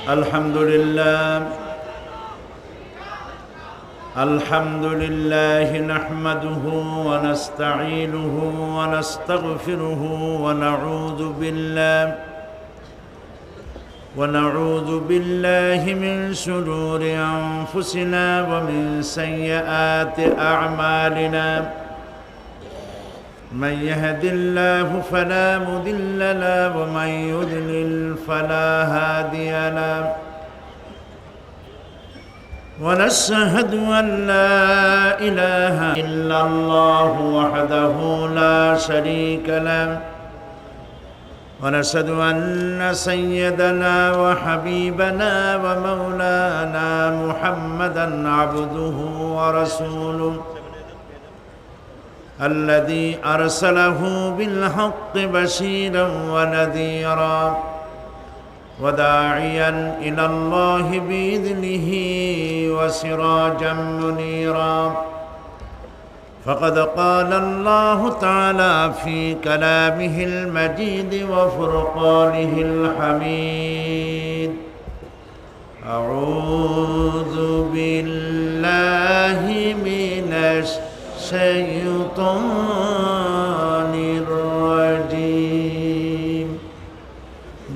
الحمد لله نحمده ونستعينه ونستغفره ونعوذ بالله من شرور أنفسنا ومن سيئات أعمالنا من يهد الله فلا مضل له ومن يضلل فلا هادي له ونشهد أن لا إله إلا الله وحده لا شريك له ونشهد أن سيدنا وحبيبنا ومولانا محمدا عبده ورسوله الذي أرسله بالحق بشيرا ونذيرا وداعيا إلى الله بإذنه وسراجا منيرا فقد قال الله تعالى في كلامه المجيد وفرقانه الحميد أعوذ بالله من الشيطان الرجيم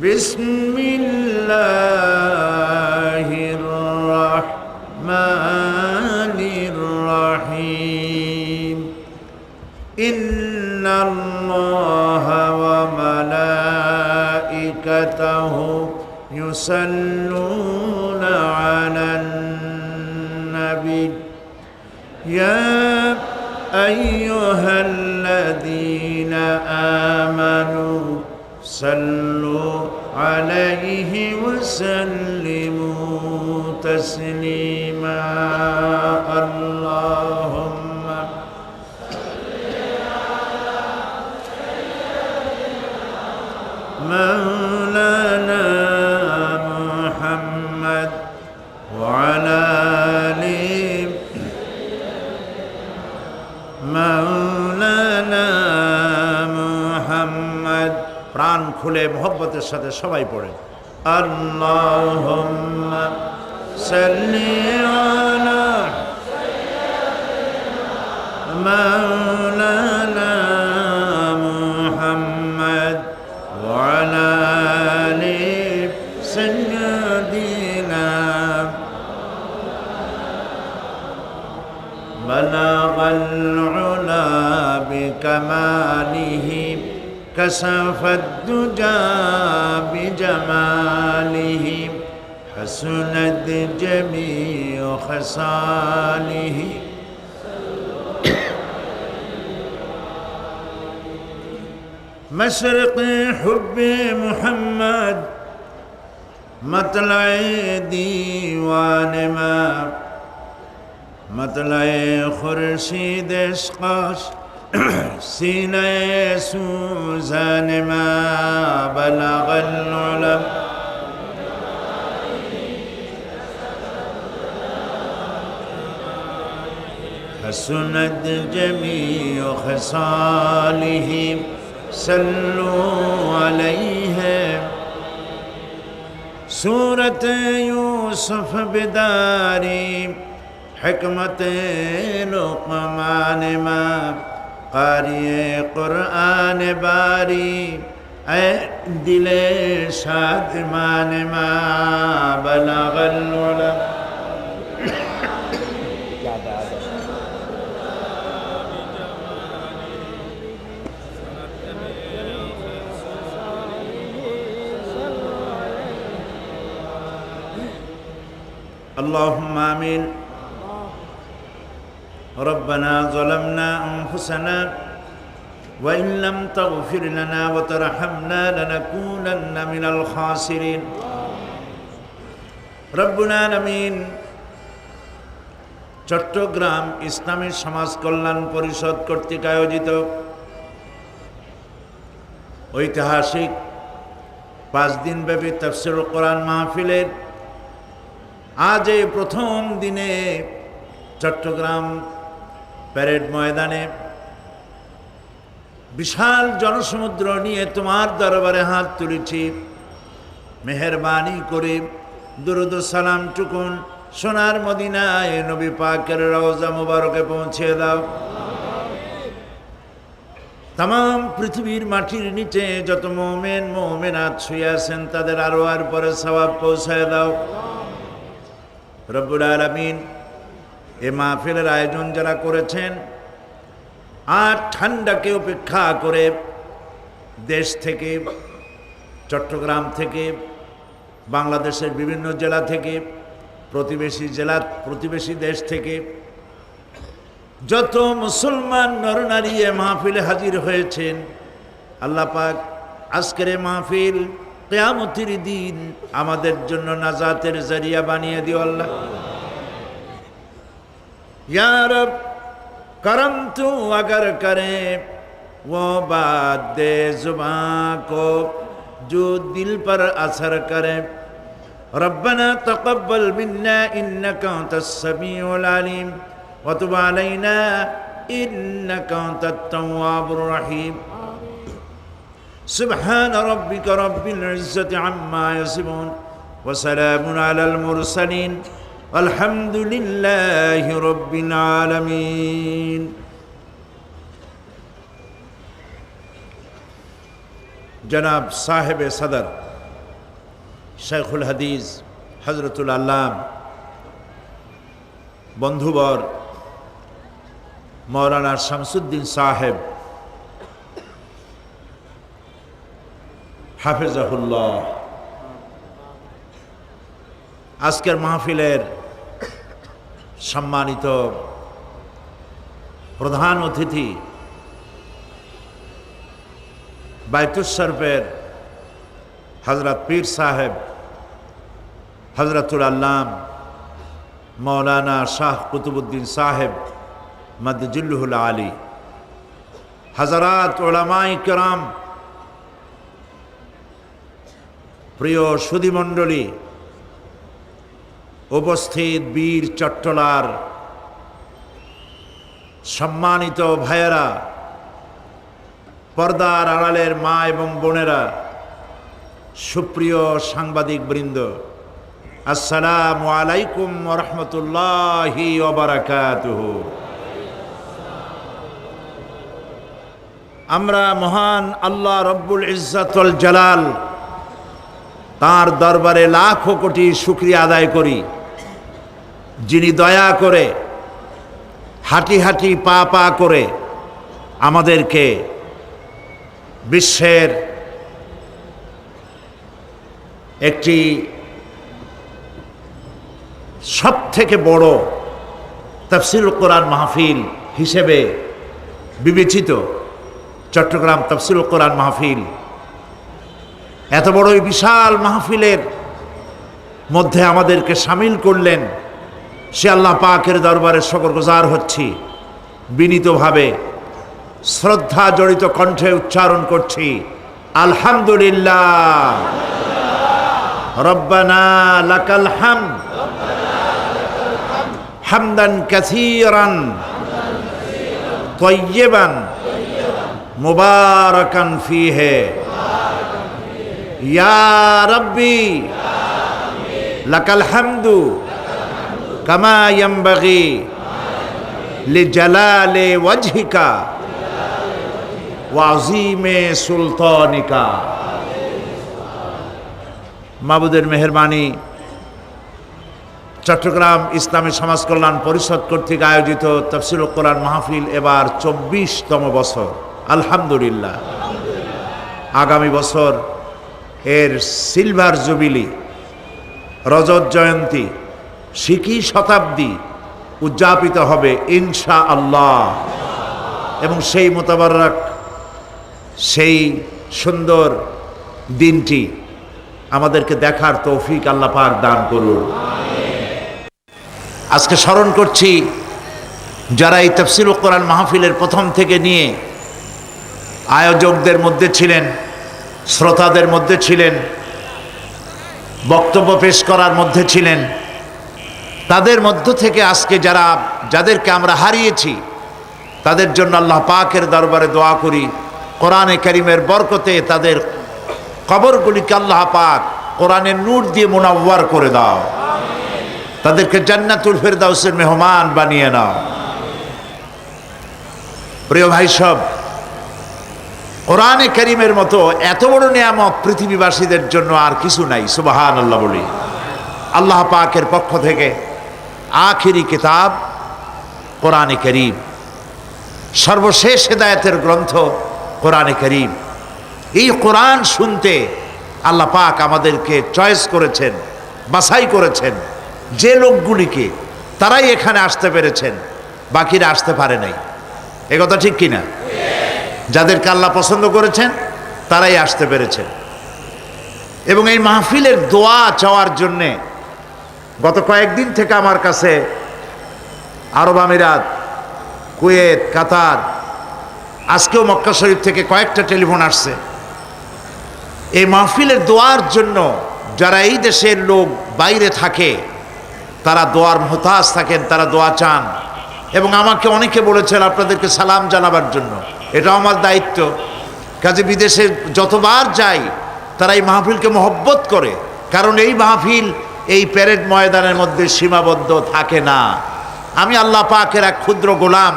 بسم الله الرحمن الرحيم إن الله وملائكته يصلون على النبي يا أيها الذين آمنوا صلوا عليه وسلموا تسليما اللهم مولانا محمد وعلى آل مولانا محمد প্রাণ খুলে মোহব্বতের সাথে সবাই পড়ে আল্লাহুম্মা সাল্লি আলা মাওলানা মুহাম্মদ ওয়া আলা আলি সাইয়্যিদিনা বালাগাল উলা বিকামালিহি كشف الدجى بجماله حسنت جميع خصاله مشرق حب محمد مطلع ديوان ما مطلع خورشید اشقاش سینہ سوزان ما بلغ العلم حسنت جميع خصاله صلوا عليه سورة يوسف بداري حکمت لقمان ما قاری قرآن باری اے دل شادمان ما بلغ العلا اللهم آمين ربنا ظلمنا أنفسنا وإن لم تغفر لنا وترحمنا لنكونن من الخاسرين ربنا العالمين চট্টগ্রাম ইসলামী সমাজ কল্যাণ পরিষদ কর্তৃক আয়োজিত ঐতিহাসিক 5 দিনব্যাপী তাফসীরুল কোরআন মাহফিলের আজ এই প্রথম দিনে চট্টগ্রাম প্যারেড ময়দানে বিশাল জনসমুদ্র নিয়ে তোমার দরবারে হাত তুলেছি। মেহেরবানি করে দুরুদ ও সালাম টুকুন সোনার মদিনায় নবী পাকের রওজা মুবারকে পৌঁছে দাও। तमाम পৃথিবীর মাটির নিচে যত মুমিন মুমিনাত শুয়ে আছেন তাদের আরো আর পরে সওয়াব পৌঁছায় দাও রব্বুল আলামিন। এই মাহফিলের আয়োজন যারা করেছেন আর ঠান্ডাকে উপেক্ষা করে দেশ থেকে, চট্টগ্রাম থেকে, বাংলাদেশের বিভিন্ন জেলা থেকে, প্রতিবেশী দেশ থেকে যত মুসলমান নরনারী এ মাহফিলে হাজির হয়েছেন, আল্লাহ পাক আজকের এই মাহফিল কিয়ামতের দিন আমাদের জন্য নাজাতের জরিয়া বানিয়ে দিও আল্লাহ। या रब करम तू अगर करे वो बात दे जुबां को जो दिल पर असर करे। रब्बना तक़ब्बल मिन्ना इन्नका अंतस समीउल अलीम व तुब अलैना इन्नका अंतत तव्वाबुर रहीम। सुब्हान रब्बिका रब्बिल इज्जति अम्मा यसिफून व सलामुन अलल मुरसलीन अल्हम्दुलिल्लाहि रब्बिल आलमीन। जनाब साहिब सदर शेखुल हदीस हजरतुल अल्लाम बंधुवर मौलाना शमसुद्दीन साहेब हाफिजाहुल्लाह आजकेर महफिलेर सम्मानित प्रधान अतिथि बायतुल शरीफेर हजरत पीर साहेब हजरतुल अल्लाम मौलाना शाह कुतुबुद्दीन साहेब मदजुल्लुहुल आली, हजरात उलमाए किराम, प्रिय सुधी मंडली, उपस्थित बीर चट्टलार सम्मानित भाइयेरा, पर्दार आड़ालेर मा एवं बोनेरा, सुप्रिय सांबादिक बृंद, अस्सलामु आलैकुम व रहमतुल्लाहि व बाराकातुहु। आमरा महान आल्लाह रब्बुल इज्जत वल जलाल तार दरबारे लाखों कोटी शुक्रिया आदाय करी, जिनी दया करे हाटी हाटी पा पा करे आमादेरके विश्वेर एकटी सबथेके बड़ो तफसिरुल कुरान महफिल हिसेबे विवेचित चट्टग्राम तफसिरुल कुरान महफिल एत बड़ विशाल महफिलेर मध्य आमादेरके शामिल करलेन से आल्लाह पाकेर दरबारे शुकरगुजार हच्छी। विनीतभावे श्रद्धा जड़ित कण्ठे उच्चारण करछि आलहामदुलिल्लाह रब्बाना लाकाल हामद हामदान कासीरान तय्यिबान मुबारकान फीहे या रब्बी लाकाल हामदु कमा यंबगी लिजलाले वजहिका व अज़ीमे सुल्तानिका। माबुदेर मेहरबानी चट्टग्राम इस्लामी समाज कल्याण परिषद कर्तृक आयोजित तफसिरुल कुरान महफिल एबार 24तम बछर आलहामदुलिल्लाह। आगामी बछर एर सिलभार जुबिली रजत जयंती शिखी शताब्दी उद्यापित हबे इनशाआल्लाह एवं सेई मुताबारक सेई सुंदर दिनटी आमादेरके देखार तौफिक आल्लाह पाक दान करुन। आजके स्मरण करछि যারা এই তাফসীরুল কোরআন মাহফিলের প্রথম থেকে নিয়ে আয়োজকদের মধ্যে ছিলেন, শ্রোতাদের মধ্যে ছিলেন, বক্তব্য পেশ করার মধ্যে ছিলেন, তাদের মধ্য থেকে আজকে যাদেরকে আমরা হারিয়েছি তাদের জন্য আল্লাহ পাকের দরবারে দোয়া করি কোরআনে কারীমের বরকতে তাদের কবরগুলিকে আল্লাহ পাক কোরআনের নূর দিয়ে মুনাওয়ার করে দাও, তাদেরকে জান্নাতুল ফেরদাউসের মেহমান বানিয়ে নাও। প্রিয় ভাই সব, কোরআনে কারীমের মতো এত বড় নিয়ামত পৃথিবীবাসীদের জন্য আর কিছু নাই। সুবহানাল্লাহ বলি। আল্লাহ পাকের পক্ষ থেকে আখিরি কিতাব কোরআনে কারীম, সর্বশেষ হেদায়েতের গ্রন্থ কোরআনে কারীম। এই কোরআন শুনতে আল্লাহ পাক আমাদেরকে চয়েস করেছেন, বাছাই করেছেন। যে লোকগুলিকে, তারাই এখানে আসতে পেরেছেন, বাকিরা আসতে পারে নাই। এ কথা ঠিক কিনা? যাদেরকে আল্লাহ পছন্দ করেছেন তারাই আসতে পেরেছেন। এবং এই মাহফিলের দোয়া চাওয়ার জন্যে গত কয়েকদিন থেকে আমার কাছে আরব আমিরাত, কুয়েত, কাতার, আজকেও মক্কা শরীফ থেকে কয়েকটা টেলিফোন আসছে। এই মাহফিলের দোয়ার জন্য যারা এই দেশের লোক বাইরে থাকে, তারা দোয়ার মুহতাজ থাকেন, তারা দোয়া চান। এবং আমাকে অনেকে বলেছেন আপনাদেরকে সালাম জানাবার জন্য। এটা আমার দায়িত্ব। কাজে বিদেশে যতবার যাই তারা এই মাহফিলকে মহব্বত করে, কারণ এই মাহফিল এই প্যারেড ময়দানের মধ্যে সীমাবদ্ধ থাকে না। আমি আল্লাহ পাকের এক ক্ষুদ্র গোলাম।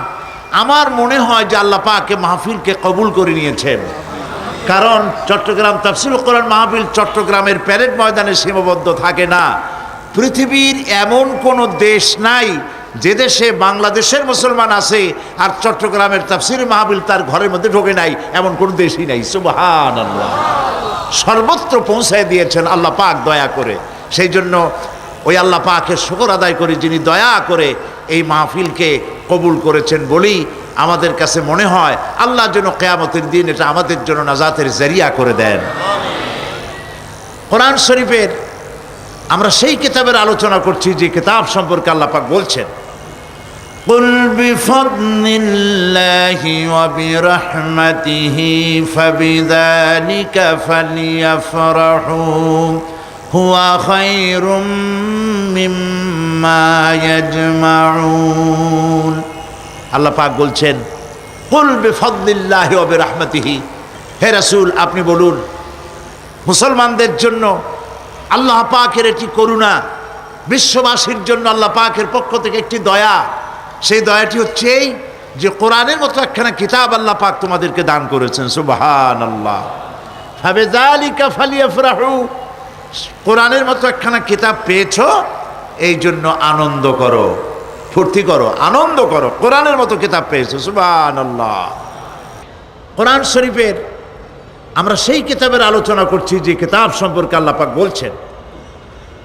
আমার মনে হয় যে আল্লাহ পাকে মাহফিলকে কবুল করে নিয়েছেন, কারণ চট্টগ্রাম তাফসীরুল কোরআন মাহফিল চট্টগ্রামের প্যারেড ময়দানে সীমাবদ্ধ থাকে না। পৃথিবীর এমন কোনো দেশ নাই যে দেশে বাংলাদেশের মুসলমান আছে আর চট্টগ্রামের তাফসীর মাহফিল তার ঘরের মধ্যে ঢোকে নাই, এমন কোনো দেশই নাই। সুবহানাল্লাহ। সর্বত্র পৌঁছায় দিয়েছেন আল্লাহ পাক দয়া করে। সেই জন্য ওই আল্লাহ পাকের শুকর আদায় করি, যিনি দয়া করে এই মাহফিলকে কবুল করেছেন বলেই আমাদের কাছে মনে হয় আল্লাহ যেন কিয়ামতের দিন এটা আমাদের জন্য নাজাতের জরিয়া করে দেন। কোরআন শরীফের আমরা সেই কিতাবের আলোচনা করছি যে কিতাব সম্পর্কে আল্লাহ পাক বলছেন, কুল বিফদলিল্লাহি ওয়া বিরহমাতিহি ফাবিযালিকা ফালইফরাহু হুয়া খায়রুম মিম্মা ইয়াজমাউন। আল্লাহ পাক বলছেন, কুল বিফদলিল্লাহি ওয়া বিরহমাতিহি, হে রাসূল আপনি বলুন মুসলমানদের জন্য আল্লাহ পাকের একটি করুণা, বিশ্ববাসীর জন্য আল্লাহ পাকের পক্ষ থেকে একটি দয়া। সেই দয়াটি হচ্ছে এই যে কোরআনের মতো একখানা কিতাব আল্লাহ পাক তোমাদেরকে দান করেছেন। সুবহানাল্লাহ। ফাবিযালিকা ফালইফরাহু, কোরআনের মতো একখানা কিতাব পেয়েছো এই জন্য আনন্দ করো, ফুর্তি করো, আনন্দ করো, কোরআনের মতো কিতাব পেয়েছো। সুবহানাল্লাহ। কোরআন শরীফের আমরা সেই কিতাবের আলোচনা করছি যে কিতাব সম্পর্কে আল্লাহ পাক বলছেন,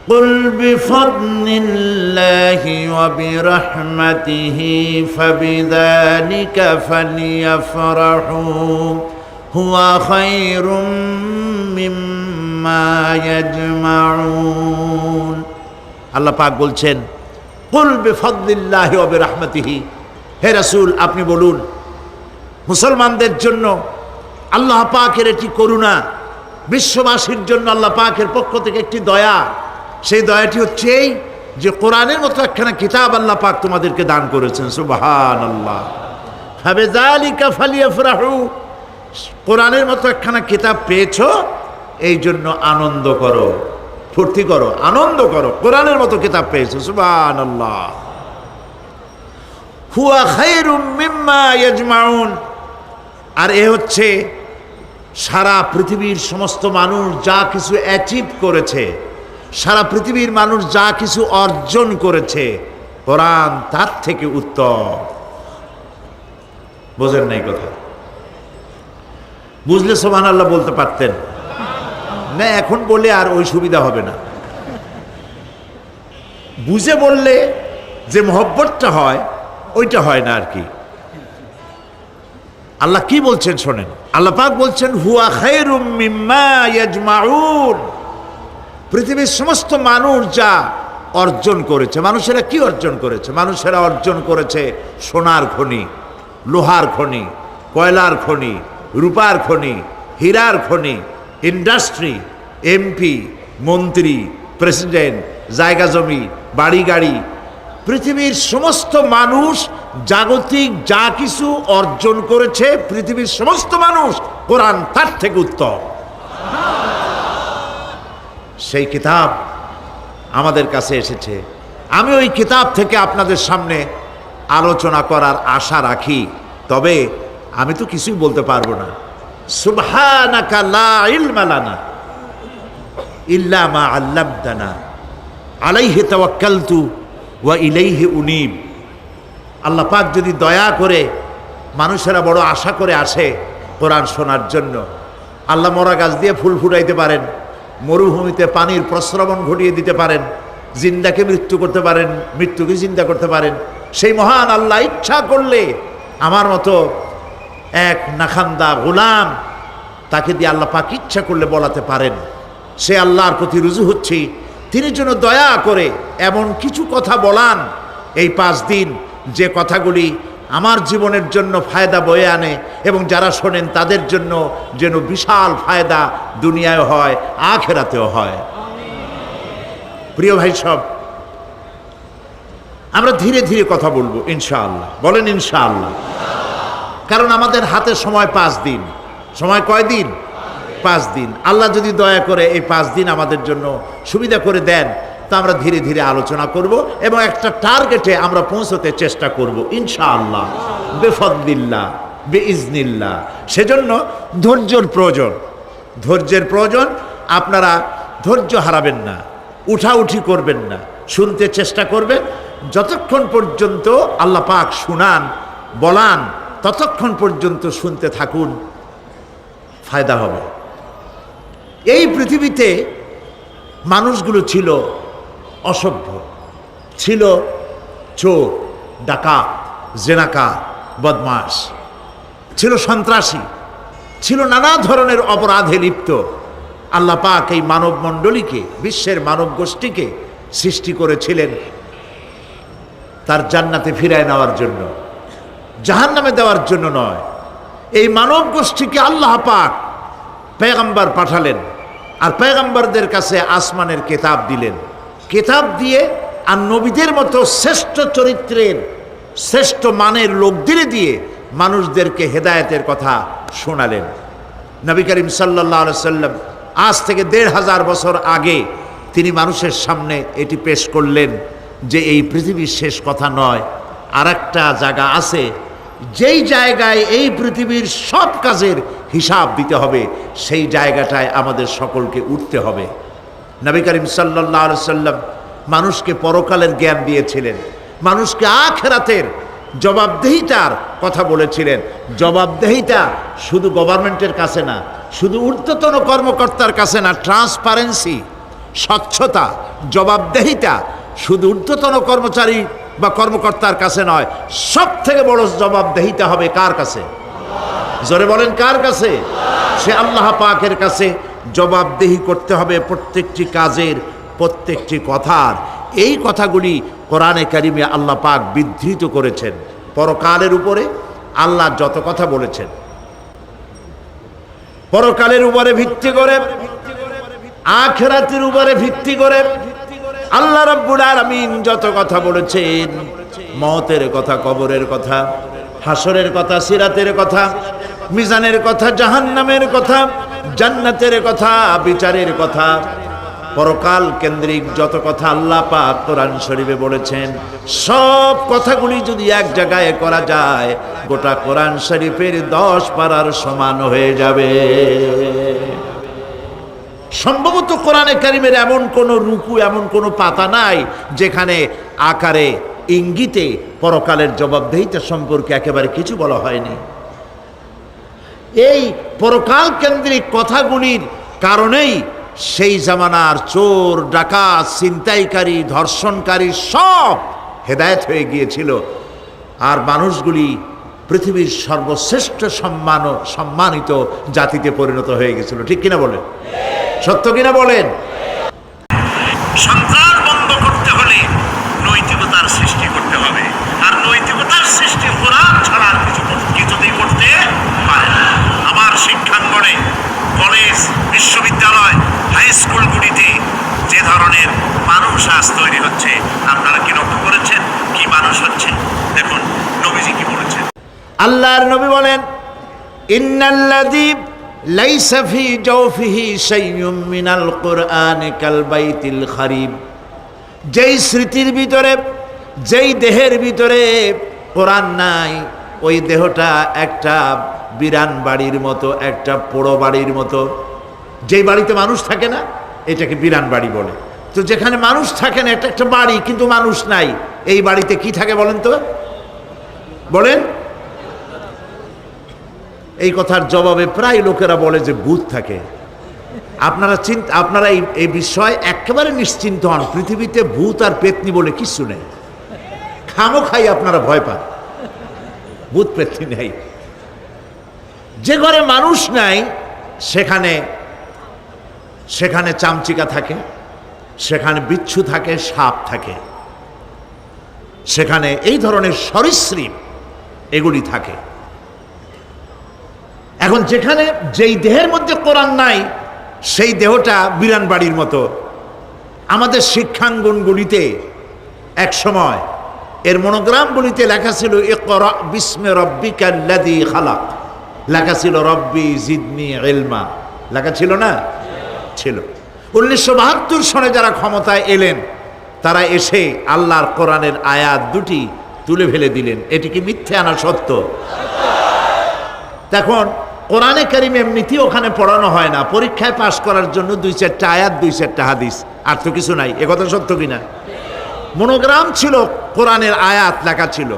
কুল বিফদলিল্লাহি ওয়া বিরহমাতিহি ফাবিযালিকা ফালইফরাহু হুয়া খায়রুম মিম্মা ইয়াজমাউন। আল্লাহ পাক বলছেন, কুল বিফদলিল্লাহি ওয়া বিরহমাতিহি, হে রাসূল আপনি বলুন মুসলমানদের জন্য আল্লাহ পাকের একটি করুণা, বিশ্ববাসীর জন্য আল্লাহ পাকের পক্ষ থেকে একটি দয়া। সেই দয়াটি হচ্ছে এই যে কোরআনের মতো একখানা কিতাব আল্লাহ পাক তোমাদেরকে দান করেছেন। সুবহানাল্লাহ। ফাবিযালিকা ফালইফরাহু, কোরআনের মতো একখানা কিতাব পেয়েছো এই জন্য আনন্দ করো, ফুর্তি করো, আনন্দ করো, কোরআনের মতো কিতাব পেয়েছো। সুবহানাল্লাহ। হুয়া খায়রুম মিম্মা ইয়াজমাউন, আর এ হচ্ছে সারা পৃথিবীর সমস্ত মানুষ যা কিছু অ্যাচিভ করেছে, সারা পৃথিবীর মানুষ যা কিছু অর্জন করেছে, কোরআন তার থেকে উত্তম। বোঝেন নাই কথা? বুঝলে সুবহানাল্লাহ বলতে পারতেন না, এখন বলে আর ওই সুবিধা হবে না। বুঝে বললে যে মহব্বতটা হয় ওইটা হয় না আর কি। আল্লাহ কি বলছেন শোনেন, আল্লাহ পাক বলছেন হুয়া খায়রুম মিম্মা ইয়াজমাউন, পৃথিবীর সমস্ত মানুষ যা অর্জন করেছে। মানুষেরা কি অর্জন করেছে? মানুষেরা অর্জন করেছে সোনার খনি, লোহার খনি, কয়লার খনি, রূপার খনি, হীরার খনি, ইন্ডাস্ট্রি, এমপি, মন্ত্রী, প্রেসিডেন্ট, জায়গা জমি, বাড়ি গাড়ি। পৃথিবীর সমস্ত মানুষ জাগতিক যা কিছু অর্জন করেছে, পৃথিবীর সমস্ত মানুষ, কোরআন তার থেকে উত্তম। সেই কিতাব আমাদের কাছে এসেছে। আমি ওই কিতাব থেকে আপনাদের সামনে আলোচনা করার আশা রাখি, তবে আমি তো কিছুই বলতে পারবো না। সুবহানাকা লা ইলমা লানা ইল্লা মা আল্লামতানা আলাইহি তাওয়াক্কালতু ওয়া ইলাইহি উনীব। আল্লাহ পাক যদি দয়া করে, মানুষেরা বড় আশা করে আসে কোরআন শোনার জন্য। আল্লাহ মরা গাছ দিয়ে ফুল ফুটাইতে পারেন, মরুভূমিতে পানির প্রস্রবণ ঘটিয়ে দিতে পারেন, জিন্দাকে মৃত্যু করতে পারেন, মৃত্যুকে জিন্দা করতে পারেন। সেই মহান আল্লাহ ইচ্ছা করলে আমার মতো এক নাখান্দা গোলাম, তাকে দিয়ে আল্লাহ পাক ইচ্ছা করলে বলাতে পারেন। সে আল্লাহর প্রতি রুজু হচ্ছি, তিনি যেন দয়া করে এমন কিছু কথা বলান এই 5 দিন, যে কথাগুলি আমার জীবনের জন্য ফায়দা বয়ে আনে এবং যারা শোনেন তাদের জন্য যেন বিশাল ফায়দা দুনিয়ায় হয়, আখিরাতেও হয়। প্রিয় ভাই সব, আমরা ধীরে ধীরে কথা বলবো ইনশাআল্লাহ। বলেন ইনশাআল্লাহ। কারণ আমাদের হাতে সময় 5 দিন। সময় কয় দিন? 5 দিন। আল্লাহ যদি দয়া করে এই 5 দিন আমাদের জন্য সুবিধা করে দেন, তা আমরা ধীরে ধীরে আলোচনা করব এবং একটা টার্গেটে আমরা পৌঁছতে চেষ্টা করব ইনশাআল্লাহ, বেফদলিল্লাহ, বিইজনিল্লাহ। সেজন্য ধৈর্যের প্রয়োজন, ধৈর্যের প্রয়োজন। আপনারা ধৈর্য হারাবেন না, উঠাউঠি করবেন না, শুনতে চেষ্টা করবেন। যতক্ষণ পর্যন্ত আল্লাহ পাক শুনান, বলান, ততক্ষণ পর্যন্ত শুনতে থাকুন, ফায়দা হবে। এই পৃথিবীতে মানুষগুলো ছিল অসভ্য, ছিল চোর, ডাকাত, জেনাকার, বদমাশ, ছিল সন্ত্রাসী, ছিল নানা ধরনের অপরাধে লিপ্ত। আল্লাহ পাক এই মানব মণ্ডলীকে, বিশ্বের মানব গোষ্ঠীকে সৃষ্টি করেছিলেন তার জান্নাতে ফিরায় নেওয়ার জন্য, জাহান্নামে দেওয়ার জন্য নয়। এই মানব গোষ্ঠীকে আল্লাহ পাক পেগম্বর পাঠালেন, আর পেগম্বরদের কাছে আসমানের কিতাব দিলেন। কিতাব দিয়ে আর নবীদের মতো শ্রেষ্ঠ চরিত্রের, শ্রেষ্ঠ মানের লোকদের দিয়ে মানুষদেরকে হেদায়েতের কথা শোনালেন। নবী করিম সাল্লাল্লাহু আলাইহি সাল্লাম আজ থেকে ১৫০০ বছর আগে তিনি মানুষের সামনে এটি পেশ করলেন যে এই পৃথিবীর শেষ কথা নয়, আর একটা জায়গা আছে, যেই জায়গায় এই পৃথিবীর সব কাজের হিসাব দিতে হবে, সেই জায়গাটায় আমাদের সকলকে উঠতে হবে। নবী করিম সাল্লাল্লাহু আলাইহি সাল্লাম মানুষকে পরকালের জ্ঞান দিয়েছিলেন, মানুষকে আখিরাতের জবাবদেহিতার কথা বলেছিলেন। জবাবদেহিতা শুধু গভর্নমেন্টের কাছে না, শুধু ঊর্ধ্বতন কর্মকর্তার কাছে না, ট্রান্সপারেন্সি, স্বচ্ছতা, জবাবদেহিতা শুধু ঊর্ধ্বতন কর্মচারী বা কর্মকর্তার কাছে নয়, সব থেকে বড় জবাবদেহিতা হবে কার কাছে? জোরে বলেন, কার কাছে? সে আল্লাহ পাকের কাছে জবাবদেহি করতে হবে প্রত্যেকটি কাজের, প্রত্যেকটি কথার। এই কথাগুলি কোরআনে কারিমে আল্লাহ পাক বিধৃত করেছেন। পরকালের উপরে আল্লাহ যত কথা বলেছেন, পরকালের উপরে ভিত্তি করে, আখিরাতের উপরে ভিত্তি করে আল্লাহ রাব্বুল আলামিন যত কথা বলেছেন, মওতের কথা, কবরের কথা, হাসরের কথা, সিরাতের কথা, মিজানের কথা, জাহান্নামের কথা, জান্নাতের কথা, বিচারের কথা, পরকাল কেন্দ্রিক যত কথা আল্লাহ পাক কোরআন শরীফে বলেছেন, সব কথাগুলি যদি এক জায়গায় করা যায়, গোটা কোরআন শরীফের 10 পারার সমান হয়ে যাবে। সম্ভবত কোরআনে কারিমের এমন কোন রুকু, এমন কোন পাতা নাই যেখানে আকারে, ইঙ্গিতে পরকালের জবাবদেহিতা সম্পর্কে একেবারে কিছু বলা হয়নি। এই পরকাল কেন্দ্রিক কথাগুলির কারণেই সেই জামানার চোর, ডাকাত, ছিনতাইকারী, ধর্ষণকারী সব হেদায়েত হয়ে গিয়েছিল, আর মানুষগুলি পৃথিবীর সর্বশ্রেষ্ঠ সম্মানিত জাতিতে পরিণত হয়ে গেছিল। ঠিক কিনা বলেন? সত্য কিনা বলেন? সন্ত্রাস বন্ধ করতে হলে নৈতিকতার সৃষ্টি করতে হবে, আর নৈতিকতার সৃষ্টি কোরআন ছাড়া আর কিছুতেই করতে পারে না। আমার শিক্ষাঙ্গনে, কলেজ, বিশ্ববিদ্যালয়, হাই স্কুলগুলিতে যে ধরনের মানুষ আজ তৈরি হচ্ছে, আপনারা কি লক্ষ্য করেছেন? কি মানুষ হচ্ছে? দেখুন নবীজি কি বলেছেন। আল্লাহর নবী বলেন, ইন্নাল্লাযী লাইসা ফি জাওফিহি শাইউম মিনাল কুরআনি কাল বাইতিল খারিব, যেই স্মৃতির ভিতরে, যেই দেহের ভিতরে কোরআন নাই, ওই দেহটা একটা বিরান বাড়ির মতো, একটা পোড়ো বাড়ির মতো। যেই বাড়িতে মানুষ থাকে না, এটাকে বিরান বাড়ি বলে। তো যেখানে মানুষ থাকে না, এটা একটা বাড়ি কিন্তু মানুষ নাই, এই বাড়িতে কি থাকে বলেন তো, বলেন। এই কথার জবাবে প্রায় লোকেরা বলে যে ভূত থাকে। আপনারা এই বিষয়ে একেবারে নিশ্চিন্ত হন, পৃথিবীতে ভূত আর পেতনি বলে কিছু নেই। খামোখাই আপনারা ভয় পান, ভূত পেতনি নেই। যে ঘরে মানুষ নাই সেখানে চামচিকা থাকে, সেখানে বিচ্ছু থাকে, সাপ থাকে, সেখানে এই ধরনের সরীসৃপ এগুলি থাকে। এখন যেখানে যেই দেহের মধ্যে কোরআন নাই, সেই দেহটা বিরান বাড়ির মতো। আমাদের শিক্ষাঙ্গনগুলিতে এক সময় এর মনোগ্রামগুলিতে লেখা ছিল ইকরা বিস্মি রাব্বিকাল্লাযী খালাক, লেখা ছিল রব্বি জিদনি ইলমা, লেখা ছিল না? ছিল। 1972 সনে যারা ক্ষমতায় এলেন, তারা এসে আল্লাহর কোরআনের আয়াত দুটি তুলে ফেলে দিলেন। এটি কি মিথ্যে আনা সত্য? এখন কোরআনে কারিম এমনিতেই ওখানে পড়ানো হয় না, পরীক্ষায় পাশ করার জন্য 2-4টা আয়াত, 2-4টা হাদিস, আর তো কিছু নাই। একথা সত্য কিনা? মনোগ্রাম ছিল, কোরআনের আয়াত লেখা ছিল,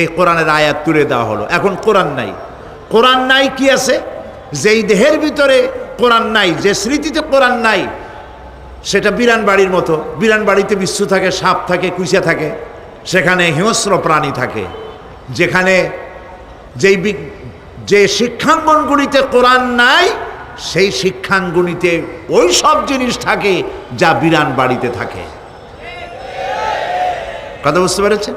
এই কোরআনের আয়াত তুলে দেওয়া হলো। এখন কোরআন নাই। কোরআন নাই কি আছে? যেই দেহের ভিতরে কোরআন নাই, যে স্মৃতিতে কোরআন নাই, সেটা বিরান বাড়ির মতো। বিরান বাড়িতে বিচ্ছু থাকে, সাপ থাকে, কুইচা থাকে, সেখানে হিংস্র প্রাণী থাকে। যেখানে যে শিক্ষাঙ্গনগুলিতে কোরআন নাই, সেই শিক্ষাঙ্গনিতে ওই সব জিনিস থাকে যা বিরান বাড়িতে থাকে। কথা বুঝতে পেরেছেন?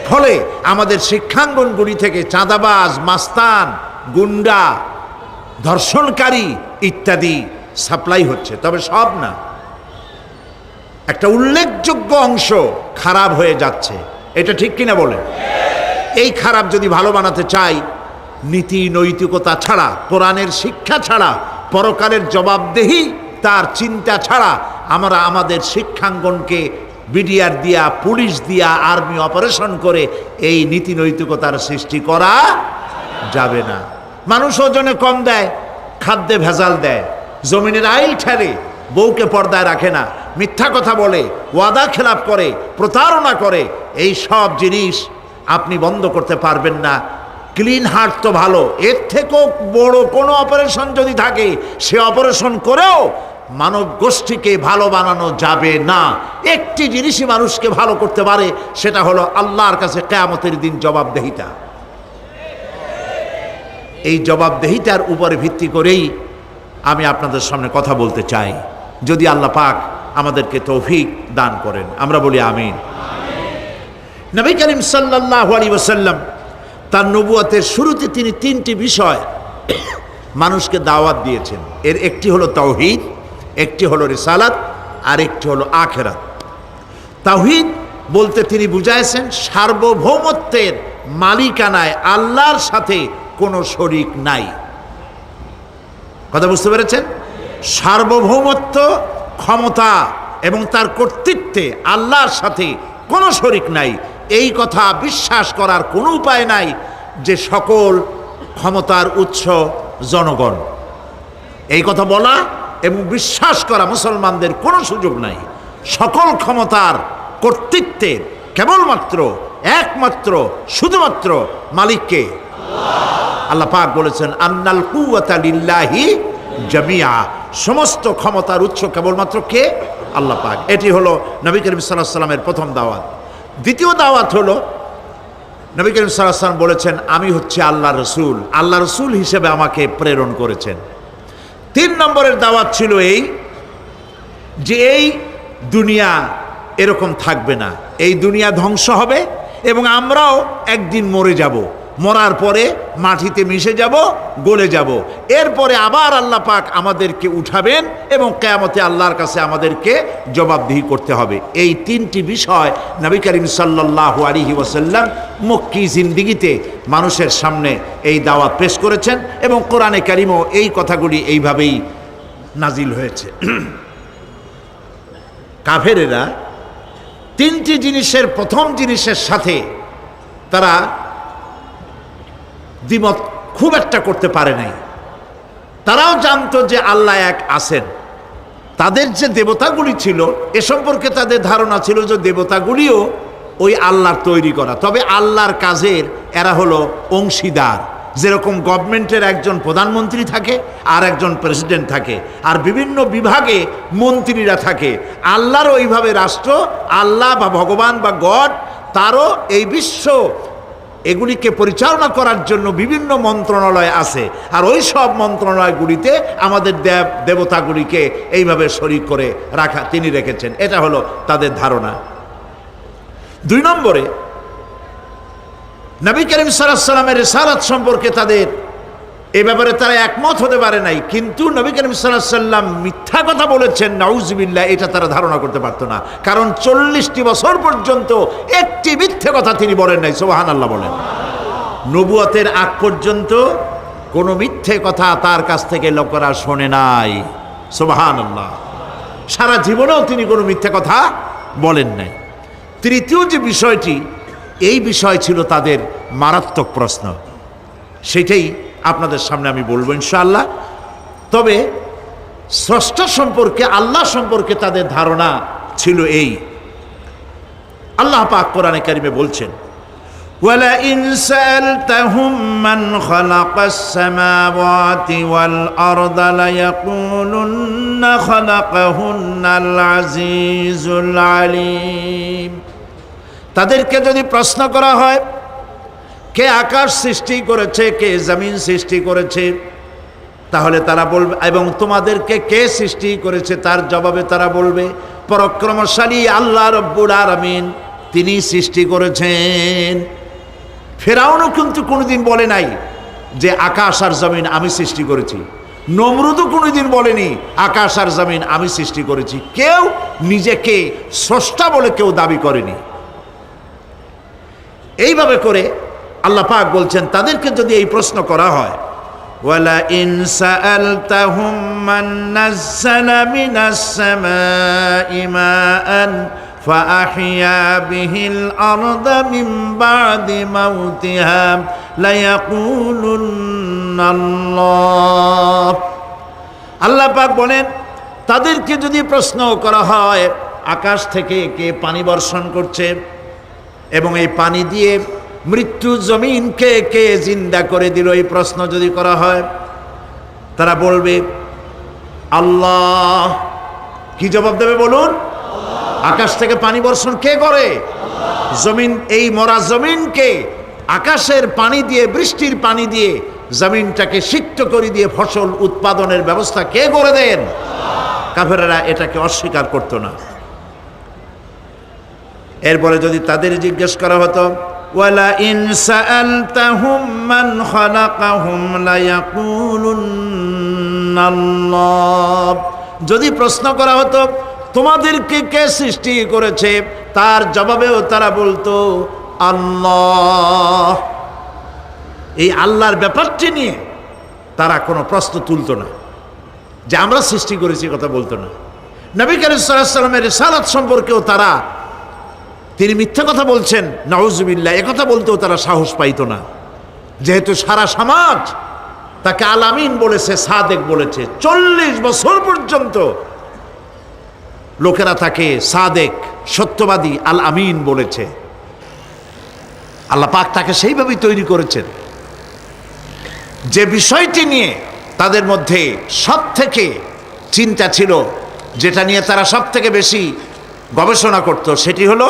ফলে আমাদের শিক্ষাঙ্গনগুলি থেকে চাঁদাবাজ, মাস্তান, গুন্ডা, ধর্ষণকারী ইত্যাদি সাপ্লাই হচ্ছে, তবে সব না। একটা উল্লেখযোগ্য অংশ খারাপ হয়ে যাচ্ছে। এটা ঠিক কিনা বলে? এই খারাপ যদি ভালো বানাতে চাই, নীতি নৈতিকতা ছাড়া, কোরআনের শিক্ষা ছাড়া, পরকালের জবাবদেহি তার চিন্তা ছাড়া আমরা আমাদের শিক্ষাঙ্গনকে বিডিআর দিয়া, পুলিশ দিয়া, আর্মি অপারেশন করে এই নীতি নৈতিকতার সৃষ্টি করা যাবে না। মানুষ ওজনে কম দেয়, খাদ্যে ভেজাল দেয়, জমিনের আইল ঠেলে, বউকে পর্দায় রাখে না, মিথ্যা কথা বলে, ওয়াদা খেলাপ করে, প্রতারণা করে। এই সব জিনিস আপনি বন্ধ করতে পারবেন না। ক্লিন হার্ট তো ভালো, এর থেকেও বড় কোনো অপারেশন যদি থাকে, সে অপারেশন করেও মানব গোষ্ঠীকে ভালো বানানো যাবে না। একটি জিনিসই মানুষকে ভালো করতে পারে, সেটা হলো আল্লাহর কাছে কিয়ামতের দিন জবাবদেহিতা। এই জবাবদেহিতার উপরে ভিত্তি করেই আমি আপনাদের সামনে কথা বলতে চাই। যদি আল্লাহ পাক আমাদেরকে তৌফিক দান করেন, আমরা বলি আমিন। নবী করিম সাল্লাল্লাহু আলাইহি ওয়াসাল্লাম তার নবুয়তের শুরুতে তিনি 3টি বিষয় মানুষকে দাওয়াত দিয়েছেন। এর একটি হলো তাওহীদ, একটি হলো রিসালাত, আর একটি হলো আখিরাত। তাওহীদ বলতে তিনি বুঝাইছেন সার্বভৌমত্বের মালিকানায় আল্লাহর সাথে কোনো শরীক নাই। কথা বুঝতে পেরেছেন? সার্বভৌমত্ব, ক্ষমতা এবং তার কর্তৃত্বে আল্লাহর সাথে কোনো শরীক নাই। এই কথা বিশ্বাস করার কোনো উপায় নাই যে সকল ক্ষমতার উৎস জনগণ। এই কথা বলা এবং বিশ্বাস করা মুসলমানদের কোনো সুযোগ নাই। সকল ক্ষমতার কর্তৃত্বের কেবলমাত্র, একমাত্র, শুধুমাত্র মালিককে। আল্লাহ পাক বলেছেন আন্নাল কুওয়াতা লিল্লাহি জামিআ, সমস্ত ক্ষমতার উৎস কেবলমাত্র কে? আল্লাহ পাক। এটি হলো নবী করিম সাল্লাল্লাহু আলাইহি ওয়াসাল্লামের প্রথম দাওয়াত। দ্বিতীয় দাওয়াত হলো নবী করিম সাল্লাল্লাহু আলাইহি ওয়াসাল্লাম বলেছেন আমি হচ্ছে আল্লাহ রসুল, আল্লাহ রসুল হিসেবে আমাকে প্রেরণ করেছেন। 3 নম্বরের দাওয়াত ছিল এই যে এই দুনিয়া এরকম থাকবে না, এই দুনিয়া ধ্বংস হবে এবং আমরাও একদিন মরে যাব। মরার পরে মাটিতে মিশে যাব, গলে যাব। এরপরে আবার আল্লাহ পাক আমাদেরকে উঠাবেন এবং কিয়ামতে আল্লাহর কাছে আমাদেরকে জবাবদিহি করতে হবে। এই তিনটি বিষয় নবী করিম সাল্লাল্লাহু আলাইহি ওয়াসাল্লাম মক্কি জিন্দেগিতে মানুষের সামনে এই দাওয়াত পেশ করেছেন এবং কোরআনে কারিমও এই কথাগুলি এইভাবেই নাজিল হয়েছে। কাফেরেরা তিনটি জিনিসের প্রথম জিনিসের সাথে তারা দ্বিমত খুব একটা করতে পারে নাই। তারাও জানতো যে আল্লাহ এক আছেন। তাদের যে দেবতাগুলি ছিল এ সম্পর্কে তাদের ধারণা ছিল যে দেবতাগুলিও ওই আল্লাহর তৈরি করা, তবে আল্লাহর কাজের এরা হলো অংশীদার। যেরকম গভর্নমেন্টের একজন প্রধানমন্ত্রী থাকে আর একজন প্রেসিডেন্ট থাকে, আর বিভিন্ন বিভাগে মন্ত্রীরা থাকে, আল্লাহরও ওইভাবে রাষ্ট্র, আল্লাহ বা ভগবান বা গড, তারও এই বিশ্ব এগুলিকে পরিচালনা করার জন্য বিভিন্ন মন্ত্রণালয় আছে, আর ওই সব মন্ত্রণালয়গুলিতে আমাদের দেবতাগুলিকে এইভাবে শরীক করে রাখা তিনি রেখেছেন। এটা হলো তাদের ধারণা। 2 নম্বরে নবী করিম সাল্লাল্লাহু আলাইহি ওয়াসাল্লামের রিসালাত সম্পর্কে তাদের এই ব্যাপারে তারা একমত হতে পারে নাই, কিন্তু নবী করিম সাল্লাল্লাহু আলাইহি ওয়াসাল্লাম মিথ্যা কথা বলেছেন নাউজুবিল্লাহ এটা তারা ধারণা করতে পারতো না, কারণ 40টি বছর পর্যন্ত একটি মিথ্যে কথা তিনি বলেন নাই। সুবহানাল্লাহ বলেন। নবুয়তের আগ পর্যন্ত কোনো মিথ্যে কথা তার কাছ থেকে লোকেরা শোনে নাই। সুবহানাল্লাহ। সারা জীবনেও তিনি কোনো মিথ্যে কথা বলেন নাই। তৃতীয় যে বিষয়টি, এই বিষয় ছিল তাদের মারাত্মক প্রশ্ন, সেটাই আপনাদের সামনে আমি বলবো ইনশাআল্লাহ। তবে স্রষ্টা সম্পর্কে, আল্লাহ সম্পর্কে তাদের ধারণা ছিল এই। আল্লাহ পাক কোরআনে কারিমে বলছেন, ওয়ালা ইন সাআলতাহুম মান খালাকাস সামাওয়াতি ওয়াল আরদা লায়াকুলুন্না খালাকাহুন্নাল আজিজুল আলিম। তাদেরকে যদি প্রশ্ন করা হয় কে আকাশ সৃষ্টি করেছে, কে জমিন সৃষ্টি করেছে, তাহলে তারা বলবে, এবং তোমাদেরকে কে সৃষ্টি করেছে, তার জবাবে তারা বলবে পরাক্রমশালী আল্লাহ রব্বুল আলামিন, তিনি সৃষ্টি করেছেন। ফেরাউনও কিন্তু কোনোদিন বলে নাই যে আকাশ আর জমিন আমি সৃষ্টি করেছি। নমরুদও কোনোদিন বলেনি আকাশ আর জমিন আমি সৃষ্টি করেছি। কেউ নিজেকে স্রষ্টা বলে কেউ দাবি করেনি। এইভাবে করে আল্লাহ পাক বলছেন, তাদেরকে যদি এই প্রশ্ন করা হয়, ওয়ালা ইন সাআলতাহুম মান নাযালা মিনাস সামাই মাআন ফাআহইয়া বিহিল আরদা মিন বাদি মাউতিহা লায়াকুলুন্নাল্লাহ। আল্লাহ পাক বলেন, তাদেরকে যদি প্রশ্ন করা হয় আকাশ থেকে কে পানি বর্ষণ করছে এবং এই পানি দিয়ে মৃত্যু জমিনকে কে জিন্দা করে দিল, এই প্রশ্ন যদি করা হয়, তারা বলবে আল্লাহ। কি জবাব দেবে বলুন? আকাশ থেকে পানি বর্ষণ কে করে? জমিন, এই মরা জমিনকে আকাশের পানি দিয়ে, বৃষ্টির পানি দিয়ে জমিনটাকে সিক্ত করে দিয়ে ফসল উৎপাদনের ব্যবস্থা কে করে দেন? কাফেররা এটাকে অস্বীকার করত না। এরপরে যদি তাদের জিজ্ঞেস করা হতো, ওয়ালা ইন সাআলতাহুম মান খালাকাহুম লায়াকুলুন্নাল্লাহ, যদি প্রশ্ন করা হতো তোমাদেরকে কে সৃষ্টি করেছে, তার জবাবেও তারা বলতো আল্লাহ। এই আল্লাহর ব্যাপারটি নিয়ে তারা কোনো প্রশ্ন তুলতো না, যে আমরা সৃষ্টি করেছি কথা বলতো না। নবী করিম সাল্লাল্লাহু আলাইহি ওয়াসাল্লামের রিসালাত সম্পর্কেও তারা, তিনি মিথ্যা কথা বলছেন নাউজুবিল্লাহ, একথা বলতেও তারা সাহস পাইতো না, যেহেতু সারা সমাজ তাকে আল আমিন বলেছে, সাদেক বলেছে। 40 বছর পর্যন্ত লোকেরা তাকে সাদেক, সত্যবাদী, আল আমিন বলেছে। আল্লাহ পাক তাকে সেইভাবেই তৈরি করেছেন। যে বিষয়টি নিয়ে তাদের মধ্যে সব থেকে চিন্তা ছিল, যেটা নিয়ে তারা সব থেকে বেশি গবেষণা করত, সেটি হলো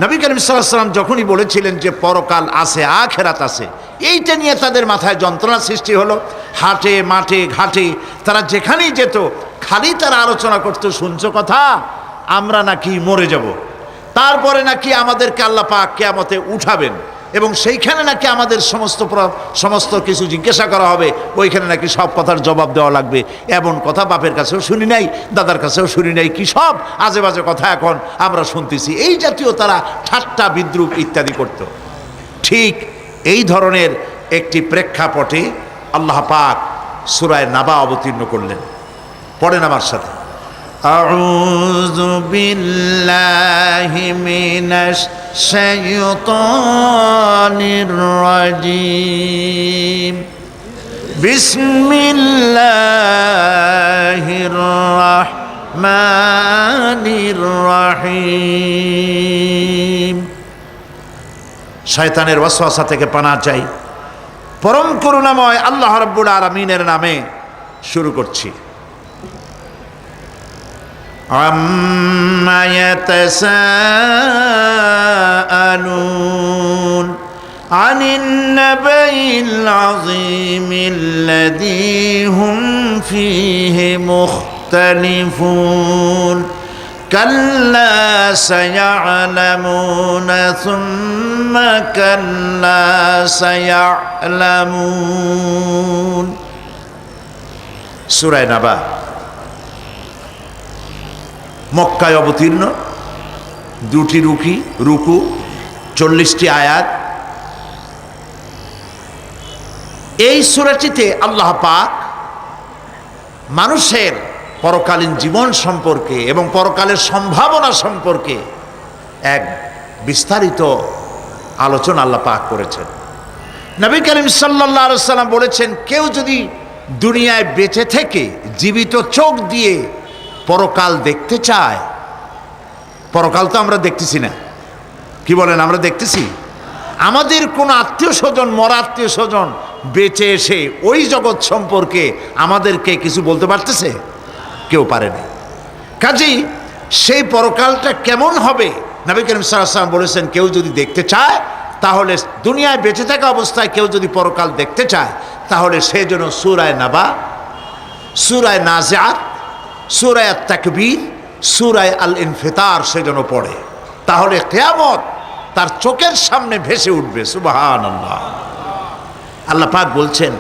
নবী করিম সাল্লাল্লাহু আলাইহি ওয়াসাল্লাম যখনই বলেছিলেন যে পরকাল আছে, আখিরাত আছে, এইটা নিয়ে তাদের মাথায় যন্ত্রণা সৃষ্টি হলো। হাটে মাঠে ঘাটে তারা যেখানেই যেত, খালি তারা আলোচনা করত, শুনছো কথা, আমরা নাকি মরে যাব, তারপরে নাকি আমাদেরকে আল্লাহ পাক কিয়ামতে উঠাবেন, এবং সেইখানে নাকি আমাদের সমস্ত কিছু জিজ্ঞাসা করা হবে, ওইখানে নাকি সব কথার জবাব দেওয়া লাগবে। এমন কথা বাপের কাছেও শুনি নাই, দাদার কাছেও শুনি নাই, কি সব আজে বাজে কথা এখন আমরা শুনতেছি। এই জাতীয় তারা ঠাট্টা বিদ্রুপ ইত্যাদি করত। ঠিক এই ধরনের একটি প্রেক্ষাপটে আল্লাহ পাক সূরা নাবা অবতীর্ণ করলেন। পড়েন আমার সাথে, আউযু বিল্লাহি মিনাশ শাইতানির রাজীম, বিসমিল্লাহির রাহমানির রাহিম। শয়তানের ওয়াসওয়াসা থেকে পানাহ চাই। পরম করুণাময় আল্লাহ রাব্বুল আলামিনের নামে শুরু করছি। আম্মা ইয়াতাসাআলুন আনিন নাবাইল আযীমিল্লাযী হুম ফীহি মুখতালিফুন কাল্লা সায়া'লামুনা সুম্মা কাল্লা সায়া'লামুন। সূরা নাবা মক্কায় অবতীর্ণ, দুটি রুকু, 40টি আয়াত। এই সূরাটিতে আল্লাহ পাক মানুষের পরকালীন জীবন সম্পর্কে এবং পরকালের সম্ভাবনা সম্পর্কে এক বিস্তারিত আলোচনা আল্লাহ পাক করেছেন। নবী করিম সাল্লাল্লাহু আলাইহি ওয়াসাল্লাম বলেছেন, কেউ যদি দুনিয়ায় বেঁচে থেকে জীবিত চোখ দিয়ে পরকাল দেখতে চায়, পরকাল তো আমরা দেখতেছি না, কি বলেন? আমরা দেখতেছি? আমাদের কোন আত্মীয় স্বজন, মরা আত্মীয় স্বজন বেঁচে এসে ওই জগৎ সম্পর্কে আমাদেরকে কিছু বলতে পারতেছে? কেউ পারেনি। কাজেই সেই পরকালটা কেমন হবে, নবী করিম সাল্লাল্লাহু আলাইহি ওয়াসাল্লাম বলেছেন, কেউ যদি দেখতে চায় তাহলে, দুনিয়ায় বেঁচে থাকা অবস্থায় কেউ যদি পরকাল দেখতে চায় তাহলে সে যেন সূরা নাবা, সূরা নাজিআত, সূরা তাকবীর, সূরা আল ইনফিতার সে যেন পড়ে। তাহলে কিয়ামত তার চোখের সামনে ভেসে উঠবে। সুবহানাল্লাহ। আল্লাহ পাক বলছেন,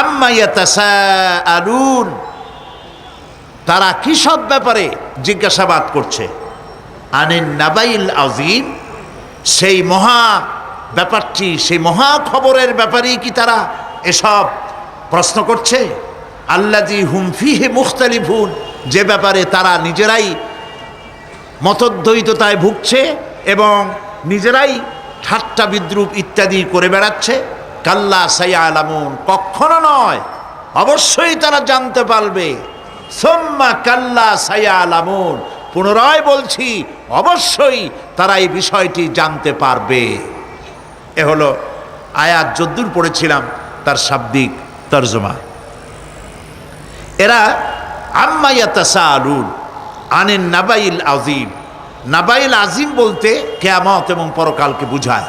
আম্মা ইয়াতাসাআলুন, তারা কি সব ব্যাপারে জিজ্ঞাসাবাদ করছে? আনিন নাবাইল আযীম, সেই মহা ব্যাপারটি, সেই মহা খবরের ব্যাপারেই কি তারা এসব প্রশ্ন করছে? আল্লাযী হুম ফীহি মুখতালিফুন, যে ব্যাপারে তারা নিজেরাই মতদ্বৈততায় ভুগছে এবং নিজেরাই ঠাট্টা বিদ্রুপ ইত্যাদি করে বেড়াচ্ছে। কাল্লা সায়া'লামুন, কখনো নয়, অবশ্যই তারা জানতে পারবে। সুম্মা কাল্লা সায়া'লামুন, পুনরায় বলছি, অবশ্যই তারা এই বিষয়টি জানতে পারবে। এ হলো আয়াত যদ্দূর পড়েছিলাম তার শাব্দিক তর্জমা। এরা আম্মা ইয়াতাসাআলুন আনিন নাবাইল আযীম, নাবাইল আযীম বলতে কিয়ামত এবং পরকালকে বুঝায়।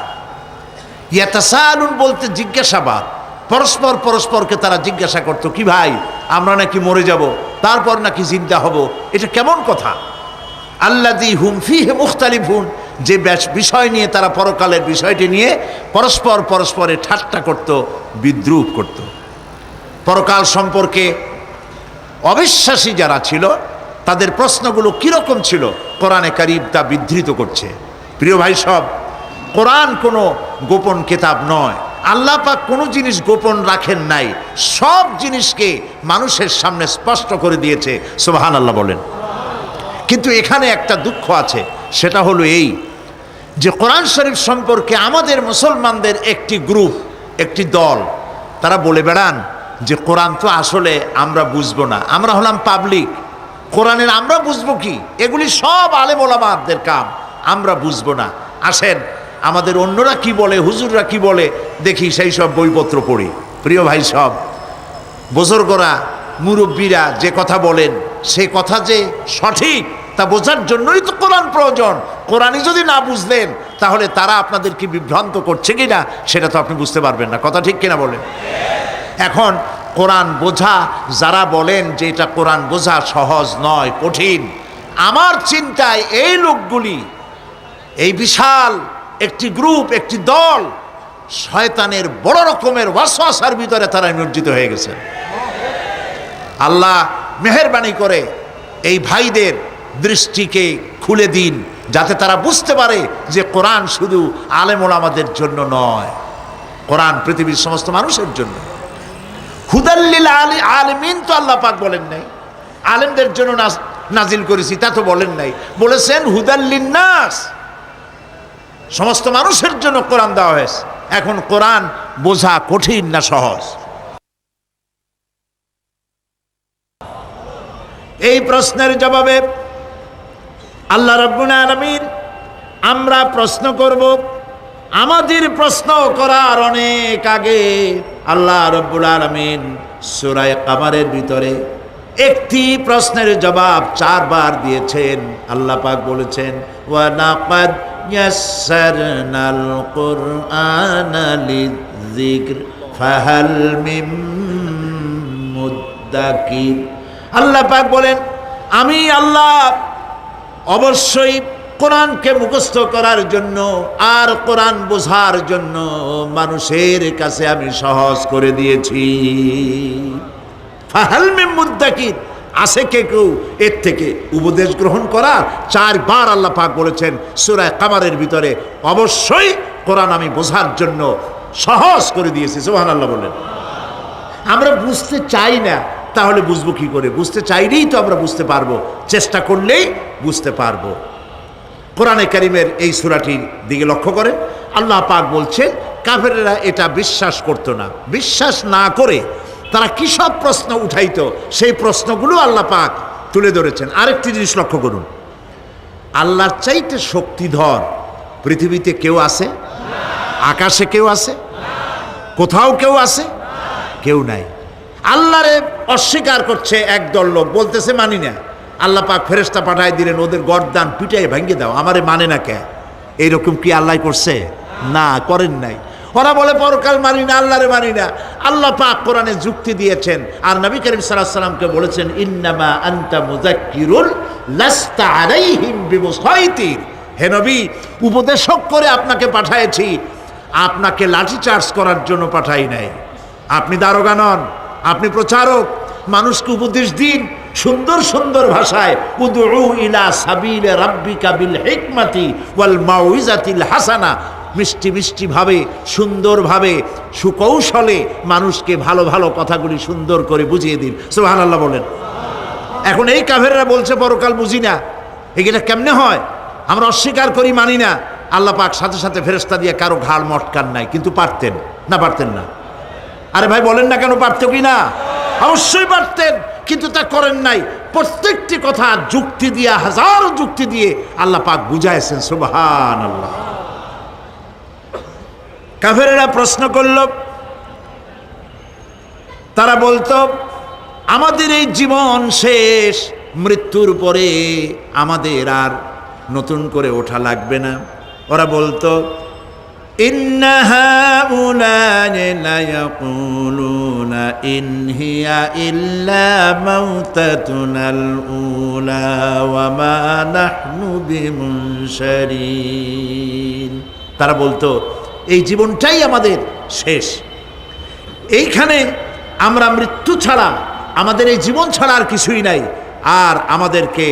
ইয়াতাসাআলুন বলতে জিজ্ঞাসাবাদ, পরস্পরকে তারা জিজ্ঞাসা করতো, কি ভাই আমরা নাকি মরে যাব, তারপর নাকি জিন্দা হব, এটা কেমন কথা? আল্লাযী হুম ফীহি মুখতালিফুন, যে বিষয় নিয়ে তারা, পরকালের বিষয়টি নিয়ে পরস্পরে ঠাট্টা করত, বিদ্রুপ করত। পরকাল সম্পর্কে অবিশ্বাসী যারা ছিল তাদের প্রশ্নগুলো কিরকম ছিল, কোরআনে কারীম তা বিধৃত করছে। প্রিয় ভাই সব, কোরআন কোনো গোপন কিতাব নয়। আল্লাহ পাক কোনো জিনিস গোপন রাখেন নাই, সব জিনিসকে মানুষের সামনে স্পষ্ট করে দিয়েছে। সুবহানাল্লাহ বলেন। কিন্তু এখানে একটা দুঃখ আছে, সেটা হলো এই যে কোরআন শরীফ সম্পর্কে আমাদের মুসলমানদের একটি গ্রুপ, একটি দল, তারা বলে বেড়ান যে কোরআন তো আসলে আমরা বুঝবো না, আমরা হলাম পাবলিক, কোরআনের আমরা বুঝবো কি, এগুলি সব আলেম ওলামাদের কাম, আমরা বুঝবো না। আসেন আমাদের অন্যরা কি বলে, হুজুররা কি বলে দেখি, সেই সব বইপত্র পড়ি। প্রিয় ভাই সব, বুজুর্গরা, মুরব্বীরা যে কথা বলেন, সে কথা যে সঠিক তা বোঝার জন্যই তো কোরআন প্রয়োজন। কোরআনই যদি না বুঝলেন তাহলে তারা আপনাদেরকে বিভ্রান্ত করছে কিনা সেটা তো আপনি বুঝতে পারবেন না। কথা ঠিক কিনা বলেন? এখন কোরআন বোঝা যারা বলেন যে এটা কোরআন বোঝা সহজ নয়, কঠিন, আমার চিন্তায় এই লোকগুলি, এই বিশাল একটি গ্রুপ, একটি দল, শয়তানের বড় রকমের ওয়াসওয়াসার ভিতরে তারা নিমজ্জিত হয়ে গেছে। আল্লাহ মেহেরবানি করে এই ভাইদের দৃষ্টিকে খুলে দিন, যাতে তারা বুঝতে পারে যে কোরআন শুধু আলেম ওলামাদের জন্য নয়, কোরআন পৃথিবীর সমস্ত মানুষের জন্য। হুদাল্লিল আলিমিন তো আল্লাহ পাক বলেন নাই আলেমদের জন্য নাজিল করেছি, তা তো বলেন নাই, বলেছেন হুদাল্লিন নাস, সমস্ত মানুষের জন্য কোরআন দেওয়া হয়েছে। এখন কোরআন বোঝা কঠিন না সহজ? এই প্রশ্নের জবাবে আল্লাহ রাব্বুল আলামিন, আমরা প্রশ্ন করব, আমাদের প্রশ্ন করার অনেক আগে আল্লাহ রাব্বুল আলামিন সূরা কামারের ভিতরে একটি প্রশ্নের জবাব 4 বার দিয়েছেন। আল্লাহ পাক বলেছেন, ওয়া লাকাদ ইয়াসসারনাল কুরআনা লিযিকর ফাহাল মিন মুদ্দাকির। আল্লাহ পাক বলেন, আমি আল্লাহ অবশ্যই কোরআনকে মুখস্থ করার জন্য আর কোরআন বোঝার জন্য মানুষের কাছে আমি সহজ করে দিয়েছি। ফাহাল মিন মুদ্দাকির, আছে কে কেউ এর থেকে উপদেশ গ্রহণ করা? 4 বার আল্লাহ পাক বলেছেন সূরা কামারের ভিতরে, অবশ্যই কোরআন আমি বোঝার জন্য সহজ করে দিয়েছি। সুবহানাল্লাহ বলেন। আমরা বুঝতে চাই না, তাহলে বুঝবো কি করে? বুঝতে চাইলেই তো আমরা বুঝতে পারবো, চেষ্টা করলেই বুঝতে পারবো। কোরআনে কারীমের এই সূরাটির দিকে লক্ষ্য করেন, আল্লাহ পাক বলছেন কাফেরেরা এটা বিশ্বাস করতো না। বিশ্বাস না করে তারা কি সব প্রশ্ন উঠাইতো, সেই প্রশ্নগুলো আল্লাহ পাক তুলে ধরেছেন। আরেকটি জিনিস লক্ষ্য করুন, আল্লাহর চাইতে শক্তিধর পৃথিবীতে কেউ আছে? আকাশে কেউ আছে? কোথাও কেউ আছে? কেউ নাই। আল্লাহরে অস্বীকার করছে একদল লোক, বলতেছে মানি না। আল্লাহ পাক ফেরেশতা পাঠায় দিলেন, ওদের গর্দান পিটাই ভাঙ্গে দাও, আমারে মানে না কে? এইরকম কি আল্লাহ করছে? না, করেন নাই। ওরা বলে পরকাল মানি না, আল্লাহরে মানি না। আল্লাহ পাক কোরআনে যুক্তি দিয়েছেন, আর নবী করিম সাল্লাল্লাহু আলাইহি সাল্লামকে বলেছেন, ইন্নামা আনতা মুযাক্কিরুন লাস্তা আলাইহিম বিমুসাইতির। হে নবী, উপদেশক করে আপনাকে পাঠাইছি, আপনাকে লাঠি চার্জ করার জন্য পাঠাই নাই। আপনি দারোগা নন, আপনি প্রচারক। মানুষকে উপদেশ দিন সুন্দর সুন্দর ভাষায়, উদউ ইলা সাবিলি রাব্বিকা বিল হিকমাতি ওয়াল মাউইজাতিল হাসানা, মিষ্টি মিষ্টি ভাবে, সুন্দরভাবে, সুকৌশলে মানুষকে ভালো ভালো কথাগুলি সুন্দর করে বুঝিয়ে দিন। সুবহানাল্লাহ বলেন। এখন এই কাফেররা বলছে পরকাল বুঝি না, এগুলা কেমনে হয়? আমরা অস্বীকার করি, মানি না। আল্লাহ পাক সাথে সাথে ফেরেশতা দিয়ে কারো ঘাড় মটকান নাই, কিন্তু পারতেন না? পারতেন না? আরে ভাই বলেন না কেন, পারতো কি না? অবশ্যই পারতেন, কিন্তু তা করেন নাই। প্রত্যেকটি কথা যুক্তি দিয়ে, হাজারো যুক্তি দিয়ে আল্লাহ পাক বুঝাইছেন। সুবহানাল্লাহ। কাফেরেরা প্রশ্ন করল, তারা বলতো আমাদের এই জীবন শেষ, মৃত্যুর পরে আমাদের আর নতুন করে ওঠা লাগবে না। ওরা বলতো, ইন্না হাউলানি লায়াকুলুনা ইন হিয়া ইল্লা মাউতাতুনাল উলা ওয়া মা নাহনু বিমুনশারিন। তারা বলতো এই জীবনটাই আমাদের শেষ, এইখানে আমরা মৃত্যু ছাড়া, আমাদের এই জীবন ছাড়া আর কিছুই নাই, আর আমাদেরকে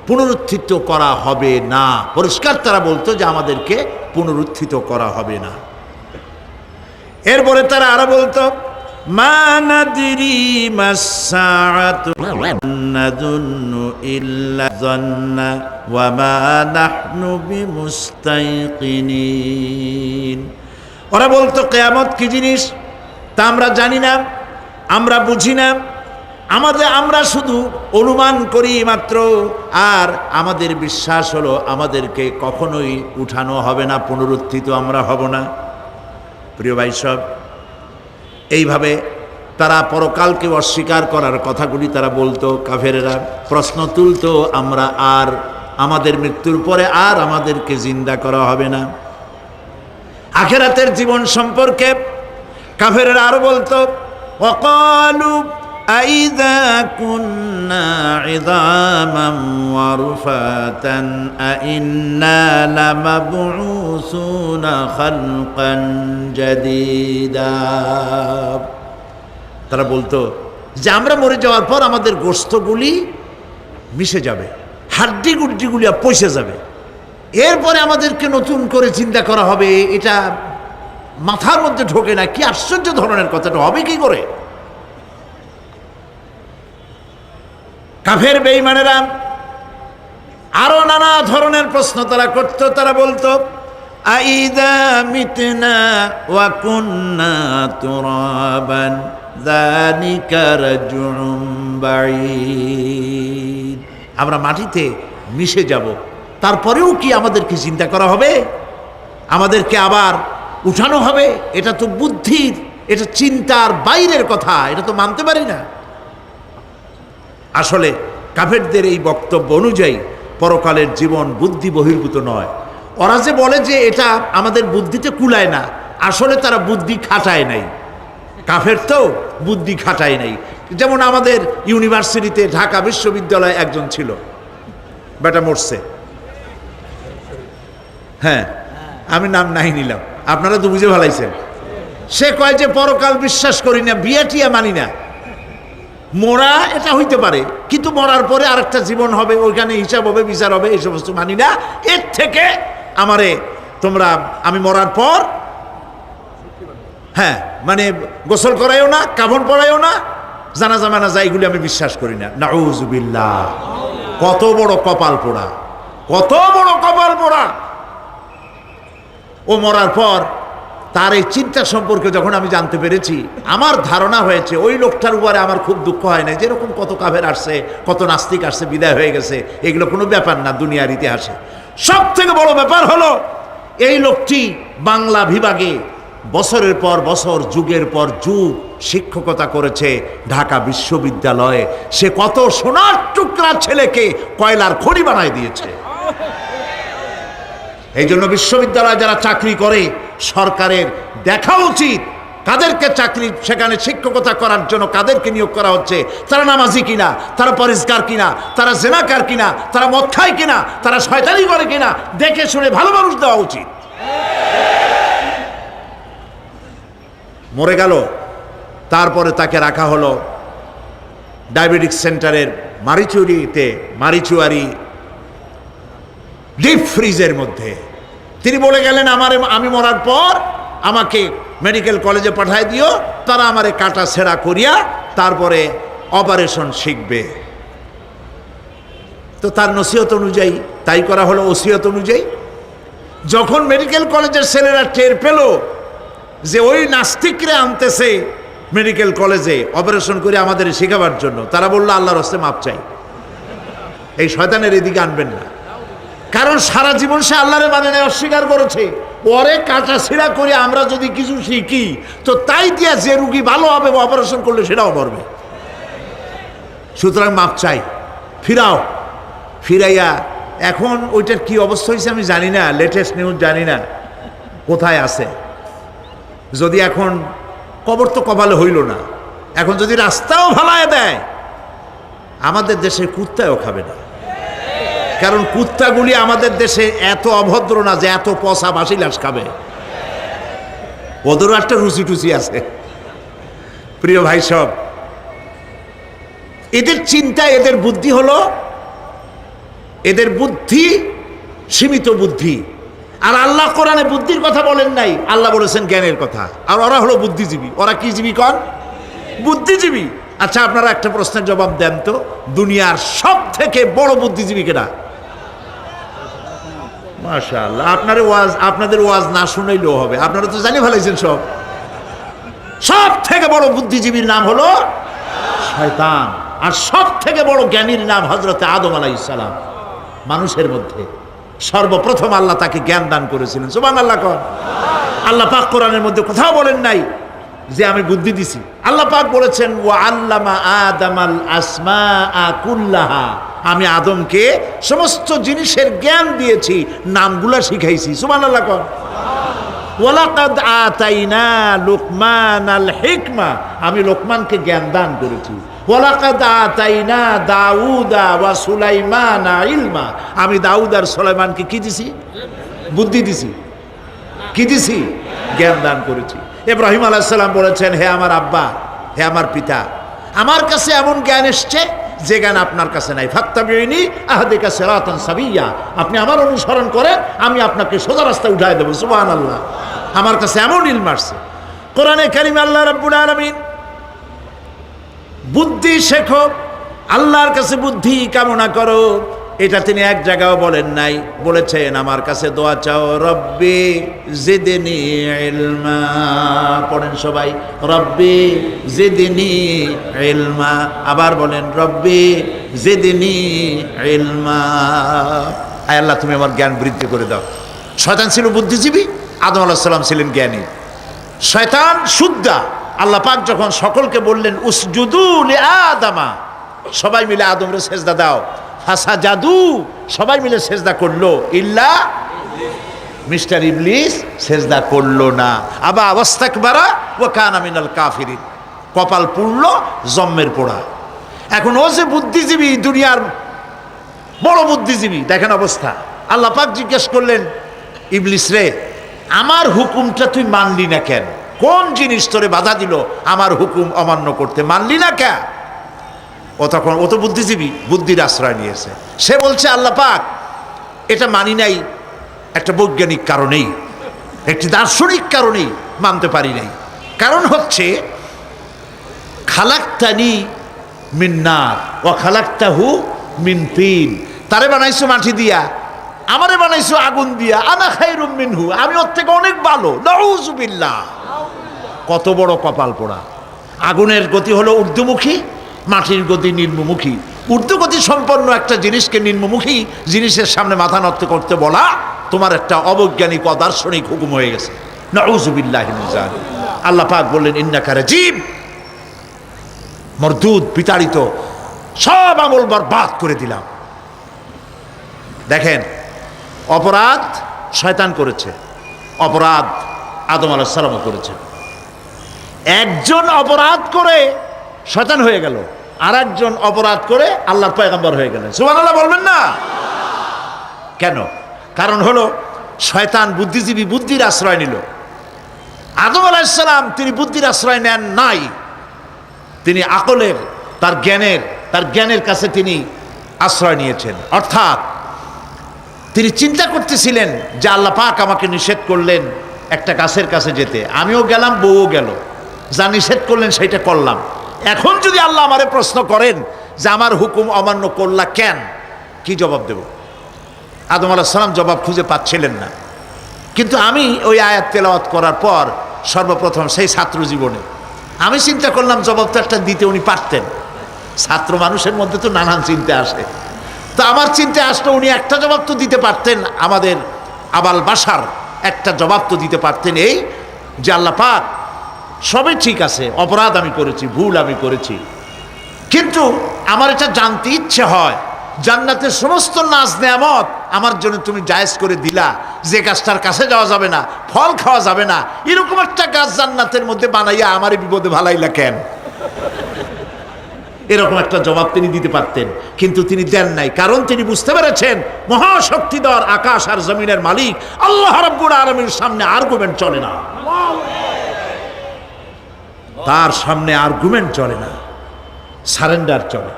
পুনরুত্থিত করা হবে না। পরিষ্কার তারা বলতো যে আমাদেরকে পুনরুত্থিত করা হবে না। এরপরে তারা আরো বলতো, মা নাদরি মাসসাআতু নাযুন্নু ইল্লা যান্না ওয়া মা নাহনু বিমুস্তাইকিনিন। ওরা বলতো কিয়ামত কি জিনিস তা আমরা জানি না, আমরা বুঝি না, আমরা শুধু অনুমান করি মাত্র, আর আমাদের বিশ্বাস হলো আমাদেরকে কখনোই উঠানো হবে না, পুনরুত্থিত আমরা হব না। প্রিয় ভাই সব, এইভাবে তারা পরকালকে অস্বীকার করার কথাগুলি তারা বলতো। কাফেরেরা প্রশ্ন তুলতো, আমরা আর আমাদের মৃত্যুর পরে আর আমাদেরকে জিন্দা করা হবে না। আখিরাতের জীবন সম্পর্কে কাফেরেরা আরো বলতো, ওয়াকালু আইযা কুন্না ইযামান ওয়া রুফাতান আইন্না লামাবউসুনা খালকান জাদীদা। তারা বলতো যে আমরা মরে যাওয়ার পর আমাদের গোশতগুলি মিশে যাবে, হাড্ডি গুড্ডিগুলি পচে যাবে, এরপরে আমাদেরকে নতুন করে চিন্তা করা হবে। এটা মাথার মধ্যে ঢোকে না, কি আশ্চর্য ধরনের কথাটা হবে কি করে? কাফের বেঈমানেরা আরো নানা ধরনের প্রশ্ন তারা করত। তারা বলতো আইদা মিতনা ওয়া কুন্না তুরাবান যালিকা রাজউম বাঈদ। আমরা মাটিতে মিশে যাব, তারপরেও কি আমাদেরকে চিন্তা করা হবে, আমাদেরকে আবার উঠানো হবে? এটা তো বুদ্ধির, এটা চিন্তার বাইরের কথা, এটা তো মানতে পারি না। আসলে কাফেরদের এই বক্তব্য অনুযায়ী পরকালের জীবন বুদ্ধি বহির্ভূত নয়। ওরা যে বলে যে এটা আমাদের বুদ্ধিতে কুলায় না, আসলে তারা বুদ্ধি খাটায় নাই। কাফের তো বুদ্ধি খাটায় নাই। যেমন আমাদের ইউনিভার্সিটিতে ঢাকা বিশ্ববিদ্যালয়ে একজন ছিল, বেটা মরছে, হ্যাঁ আমি নাম নাই নিলাম, আপনারা তো বুঝে ভালাইছেন। সে কয় যে পরকাল বিশ্বাস করি না, বিয়ে টিয়া মানি না। মরা এটা হইতে পারে, কিন্তু মরার পরে আরেকটা জীবন হবে, ওইখানে হিসাব হবে, বিচার হবে, এই সমস্ত মানি না। এর থেকে আমারে তোমরা, আমি মরার পর হ্যাঁ মানে গোসল করাইও না, কাফন পরাইও না, জানাজা মানাজা এগুলি আমি বিশ্বাস করি না। নাউযুবিল্লাহ। কত বড় কপাল পোড়া, কত বড় কপাল পোড়া! ও মরার পর তার এই চিন্তা সম্পর্কে যখন আমি জানতে পেরেছি, আমার ধারণা হয়েছে ওই লোকটার উপরে আমার খুব দুঃখ হয় না। যেরকম কত কাফের আসছে, কত নাস্তিক আসছে, বিদায় হয়ে গেছে, এগুলো কোনো ব্যাপার না দুনিয়ার ইতিহাসে। সব থেকে বড় ব্যাপার হলো এই লোকটি বাংলা বিভাগে বছরের পর বছর, যুগের পর যুগ শিক্ষকতা করেছে ঢাকা বিশ্ববিদ্যালয়ে। সে কত সোনার টুকরা ছেলেকে কয়লার খনি বানায় দিয়েছে। এই জন্য বিশ্ববিদ্যালয়ে যারা চাকরি করে সরকারের দেখা উচিত কাদেরকে চাকরি, সেখানে শিক্ষকতা করার জন্য কাদেরকে নিয়োগ করা হচ্ছে, তারা নামাজি কিনা, তারা পরিষ্কার কিনা, তারা জেনাকার কিনা, তারা মদ খায় কিনা, তারা শয়তানি করে কিনা, দেখে শুনে ভালো মানুষ দেওয়া উচিত। মরে গেল, তারপরে তাকে রাখা হলো ডায়াবেটিক সেন্টারের মারিচুয়ারি ডিপ ফ্রিজের মধ্যে। তিনি বলে গেলেন আমি মরার পর আমাকে মেডিকেল কলেজে পাঠায় দিও, তারা আমারে কাটা ছেঁড়া করিয়া তারপরে অপারেশন শিখবে। তো তার নসিহত অনুযায়ী তাই করা হলো, ওসিয়ত অনুযায়ী। যখন মেডিকেল কলেজের ছেলেরা টের পেল যে ওই নাস্তিকরা আনতেছে মেডিকেল কলেজে অপারেশন করে আমাদের শেখাবার জন্য, তারা বললো আল্লাহর হস্তে মাপ চাই, এই শয়তানের এদিকে আনবেন না। কারণ সারা জীবন সে আল্লাহরে মানে না, অস্বীকার করেছে। ওরে কাটা ছিঁড়া করে আমরা যদি কিছু শিখি, তো তাই দিয়া যে রুগী ভালো হবে, অপারেশন করলে সেটাও মরবে। সুতরাং মাপ চাই, ফিরাও। ফিরাইয়া এখন ওইটার কি অবস্থা হয়েছে আমি জানি না, লেটেস্ট নিউজ জানি না কোথায় আছে। যদি এখন কবর তো কপালে হইল না, এখন যদি রাস্তাও ভালায় দেয়, আমাদের দেশে কুত্তাও খাবে না। কারণ কুত্তাগুলি আমাদের দেশে এত অভদ্র না যে এত পচা বাসি লাশ খাবে, ওদেরও একটা রুচি টুচি আছে। প্রিয় ভাই সব, এদের চিন্তা, এদের বুদ্ধি হলো, এদের বুদ্ধি সীমিত বুদ্ধি। আর আল্লাহ কোরআনে বুদ্ধির কথা বলেন নাই, আল্লাহ বলেছেন জ্ঞানের কথা। আর ওরা হলো বুদ্ধিজীবী। ওরা কি জীবী কন? বুদ্ধিজীবী। আচ্ছা আপনারা একটা প্রশ্নের জবাব দেন তো, দুনিয়ার সব থেকে বড় বুদ্ধিজীবী কেনা? মাশাআল্লাহ, আপনাদের ওয়াজ না শুনাইলেও হবে, আপনারা তো জানি ফেলাইছেন সব। সব থেকে বড় বুদ্ধিজীবীর নাম হলো শয়তান, আর সব থেকে বড় জ্ঞানীর নাম হযরতে আদম আলাইহিস সালাম। মানুষের মধ্যে সর্বপ্রথম আল্লাহ তাকে জ্ঞান দান করেছিলেন। সুবহানাল্লাহ কোন? আল্লাহ পাক কোরআনের মধ্যে কোথাও বলেন নাই যে আমি বুদ্ধি দিছি। আল্লাহ পাক বলেছেন ওয়া আল্লামা আদামাল আসমাআ কুল্লাহা, আমি আদমকে সমস্ত জিনিসের জ্ঞান দিয়েছি, নামগুলা শিখাইছি। সুবহানাল্লাহ কোন? ওয়ালাকাদ আতাইনা লুকমানাল হিকমা, আমি লোকমানকে জ্ঞান দান করেছি। ওয়ালাকাদ আতাইনা দাউদা ওয়া সুলাইমানা ইলমা, আমি দাউদ আর সুলাইমানকে কি দিছি? বুদ্ধি দিছি। কি দিছি? জ্ঞান দান করেছি। ইব্রাহিম আলাইহিস সালাম বলেছেন, হে আমার আব্বা, হে আমার পিতা, আমার কাছে এমন জ্ঞান এসছে যে জ্ঞান আপনার কাছে নাই। ফাত্তাবিউনি আহদিকা সিরাতান সাবিয়্যা, আপনি আমার অনুসরণ করেন, আমি আপনাকে সোজা রাস্তায় উঠায় দেব। সুবহানাল্লাহ, আমার কাছে এমন ইলম আসছে। কোরআনে কারিমে আল্লাহ রাব্বুল আলামিন বুদ্ধি শেখো, আল্লাহর কাছে বুদ্ধি কামনা করো, এটা তিনি এক জায়গাও বলেন নাই। বলেছেন আমার কাছে দোয়া চাও, রব্বি জিদনি ইলমা। পড়েন সবাই, রব্বি জিদনি ইলমা। আবার বলেন, রব্বি জিদনি ইলমা। আয় আল্লাহ, তুমি আমার জ্ঞান বৃদ্ধি করে দাও। শয়তান ছিল বুদ্ধিজীবী, আদম আলাইহিস সালাম ছিলেন জ্ঞানী। শয়তান শুদ্ধা। আল্লাহ পাক যখন সকলকে বললেন উসজুদু লিআদামা, সবাই মিলে আদমরে সেজদা দাও, ফাসাজাদু, সবাই মিলে সেজদা করলো, ইল্লা মিস্টার ইবলিস সেজদা করলো না। আবা ওয়াস্তাকবারা ওয়া কানা মিনাল কাফিরিন, কপাল পুড়লো, জম্মের পোড়া। এখন ও যে বুদ্ধিজীবী, দুনিয়ার বড় বুদ্ধিজীবী, দেখেন অবস্থা। আল্লাহ পাক জিজ্ঞেস করলেন, ইবলিস রে, আমার হুকুমটা তুই মানলি না কেন? কোন জিনিস তোরে বাধা দিল আমার হুকুম অমান্য করতে? মানলি না কেন? ও তখন, ও তো বুদ্ধিজীবী, বুদ্ধির আশ্রয় নিয়েছে। সে বলছে, আল্লাহ পাক, এটা মানি নাই একটা বৈজ্ঞানিক কারণেই, একটি দার্শনিক কারণেই মানতে পারি নাই। কারণ হচ্ছে, খালাকতানি মিন নার ওয়া খালাকতাহু মিন তিন, তারে বানাইছো মাটি দিয়া, আমারে বানাইছো আগুন দিয়া, আনা খায়রুম মিনহু, আমি ওর থেকে অনেক ভালো। নাউযুবিল্লাহ। কত বড় কপাল পোড়া। আগুনের গতি হলো ঊর্ধ্বমুখী, মাটির গতি নিম্নমুখী। ঊর্ধ্বগতি সম্পন্ন একটা জিনিসকে নিম্নমুখী জিনিসের সামনে মাথা নত করতে বলা তোমার একটা অবৈজ্ঞানিক অদার্শনিক হুকুম হয়ে গেছে। নাউযুবিল্লাহি মিন যালিক। আল্লাহ পাক বললেন, ইন্নাকা রাজিম, মরদুদ, বিতাড়িত, সব আমল বরবাদ করে দিলাম। দেখেন, অপরাধ শয়তান করেছে, অপরাধ আদম আলাইহিস সালামও করেছে। একজন অপরাধ করে শয়তান হয়ে গেল, আর একজন অপরাধ করে আল্লাহর পয়গম্বর হয়ে গেলেন। সুবহানাল্লাহ বলবেন না? কেন? কারণ হলো, শয়তান বুদ্ধিজীবী, বুদ্ধির আশ্রয় নিল। আদম আলাইহিস সালাম তিনি বুদ্ধির আশ্রয় নেন নাই, তিনি আকলের, তার জ্ঞানের কাছে তিনি আশ্রয় নিয়েছেন। অর্থাৎ তিনি চিন্তা করতেছিলেন যে আল্লাহ পাক আমাকে নিষেধ করলেন একটা গাছের কাছে যেতে, আমিও গেলাম, বউও গেল, যা নিষেধ করলেন সেইটা করলাম। এখন যদি আল্লাহ আমারে প্রশ্ন করেন যে আমার হুকুম অমান্য করলা কেন, কি জবাব দেব? আদম আলাইহিস সালাম জবাব খুঁজে পাচ্ছিলেন না। কিন্তু আমি ওই আয়াত তেলাওয়াত করার পর সর্বপ্রথম সেই ছাত্র জীবনে আমি চিন্তা করলাম জবাব তো একটা দিতে উনি পারতেন। ছাত্র মানুষের মধ্যে তো নানান চিন্তা আসে, তো আমার চিন্তা আসলো উনি একটা জবাব তো দিতে পারতেন, আমাদের আবাল বাসার একটা জবাব তো দিতে পারতেন, এই যে আল্লাহ পাক সবই ঠিক আছে, অপরাধ আমি করেছি, ভুল আমি করেছি, কিন্তু আমার এটা জানতে ইচ্ছে হয়, জান্নাতের সমস্ত নাজ নেয়ামত আমার জন্য তুমি জায়েজ করে দিলা, যে গাছটার কাছে যাওয়া যাবে না, ফল খাওয়া যাবে না, এরকম একটা গাছ জান্নাতের মধ্যে বানাইয়া আমারই বিপদে ভালাইলা কেন? এরকম একটা জবাব তিনি দিতে পারতেন, কিন্তু তিনি দেন নাই। কারণ তিনি বুঝতে পেরেছেন মহাশক্তিধর আকাশ আর জমিনের মালিক আল্লাহ রাব্বুল আলামিনের সামনে আর্গুমেন্ট চলে না, তার সামনে আর্গুমেন্ট চলে না, সারেন্ডার চলে,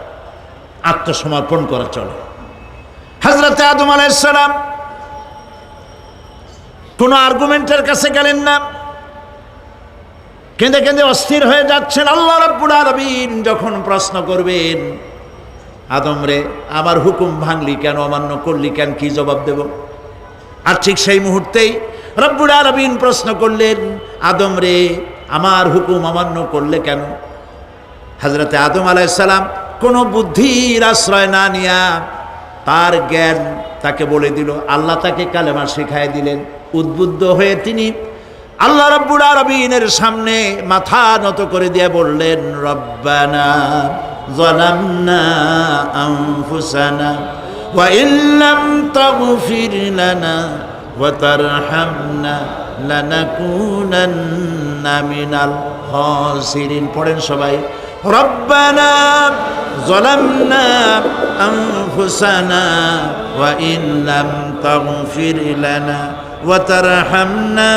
আত্মসমর্পণ করা চলে। হযরত আদম আলাইহিস সালাম কোন আর্গুমেন্টের কাছে গেলেন না, কেঁদে কেঁদে অস্থির হয়ে যাচ্ছেন। আল্লাহ রাব্বুল আলামিন যখন প্রশ্ন করবেন, আদম রে আমার হুকুম ভাঙলি কেন, অমান্য করলি কেন, কি জবাব দেব? আর ঠিক সেই মুহূর্তেই রব্বুল আলামিন প্রশ্ন করলেন, আদম রে আমার হুকুম অমান্য করলে কেন? হযরত আদম আলাইহিস সালাম কোনো বুদ্ধির আশ্রয় না নিয়া তার জ্ঞান তাকে বলে দিল, আল্লাহ তাকে কালেমা শিখাই দিলেন। উদ্বুদ্ধ হয়ে তিনি আল্লাহ রাব্বুল আলামিনের সামনে মাথা নত করে দিয়ে বললেন, রব্বানা যালামনা আনফুসানা ওয়া ইল্লাম তাগফির লানা ওয়া তারহামনা লানাকুনান্না মিনাল খাসিরিন। পড়েন সবাই, রব্বানা যালামনা আনফুসানা ওয়া ইন লাম তাগফির লানা ওয়া তারহামনা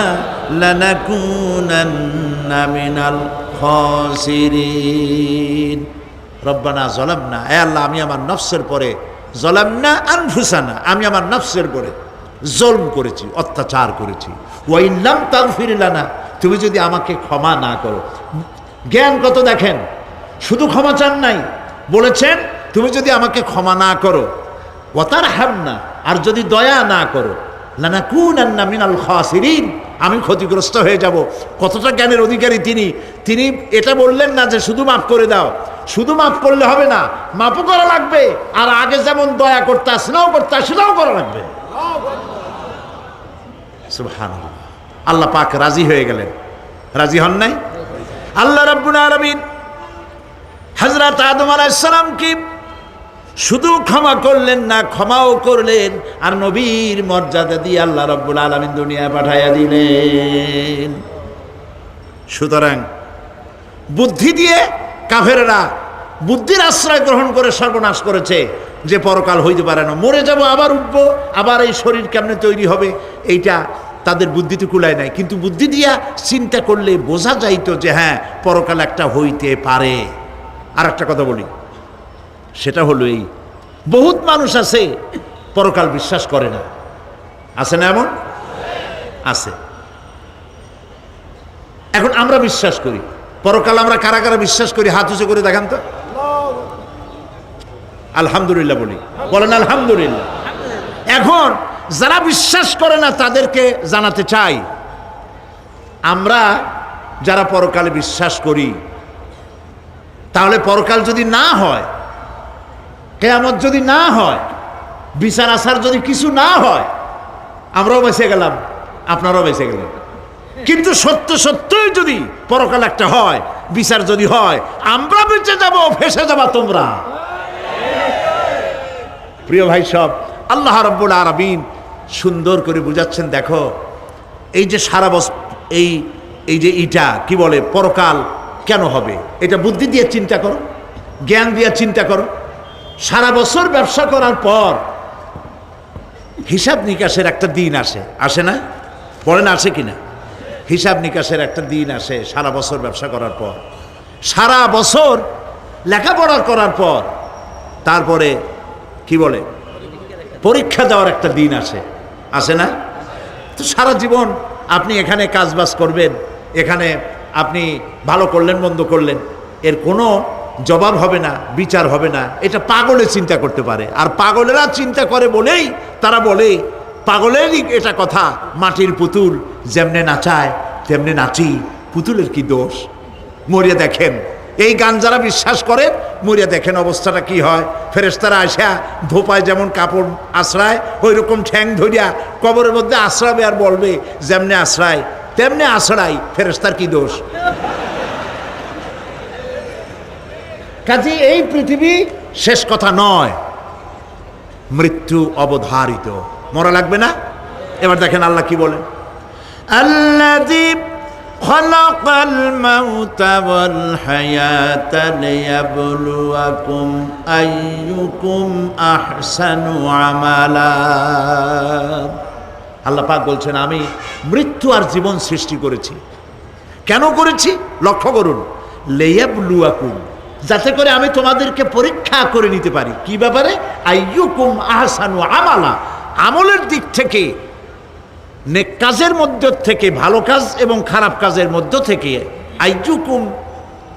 লানাকুনান্না মিনাল খাসিরিন। রব্বানা যালামনা, হে আল্লাহ আমি আমার নফসের পরে, যালামনা আনফুসানা আমি আমার নফসের পরে জুলম করেছি, অত্যাচার করেছি। ওয়া ইন লাম তাগফির লানা, তুমি যদি আমাকে ক্ষমা না করো। জ্ঞান কত দেখেন, শুধু ক্ষমা চান নাই, বলেছেন তুমি যদি আমাকে ক্ষমা না করো, ওয়া তারহামনা আর যদি দয়া না করো, লানাকুনান্না মিনাল খাসিরিন আমি ক্ষতিগ্রস্ত হয়ে যাব। কতটা জ্ঞানের অধিকারী তিনি! তিনি এটা বললেন না যে শুধু মাফ করে দাও, শুধু মাফ করলে হবে না, মাফও করা লাগবে, আর আগে যেমন দয়া করতে স্নেহ করতে সেটাও করা লাগবে। সুবহানাল্লাহ। আল্লাহ পাক রাজি হয়ে গেলেন, রাজি হন নাই? আল্লাহ রাব্বুল আলামিন হযরত আদম আলাইহিস সালামকে শুধু ক্ষমা করলেন না, ক্ষমাও করলেন, আর নবীর মর্যাদা দিয়ে আল্লাহ রাব্বুল আলামিন দুনিয়ায় পাঠাইয়া দিলেন। সুতরাং বুদ্ধি দিয়ে কাফেররা বুদ্ধির আশ্রয় গ্রহণ করে সর্বনাশ করেছে, যে পরকাল হইতে পারে না, মরে যাব আবার উঠবো, আবার এই শরীর কেমনে তৈরি হবে, এইটা তাদের বুদ্ধিতে কুলায় নাই। কিন্তু বুদ্ধি দিয়া চিন্তা করলে বোঝা যাইতো যে হ্যাঁ পরকাল একটা হইতে পারে। আর একটা কথা বলি, সেটা হলো এই, বহুত মানুষ আছে পরকাল বিশ্বাস করে না, আছে না? এমন আছে। এখন আমরা বিশ্বাস করি পরকাল, আমরা কারা কারা বিশ্বাস করি হাত উঁচু করে দেখান তো। আলহামদুলিল্লাহ বলি, বলেন আলহামদুলিল্লাহ। এখন যারা বিশ্বাস করে না তাদেরকে জানাতে চাই, আমরা যারা পরকালে বিশ্বাস করি, তাহলে পরকাল যদি না হয়, কিয়ামত যদি না হয়, বিচার আচার যদি কিছু না হয়, আমরাও বেঁচে গেলাম, আপনারাও বেঁচে গেলেন। কিন্তু সত্য সত্যই যদি পরকাল একটা হয়, বিচার যদি হয়, আমরা বেঁচে যাব, ফেসে যাবা তোমরা। প্রিয় ভাই সব, আল্লাহ রাব্বুল আলামিন সুন্দর করে বুঝাচ্ছেন। দেখো এই যে সারা বছর এই যে ইটা কি বলে পরকাল কেন হবে, এটা বুদ্ধি দিয়ে চিন্তা করো, জ্ঞান দিয়ে চিন্তা করো। সারা বছর ব্যবসা করার পর হিসাব নিকাশের একটা দিন আসে, আসে না? বলেন আসে কিনা? হিসাব নিকাশের একটা দিন আসে সারা বছর ব্যবসা করার পর, সারা বছর লেখাপড়া করার পর, তারপরে কি বলে পরীক্ষা দেওয়ার একটা দিন আসে, আসে না? তো সারা জীবন আপনি এখানে কাজবাজ করবেন, এখানে আপনি ভালো করলেন মন্দ করলেন, এর কোনো জবাব হবে না, বিচার হবে না। এটা পাগলে চিন্তা করতে পারে, আর পাগলেরা চিন্তা করে বলেই তারা বলে, পাগলেরই এটা কথা, মাটির পুতুল যেমনে নাচায় তেমনে নাচি, পুতুলের কি দোষ। মরিয়া দেখেন, এই গান যারা বিশ্বাস করে মরিয়া দেখেন অবস্থাটা কি হয়। ফেরেশতারা আসা ধোপায় যেমন কাপড় আশ্রায়, ওই রকম ঠ্যাং ধরিয়া কবরের মধ্যে আশ্রাবে, আর বলবে যেমনে আশ্রায় তেমনে আশ্রাই, ফেরেশতার কি দোষ। কাজে এই পৃথিবী শেষ কথা নয়, মৃত্যু অবধারিত, মরা লাগবে না। এবার দেখেন আল্লাহ কি বলেন, আল্লাযী খালাকাল মাউতা ওয়াল হায়াতা লিয়াবলুয়াকুম আইয়ুকুম আহসানু আমালা। আল্লাহ পাক বলছেন আমি মৃত্যু আর জীবন সৃষ্টি করেছি। কেন করেছি লক্ষ্য করুন, লিয়াবলুয়াকুম, যাতে করে আমি তোমাদেরকে পরীক্ষা করে নিতে পারি। কি ব্যাপারে? আইয়ুকুম আহসানু আমালা, আমলের দিক থেকে, নেক কাজের মধ্য থেকে, ভালো কাজ এবং খারাপ কাজের মধ্য থেকে, আইয়ুকুম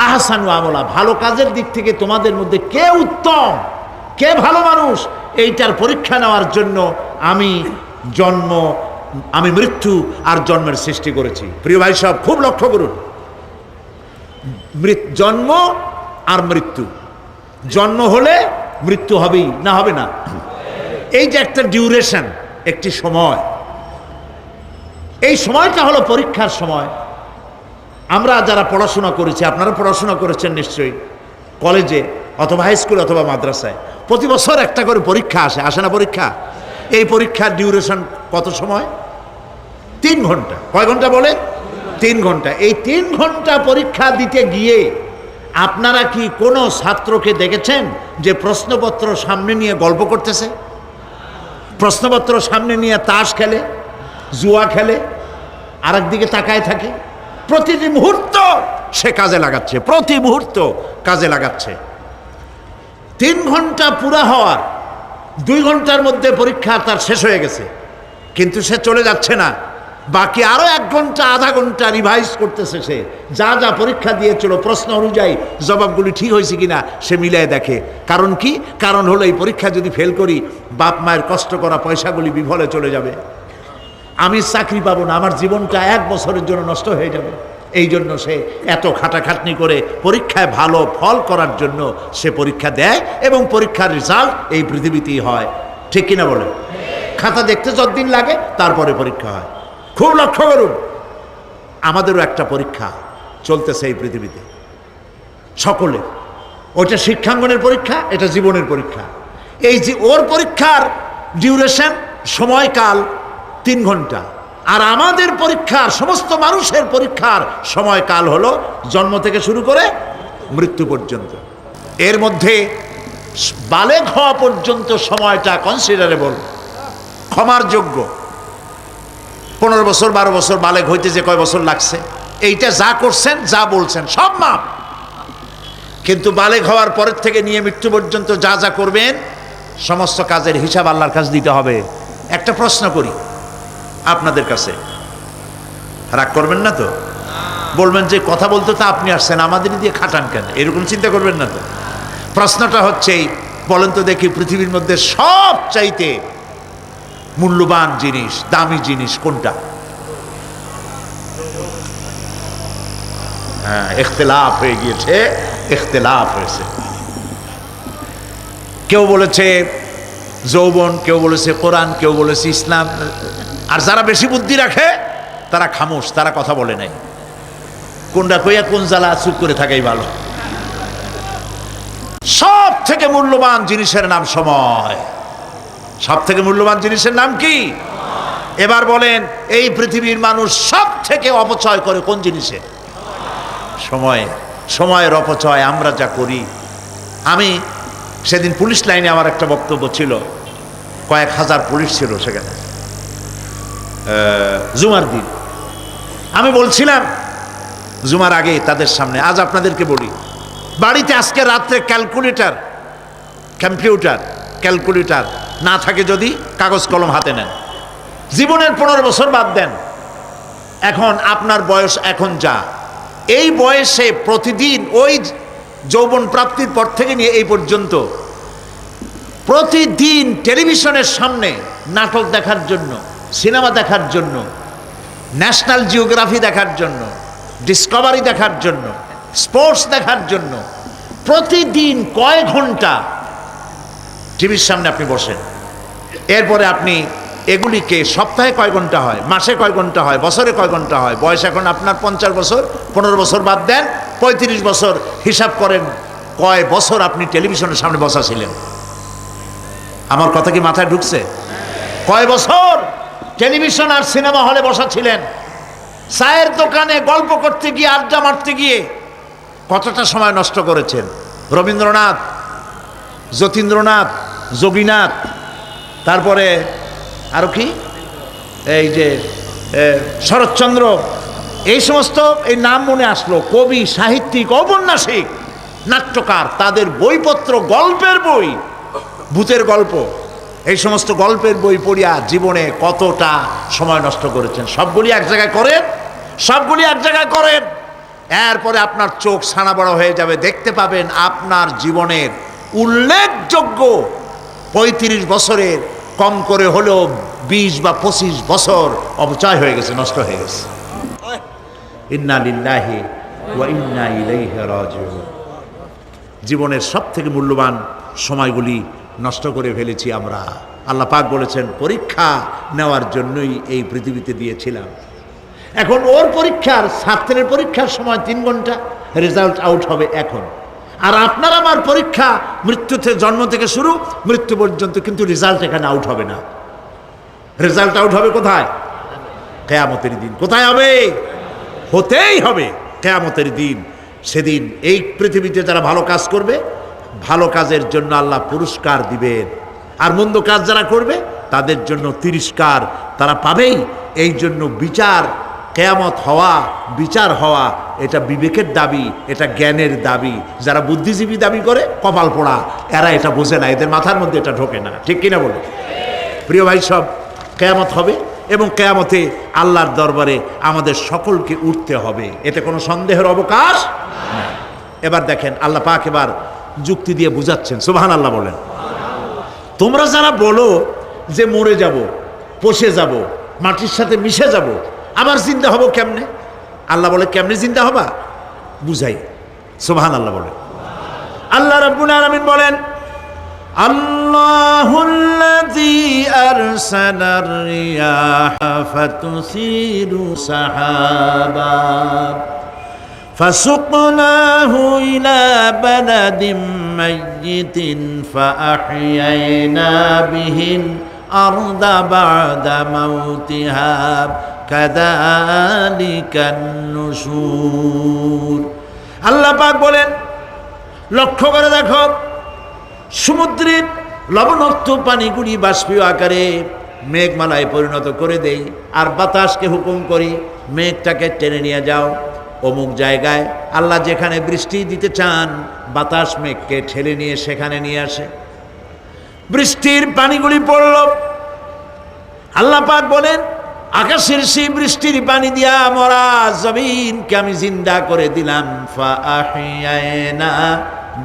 আহসানু আমালা, ভালো কাজের দিক থেকে তোমাদের মধ্যে কে উত্তম, কে ভালো মানুষ, এইটার পরীক্ষা নেওয়ার জন্য আমি মৃত্যু আর জন্মের সৃষ্টি করেছি। প্রিয় ভাই সব খুব লক্ষ্য করুন, জন্ম আর মৃত্যু, জন্ম হলে মৃত্যু হবেই, না হবে না? এই যে একটা ডিউরেশন, একটি সময়, এই সময়টা হলো পরীক্ষার সময়। আমরা যারা পড়াশোনা করেছি, আপনারা পড়াশোনা করেছেন নিশ্চয়ই, কলেজে অথবা হাই স্কুল অথবা মাদ্রাসায় প্রতি বছর একটা করে পরীক্ষা আসে, আসে না পরীক্ষা? এই পরীক্ষার ডিউরেশন কত সময়? 3 ঘন্টা। কয় ঘন্টা বলে? 3 ঘন্টা। এই 3 ঘন্টা পরীক্ষা দিতে গিয়ে আপনারা কি কোনো ছাত্রকে দেখেছেন যে প্রশ্নপত্র সামনে নিয়ে গল্প করতেছে? প্রশ্নপত্র সামনে নিয়ে তাস খেলে, জুয়া খেলে, আর একদিকে তাকায় থাকে? প্রতিটি মুহূর্ত সে কাজে লাগাচ্ছে, প্রতি মুহূর্ত কাজে লাগাচ্ছে। 3 ঘন্টা পুরা হওয়ার 2 ঘন্টার মধ্যে পরীক্ষা তার শেষ হয়ে গেছে, কিন্তু সে চলে যাচ্ছে না, বাকি আরো 1 ঘন্টা আধা ঘন্টা রিভাইজ করতেছে। সে যা যা পরীক্ষা দিয়েছিল প্রশ্ন অনুযায়ী জবাবগুলি ঠিক হয়েছে কিনা সে মিলিয়ে দেখে। কারণ কি? কারণ হলো এই পরীক্ষা যদি ফেল করি, বাপ মায়ের কষ্ট করা পয়সাগুলি বিফলে চলে যাবে, আমি চাকরি পাবো না, আমার জীবনটা 1 বছরের জন্য নষ্ট হয়ে যাবে। এই জন্য সে এত খাটাখাটনি করে পরীক্ষায় ভালো ফল করার জন্য সে পরীক্ষা দেয়, এবং পরীক্ষার রেজাল্ট এই পৃথিবীতেই হয়। ঠিক কিনা বলে? খাতা দেখতে যতদিন লাগে তারপরে পরীক্ষা হয়। খুব লক্ষ্য করুন, আমাদেরও একটা পরীক্ষা চলতেছে এই পৃথিবীতে, সকলে। ওটা শিক্ষাঙ্গনের পরীক্ষা, এটা জীবনের পরীক্ষা। এই যে ওর পরীক্ষার ডিউরেশন, সময়কাল 3 ঘন্টা, আর আমাদের পরীক্ষার, সমস্ত মানুষের পরীক্ষার সময়কাল হলো জন্ম থেকে শুরু করে মৃত্যু পর্যন্ত। এর মধ্যে বালেগ হওয়া পর্যন্ত সময়টা কনসিডারেবল, ক্ষমার যোগ্য। 15 বছর 12 বছর বালেগ হইতে যে কয় বছর লাগছে, এইটা যা করছেন যা বলছেন সব মাপ। কিন্তু বালেগ হওয়ার পরের থেকে নিয়ে মৃত্যু পর্যন্ত যা যা করবেন সমস্ত কাজের হিসাব আল্লাহর কাছে দিতে হবে। একটা প্রশ্ন করি আপনাদের কাছে, রাগ করবেন না তো? বলবেন যে কথা বলতে তো আপনি আসছেন, আমাদের দিয়ে খাটান কেন, এরকম চিন্তা করবেন না তো? প্রশ্নটা হচ্ছে, বলেন তো দেখি, পৃথিবীর মধ্যে সব চাইতে মূল্যবান জিনিস, দামি জিনিস কোনটা? হ্যাঁ, ইখতিলাফ হয়ে গিয়েছে, ইখতিলাফ হয়েছে। কেউ বলেছে যৌবন, কেউ বলেছে কোরআন, কেউ বলেছে ইসলাম। আর যারা বেশি বুদ্ধি রাখে তারা খামোশ, তারা কথা বলে নাই। কোনটা কইয়া কোন জ্বালা চুপ করে থাকাই ভালো। সব থেকে মূল্যবান জিনিসের নাম সময়। সব থেকে মূল্যবান জিনিসের নাম কি? এবার বলেন, এই পৃথিবীর মানুষ সব থেকে অপচয় করে কোন জিনিসে? সময়ে। সময়ের অপচয় আমরা যা করি। আমি সেদিন পুলিশ লাইনে আমার একটা বক্তব্য ছিল, কয়েক হাজার পুলিশ ছিল সেখানে, জুমার দিন। আমি বলছিলাম জুমার আগে তাদের সামনে, আজ আপনাদেরকে বলি, বাড়িতে আজকে রাত্রে ক্যালকুলেটর না থাকে, যদি কাগজ কলম হাতে নেন, জীবনের 15 বছর বাদ দেন, এখন আপনার বয়স এখন যা, এই বয়সে প্রতিদিন ওই যৌবন প্রাপ্তির পর থেকে নিয়ে এই পর্যন্ত প্রতিদিন টেলিভিশনের সামনে নাটক দেখার জন্য, সিনেমা দেখার জন্য, ন্যাশনাল জিওগ্রাফি দেখার জন্য, ডিসকভারি দেখার জন্য, স্পোর্টস দেখার জন্য প্রতিদিন কয়েক ঘন্টা টিভির সামনে আপনি বসেন। এরপরে আপনি এগুলিকে সপ্তাহে কয় ঘন্টা হয়, মাসে কয় ঘন্টা হয়, বছরে কয় ঘন্টা হয়, বয়স এখন আপনার 50 বছর, 15 বছর বাদ দেন, 35 বছর, হিসাব করেন কয় বছর আপনি টেলিভিশনের সামনে বসা ছিলেন। আমার কথা কি মাথায় ঢুকছে? কয় বছর টেলিভিশন আর সিনেমা হলে বসা ছিলেন? চায়ের দোকানে গল্প করতে গিয়ে, আড্ডা মারতে গিয়ে কতটা সময় নষ্ট করেছেন? রবীন্দ্রনাথ, যতীন্দ্রনাথ, যোগীনাথ, তারপরে আরো কি, এই যে শরৎচন্দ্র, এই সমস্ত এই নাম মনে আসলো, কবি, সাহিত্যিক, ঔপন্যাসিক, নাট্যকার, তাদের বইপত্র, গল্পের বই, ভূতের গল্প, এই সমস্ত গল্পের বই পড়িয়া জীবনে কতটা সময় নষ্ট করেছেন। সবগুলি এক জায়গায় করেন, সবগুলি এক জায়গায় করেন, এরপরে আপনার চোখ ছানা বড় হয়ে যাবে, দেখতে পাবেন আপনার জীবনের উল্লেখযোগ্য 35 বছরের কম করে হলেও 20 বা 25 বছর অপচয় হয়ে গেছে, নষ্ট হয়ে গেছে। ইন্না লিল্লাহি ওয়া ইন্না ইলাইহি রাজিউন। জীবনের সব থেকে মূল্যবান সময়গুলি নষ্ট করে ফেলেছি আমরা। আল্লাহ পাক বলেছেন, পরীক্ষা নেওয়ার জন্যই এই পৃথিবীতে দিয়েছিলাম। এখন ওর পরীক্ষার, ছাত্রের পরীক্ষার সময় 3 ঘন্টা, রেজাল্ট আউট হবে এখন। আর আপনার আমার পরীক্ষা মৃত্যুতে, জন্ম থেকে শুরু মৃত্যু পর্যন্ত, কিন্তু রেজাল্ট এখানে আউট হবে না। রেজাল্ট আউট হবে কোথায়? কিয়ামতের দিন। কোথায় হবে? হতেই হবে কিয়ামতের দিন। সেদিন এই পৃথিবীতে যারা ভালো কাজ করবে ভালো কাজের জন্য আল্লাহ পুরস্কার দিবেন, আর মন্দ কাজ যারা করবে তাদের জন্য তিরস্কার তারা পাবেই। এই জন্য বিচার, কেয়ামত হওয়া, বিচার হওয়া এটা বিবেকের দাবি, এটা জ্ঞানের দাবি। যারা বুদ্ধিজীবী দাবি করে কপাল পোড়া, এরা এটা বোঝে না, এদের মাথার মধ্যে এটা ঢোকে না, ঠিক কিনা বলে? প্রিয় ভাই সব, কেয়ামত হবে এবং কেয়ামতে আল্লাহর দরবারে আমাদের সকলকে উঠতে হবে, এতে কোনো সন্দেহের অবকাশ নেই। এবার দেখেন আল্লাহ পাক এবার যুক্তি দিয়ে বুঝাচ্ছেন, সুবহানাল্লাহ বলেন। তোমরা যারা বলো যে মরে যাব, পচে যাব, মাটির সাথে মিশে যাব, আবার জিন্দা হব কেমনে? আল্লাহ বলে কেমনে জিন্দা হবা বুঝাই, সুবহানাল্লাহ বলেন। আল্লাহ রাব্বুল আলামিন বলেন, আল্লাহুল্লাযী আরসালার রিয়াহা ফাতুসিরু সাহাবা فسقناه إلى بلد ميت فأحيينا به الأرض بعد موتها كذلك النشور। আল্লাহ পাক বলেন, লক্ষ্য করে দেখো, সমুদ্রের লবণাক্ত পানিগুলি বাষ্পীয় আকারে মেঘমালায় পরিণত করে দেই, আর বাতাসকে হুকুম করি মেঘটাকে টেনে নিয়ে যাও অমুক জায়গায়। আল্লাহ যেখানে বৃষ্টি দিতে চান বাতাস মেঘকে ঠেলে নিয়ে সেখানে নিয়ে আসে, বৃষ্টির পানিগুলি পড়ল। আল্লাহ পাক বলেন, আকাশের সেই বৃষ্টির পানি দিয়া মরা জমিনকে আমি জিন্দা করে দিলাম। ফাআহিয়ানা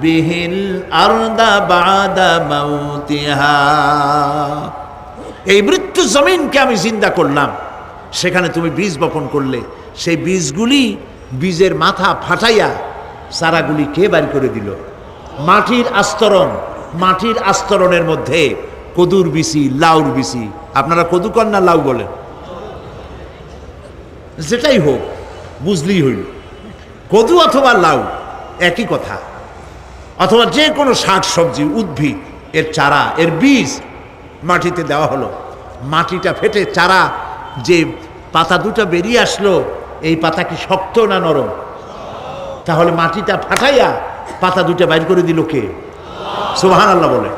বিহিল আরদা বাদা মাউতিহা, এই মৃত্যু জমিনকে আমি জিন্দা করলাম, সেখানে তুমি বীজ বপন করলে, সেই বীজগুলি বীজের মাথা ফাটাইয়া চারাগুলি কে বাড়ি করে দিল? মাটির আস্তরণ, মাটির আস্তরণের মধ্যে কদুর বিচি, লাউর বিচি, আপনারা কদু কন না লাউ বলেন, যেটাই হোক বুঝলেই হইল, কদু অথবা লাউ একই কথা, অথবা যে কোনো শাক সবজি উদ্ভিদ এর চারা, এর বীজ মাটিতে দেওয়া হলো, মাটিটা ফেটে চারা যে পাতা দুটো বেরিয়ে আসলো, এই পাতা কি শক্ত না নরম? তাহলে মাটিটা ফাটাইয়া পাতা দুটো বাইর করে দিল কে? সুবহানাল্লাহ বলে।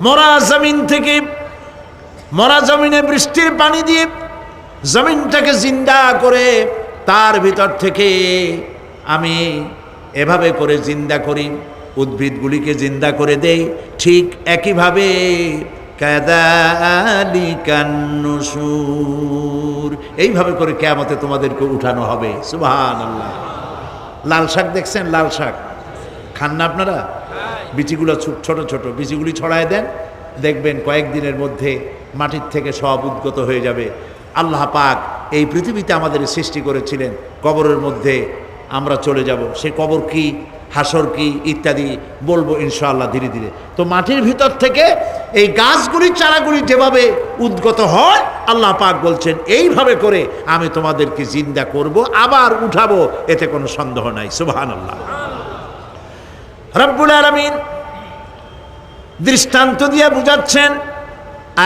মরা জমিন থেকে, মরা জমিনে বৃষ্টির পানি দিয়ে জমিনটাকে জিন্দা করে তার ভিতর থেকে আমি এভাবে করে জিন্দা করি, উদ্ভিদগুলিকে জিন্দা করে দেই। ঠিক একইভাবে কাযালিকান নুশুর, এইভাবে করে কিয়ামতে তোমাদেরকে উঠানো হবে। সুবহানাল্লাহ। লাল শাক দেখছেন? লাল শাক খান না আপনারা? বিচিগুলো ছোট ছোট বিচিগুলি ছড়ায় দেন, দেখবেন কয়েকদিনের মধ্যে মাটির থেকে সব উদ্গত হয়ে যাবে। আল্লাহ পাক এই পৃথিবীতে আমাদের সৃষ্টি করেছিলেন, কবরের মধ্যে আমরা চলে যাব, সে কবর কি, হাসর কি ইত্যাদি বলবো ইনশাআল্লাহ ধীরে ধীরে। তো মাটির ভিতর থেকে এই গাছগুলি, চারাগুলি যেভাবে উদ্গত হয়, আল্লাহ পাক বলছেন এইভাবে করে আমি তোমাদেরকে জিন্দা করব, আবার উঠাবো, এতে কোনো সন্দেহ নাই। সুবহানাল্লাহ। রব্বুল আলামিন দৃষ্টান্ত দিয়ে বুঝাচ্ছেন,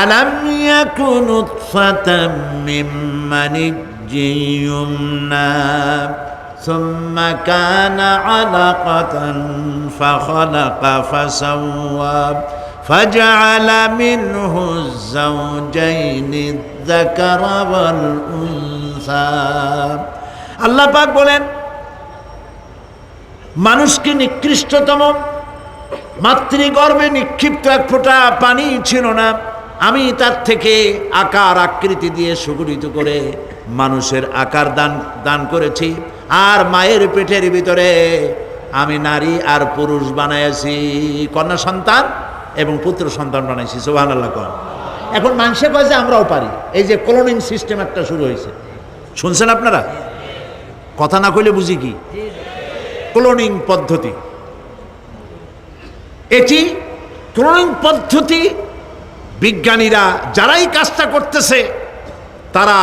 আলাম ইয়াকুন নুতফাতাম মিন মানিয়্যিন ইউমনা ثم كان علقة فخلق فسوى فجعل منه الزوجين الذكر والأنثى। আল্লাহ পাক বলেন, মানুষকে নিকৃষ্টতম মাতৃগর্ভে নিক্ষিপ্ত এক ফোঁটা পানি ছিল না, আমি তার থেকে আকার আকৃতি দিয়ে সুগঠিত করে মানুষের আকার দান করেছি, আর মায়ের পেটের ভিতরে আমি নারী আর পুরুষ বানাইছি, কন্যা সন্তান এবং পুত্র সন্তান বানাইছি। সুবহানাল্লাহ। এখন মানুষে কয় যে আমরাও পারি, এই যে ক্লোনিং সিস্টেম একটা শুরু হয়েছে, শুনছেন আপনারা? কথা না কইলে বুঝি কি? ক্লোনিং পদ্ধতি, এটি ক্লোনিং পদ্ধতি বিজ্ঞানীরা যারাই কাজটা করতেছে তারা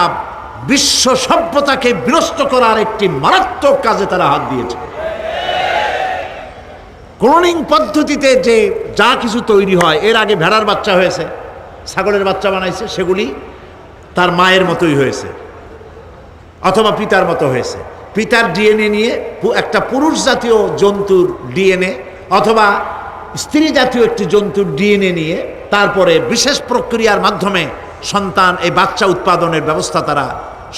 বিশ্ব সভ্যতাকে বিনষ্ট করার একটি মারাত্মক কাজে তারা হাত দিয়েছে। ক্লোনিং পদ্ধতিতে যে যা কিছু তৈরি হয়, এর আগে ভেড়ার বাচ্চা হয়েছে, ছাগলের বাচ্চা বানাইছে, সেগুলি তার মায়ের মতোই হয়েছে অথবা পিতার মতো হয়েছে। পিতার ডিএনএ নিয়ে একটা পুরুষ জাতীয় জন্তুর ডিএনএ অথবা স্ত্রী জাতীয় একটি জন্তুর ডিএনএ নিয়ে তারপরে বিশেষ প্রক্রিয়ার মাধ্যমে সন্তান এই বাচ্চা উৎপাদনের ব্যবস্থা তারা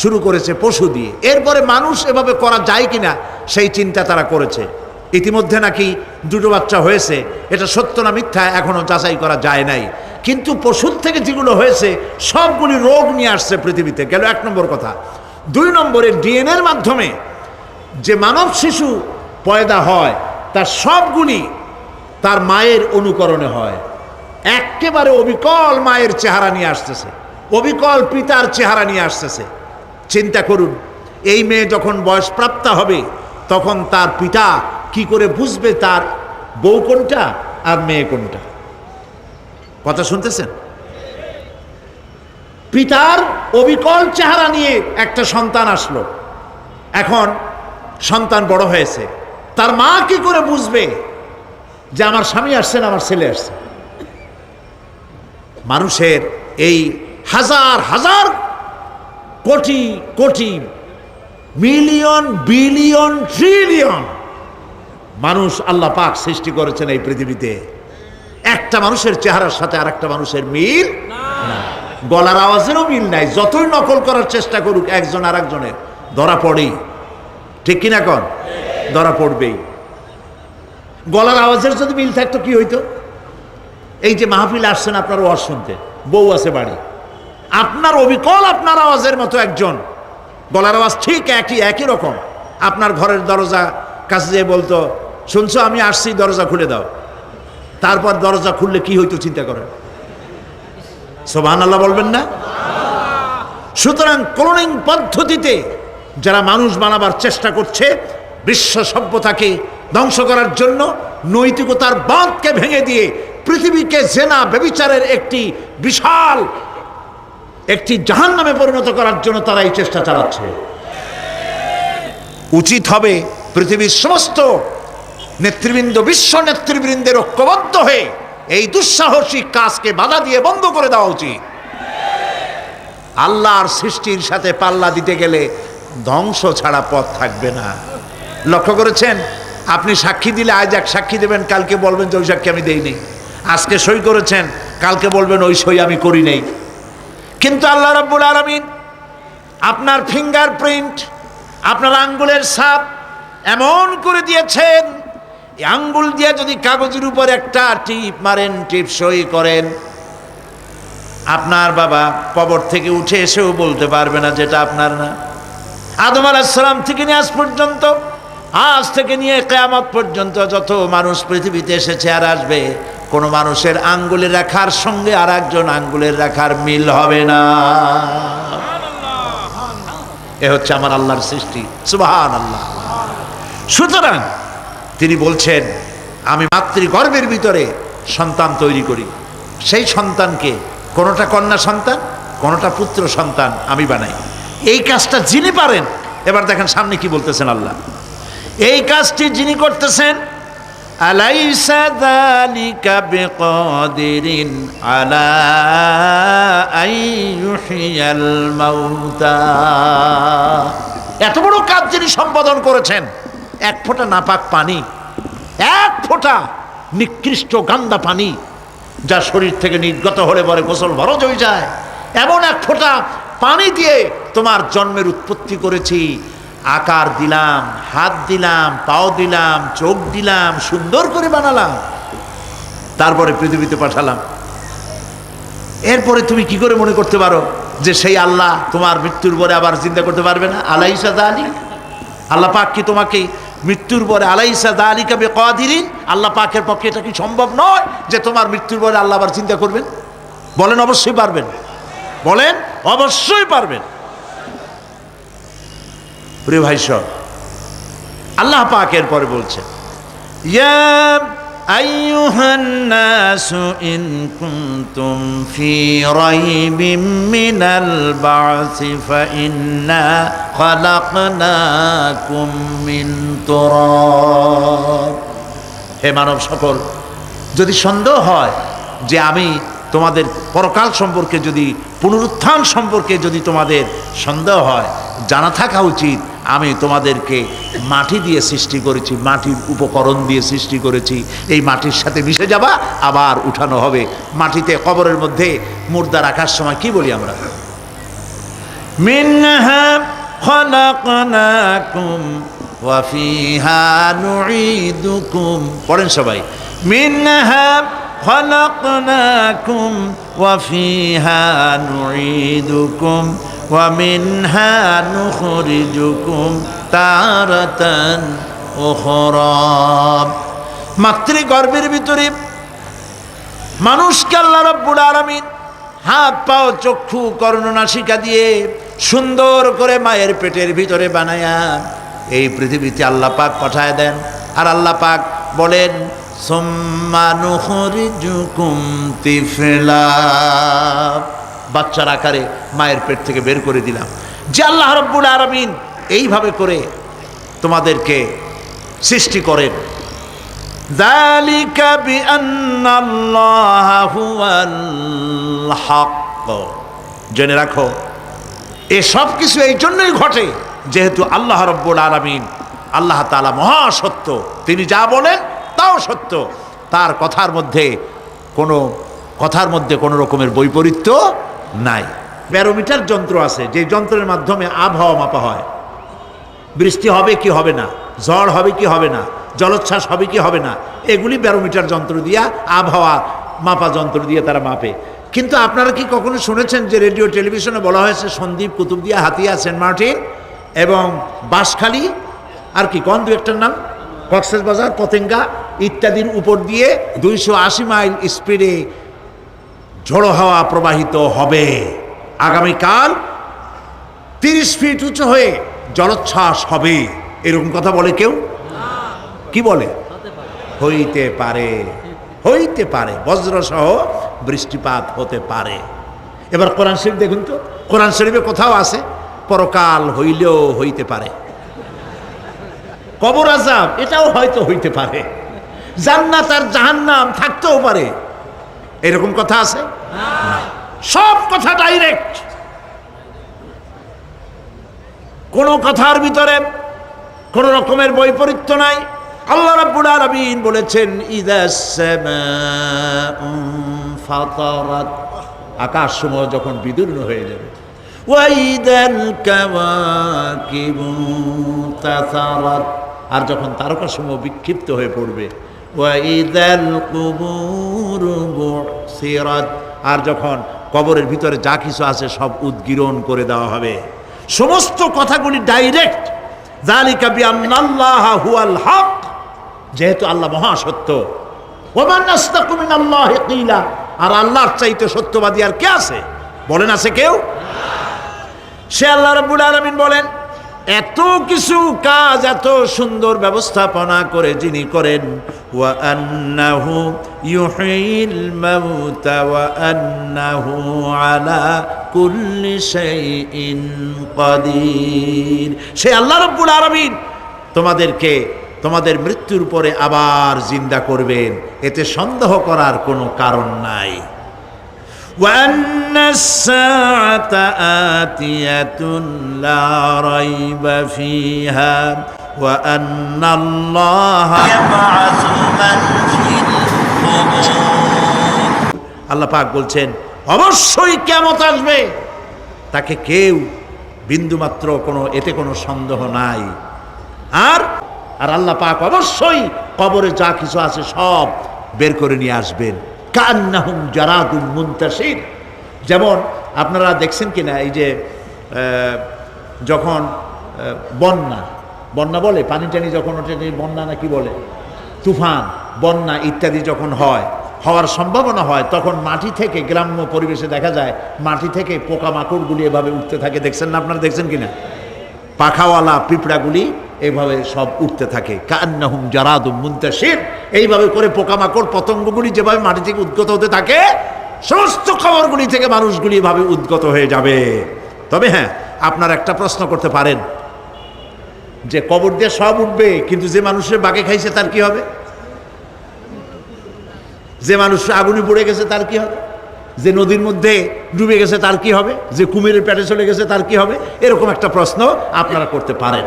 শুরু করেছে পশু দিয়ে। এরপরে মানুষ এভাবে করা যায় কিনা সেই চিন্তা তারা করেছে। ইতিমধ্যে নাকি দুটো বাচ্চা হয়েছে, এটা সত্য না মিথ্যা এখনো যাচাই করা যায় নাই। কিন্তু পশুর থেকে যেগুলো হয়েছে সবগুলি রোগ নিয়ে আসছে পৃথিবীতে, গেল 1 নম্বর কথা। 2 নম্বরে ডিএনএর মাধ্যমে যে মানব শিশু পয়দা হয় তার সবগুলি তার মায়ের অনুকরণে হয়। একেবারে অবিকল মায়ের চেহারা নিয়ে আসতেছে, অবিকল পিতার চেহারা নিয়ে আসতেছে। চিন্তা করুন, এই মেয়ে যখন বয়সপ্রাপ্ত হবে তখন তার পিতা কি করে বুঝবে তার বউ কোনটা আর মেয়ে কোনটা? কথা শুনতেছেন? পিতার অবিকল চেহারা নিয়ে একটা সন্তান আসলো, এখন সন্তান বড় হয়েছে, তার মা কি করে বুঝবে যে আমার স্বামী আসছেন আমার ছেলে আসছে? মানুষের এই হাজার হাজার crore crore million billion trillion মানুষ আল্লাহ পাক সৃষ্টি করেছেন এই পৃথিবীতে। একটা মানুষের চেহারার সাথে আর একটা মানুষের মিল না, গলার আওয়াজেরও মিল নাই। যতই নকল করার চেষ্টা করুক একজন আর একজনের, ধরা পড়েই। ঠিক কিনা কন? ধরা পড়বেই। গলার আওয়াজের যদি মিল থাকতো কি হইতো? এই যে মাহফিল আসছেন আপনার ওয়াজ শুনতে, বউ আছে বাড়ি, আপনার অবিকল আপনার আওয়াজের মতো একজন, গলার আওয়াজ ঠিক একই রকম, আপনার ঘরের দরজা কাছে যেয়ে বলতো, শুনছো আমি আসছি, দরজা খুলে দাও। তারপর দরজা খুললে কি হইতো চিন্তা করেন? সুবহানাল্লাহ বলবেন না? সুতরাং ক্লোনিং পদ্ধতিতে যারা মানুষ বানাবার চেষ্টা করছে, বিশ্ব সভ্যতাকে ধ্বংস করার জন্য, নৈতিকতার বাঁধকে ভেঙে দিয়ে পৃথিবীকে জেনা ব্যভিচারের একটি বিশাল একটি জাহান্নামে পরিণত করার জন্য তারা এই চেষ্টা চালাচ্ছে। উচিত হবে পৃথিবীর সমস্ত নেতৃবৃন্দ, বিশ্ব নেতৃবৃন্দের ঐক্যবদ্ধ হয়ে এই দুঃসাহসিক কাজকে বাধা দিয়ে বন্ধ করে দেওয়া উচিত। আল্লাহর সৃষ্টির সাথে পাল্লা দিতে গেলে ধ্বংস ছাড়া পথ থাকবে না। লক্ষ্য করেছেন? আপনি সাক্ষী দিলে আজ এক সাক্ষী দেবেন, কালকে বলবেন যে ওই সাক্ষী আমি দেইনি। আজকে সই করেছেন, কালকে বলবেন ওই সই আমি করি নাই। কিন্তু আল্লাহ রাব্বুল আলামিন আপনার ফিঙ্গারপ্রিন্ট, আপনার আঙ্গুলের ছাপ এমন করে দিয়েছেন, এই আঙ্গুল দিয়ে যদি কাগজের উপর একটা টিপ মারেন, টিপ সই করেন, আপনার বাবা কবর থেকে উঠে এসেও বলতে পারবে না যেটা আপনার না। আদম আলাইহিস সালাম থেকে নিয়ে আজ পর্যন্ত, আজ থেকে নিয়ে কিয়ামত পর্যন্ত যত মানুষ পৃথিবীতে এসেছে আর আসবে, কোন মানুষের আঙ্গুলের রেখার সঙ্গে আর একজন আঙ্গুলের রেখার মিল হবে না। এ হচ্ছে আমার আল্লাহর সৃষ্টি। সুবহানাল্লাহ। সুতরাং তিনি বলছেন, আমি মাতৃগর্ভের ভিতরে সন্তান তৈরি করি, সেই সন্তানকে কোনোটা কন্যা সন্তান, কোনোটা পুত্র সন্তান আমি বানাই। এই কাজটা যিনি পারেন, এবার দেখেন সামনে কি বলতেছেন আল্লাহ, এই কাজটি যিনি করতেছেন, আলাইসা যালিকা বিকাদিরিন আলা আইয়ুহিয়াল মাউতা। এত বড় কাজ যিনি সম্পাদন করেছেন, এক ফোঁটা নাপাক পানি, এক ফোঁটা নিকৃষ্ট গান্দা পানি যা শরীর থেকে নির্গত হলে পরে গোসল ফরজ হয়ে যায়, এমন এক ফোঁটা পানি দিয়ে তোমার জন্মের উৎপত্তি করেছি, আকার দিলাম, হাত দিলাম, পাও দিলাম, চোখ দিলাম, সুন্দর করে বানালাম, তারপরে পৃথিবীতে পাঠালাম। এরপরে তুমি কি করে মনে করতে পারো যে সেই আল্লাহ তোমার মৃত্যুর পরে আবার জিন্দা করতে পারবে না? আলাইসা যালিক, আল্লাহ পাক কি তোমাকে মৃত্যুর পরে, আলাইসা যালিকা বিকাদিরিন, আল্লাহ পাকের পক্ষে এটা কি সম্ভব নয় যে তোমার মৃত্যুর পরে আল্লাহ আবার চিন্তা করবেন? বলেন অবশ্যই পারবেন, বলেন অবশ্যই পারবেন। প্রিয় ভাই সব, আল্লাহ পাকের পরে বলছেন, ইয়া আইয়ুহান নাসু ইন কুনতুম ফি রাইবিম মিনাল বা'সি ফাইন্না খালাকনাকুম মিন তুরাব। হে মানব সকল, যদি সন্দেহ হয় যে আমি তোমাদের পরকাল সম্পর্কে, যদি পুনরুত্থান সম্পর্কে যদি তোমাদের সন্দেহ হয়, জানা থাকা উচিত আমি তোমাদেরকে মাটি দিয়ে সৃষ্টি করেছি, মাটির উপকরণ দিয়ে সৃষ্টি করেছি। এই মাটির সাথে মিশে যাবা, আবার উঠানো হবে। মাটিতে কবরের মধ্যে মুর্দা রাখার সময় কি বলি আমরা? মিনহা খলাকনাকুম ওয়া ফিহা নুঈদুকুম। পড়েন সবাই, মিনহা খলাকনাকুম ওয়া ফিহা নুঈদুকুম ওয়া মিনহা নুখরিজুকুম তারাতান উখরা। মাতৃগর্ভের ভিতরে মানুষকে আল্লাহ রাব্বুল আলামিন হাত পাও চক্ষু কর্ণনাসিকা দিয়ে সুন্দর করে মায়ের পেটের ভিতরে বানায়া এই পৃথিবীতে আল্লাহ পাক পাঠায় দেন। আর আল্লাহ পাক বলেন, সুম্মা নুখরিজুকুম তিফলা, বাচ্চার আকারে মায়ের পেট থেকে বের করে দিলাম। যে আল্লাহ রাব্বুল আলামিন এইভাবে করে তোমাদেরকে সৃষ্টি করেন। যালিকা বিআন্নাল্লাহা হুয়াল হক। জেনে রাখো, এ সব কিছু এই জন্যই ঘটে যেহেতু আল্লাহ রাব্বুল আলামিন, আল্লাহ তাআলা মহাসত্য। তিনি যা বলেন তাও সত্য। তার কথার মধ্যে কোনো রকমের বৈপরীত্য নাই। ব্যারোমিটার যন্ত্র আছে, যে যন্ত্রের মাধ্যমে আবহাওয়া মাপা হয়। বৃষ্টি হবে কি হবে না, ঝড় হবে কি হবে না, জলোচ্ছ্বাস হবে কি হবে না, এগুলি ব্যারোমিটার যন্ত্র দিয়া, আবহাওয়া মাপা যন্ত্র দিয়ে তারা মাপে। কিন্তু আপনারা কি কখনো শুনেছেন যে রেডিও টেলিভিশনে বলা হয়েছে সন্দ্বীপ, কুতুবদিয়া, হাতিয়া, সেন্ট মার্টিন এবং বাঁশখালী, আর কি কোন দু একটার নাম, কক্সবাজার, পতেঙ্গা ইত্যাদির উপর দিয়ে 280 মাইল স্পিডে ঝোড়ো হাওয়া প্রবাহিত হবে। আগামীকাল 30 ফিট উঁচু হয়ে জলোচ্ছ্বাস হবে। এরকম কথা বলে কেউ? কি বলে? হইতে পারে, হইতে পারে, বজ্রসহ বৃষ্টিপাত হতে পারে। এবার কোরআন শরীফ দেখুন তো, কোরআন শরীফে কোথাও আছে পরকাল হইলেও হইতে পারে, কবর আযাব এটাও হয়তো হইতে পারে, জান্নাত আর জাহান্নাম থাকতেও পারে। এরকম কথা আছে? সব কথা ডাইরেক্ট, কোনো কথার ভিতরে কোন রকমের বৈপরীত্য নাই। আল্লাহ রাব্বুল আলামিন বলেছেন, ইযাস সামাউ ফাতারাত, আকাশসমূহ যখন বিদীর্ণ হয়ে যাবে, ওয়া ইযাল কাওয়াকিবু তাসারাত, আর যখন তারকাসমূহ বিক্ষিপ্ত হয়ে পড়বে, ওয়া ইযাল কুবুরু বুসিরাত, আর যখন কবরের ভিতরে যা কিছু আছে সব উদ্গীরণ করে দেওয়া হবে। সমস্ত কথাগুলি ডাইরেক্ট। যালিকা বিআন্নাল্লাহা হুয়াল হক, যেহেতু আল্লাহ মহাসত্য। ওমান আসদাকু মিনাল্লাহি কিলা, আর আল্লাহর চাইতে সত্যবাদী আর কে আছে? বলেন, আছে কেউ? সে আল্লাহ রাব্বুল আলামিন বলেন, এত কিছু কাজ এত সুন্দর ব্যবস্থাপনা করে যিনি করেন, ওয়া আন্নাহু ইউহিল মাউতা ওয়া আন্নাহু আলা কুল্লি শাইইন কাদির। সে আল্লাহ রাব্বুল আলামিন তোমাদেরকে তোমাদের মৃত্যুর পরে আবার জিন্দা করবেন, এতে সন্দেহ করার কোনো কারণ নাই। وأن الساعة آتية لا ريب فيها وأن الله يبعث من في القبور। আল্লাহ পাক বলছেন, অবশ্যই কিয়ামত আসবে, তাকে কেউ বিন্দুমাত্র এতে কোনো সন্দেহ নাই। আর আল্লাহ পাক অবশ্যই কবরে যা কিছু আছে সব বের করে নিয়ে আসবেন। কান্নাহুম জারাদুম মুনতাশির, যেমন আপনারা দেখছেন কিনা, এই যে যখন বন্যা বলে, পানি টানি যখন ওঠে, বন্যা না কি বলে, তুফান, বন্যা ইত্যাদি যখন হওয়ার সম্ভাবনা হয়, তখন মাটি থেকে, গ্রাম্য পরিবেশে দেখা যায় মাটি থেকে পোকামাকড়গুলি এভাবে উঠতে থাকে। দেখছেন না? আপনারা দেখছেন কিনা? পাখাওয়ালা পিঁপড়াগুলি এইভাবে সব উঠতে থাকে। কান্নাহুম জারাদুম মুনতাশির, এইভাবে করে পোকামাকড় পতঙ্গগুলি যেভাবে মাটি থেকে উদ্গত হতে থাকে, সমস্ত খবরগুলি থেকে মানুষগুলি এভাবে উদ্গত হয়ে যাবে। তবে হ্যাঁ, আপনারা একটা প্রশ্ন করতে পারেন যে কবর দিয়ে সব উঠবে, কিন্তু যে মানুষের বাগে খাইছে তার কি হবে? যে মানুষ আগুনে পড়ে গেছে তার কি হবে? যে নদীর মধ্যে ডুবে গেছে তার কি হবে, যে কুমিরের পেটে চলে গেছে তার কি হবে, এরকম একটা প্রশ্ন আপনারা করতে পারেন।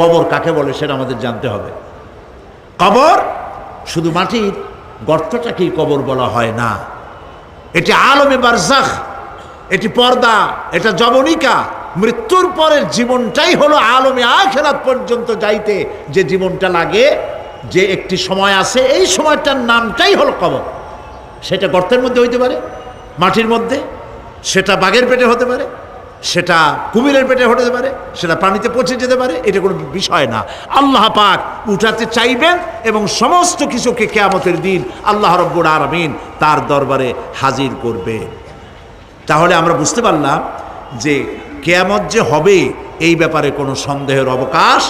কবর কাকে বলে সেটা আমাদের জানতে হবে। কবর শুধু মাটির গর্তটাকেই কবর বলা হয় না, এটি আলমে বারজাখ, এটি পর্দা, এটা জবনিকা। মৃত্যুর পরের জীবনটাই হলো আলমে আখিরাত পর্যন্ত যাইতে যে জীবনটা লাগে, যে একটি সময় আছে, এই সময়টার নামটাই হলো কবর। সেটা গর্তের মধ্যে হইতে পারে, মাটির মধ্যে, সেটা বাঘের পেটে হতে পারে, সেটা কুমিরের পেটে হতে পারে, সেটা পানিতে পচে যেতে পারে, এটা কোনো বিষয় না। আল্লাহ পাক উঠাতে চাইবেন এবং সমস্ত কিছুকে কিয়ামতের দিন আল্লাহ রাব্বুল আলামিন তার দরবারে হাজির করবে। তাহলে আমরা বুঝতে পারলাম যে কিয়ামত যে হবে এই ব্যাপারে কোনো সন্দেহের অবকাশ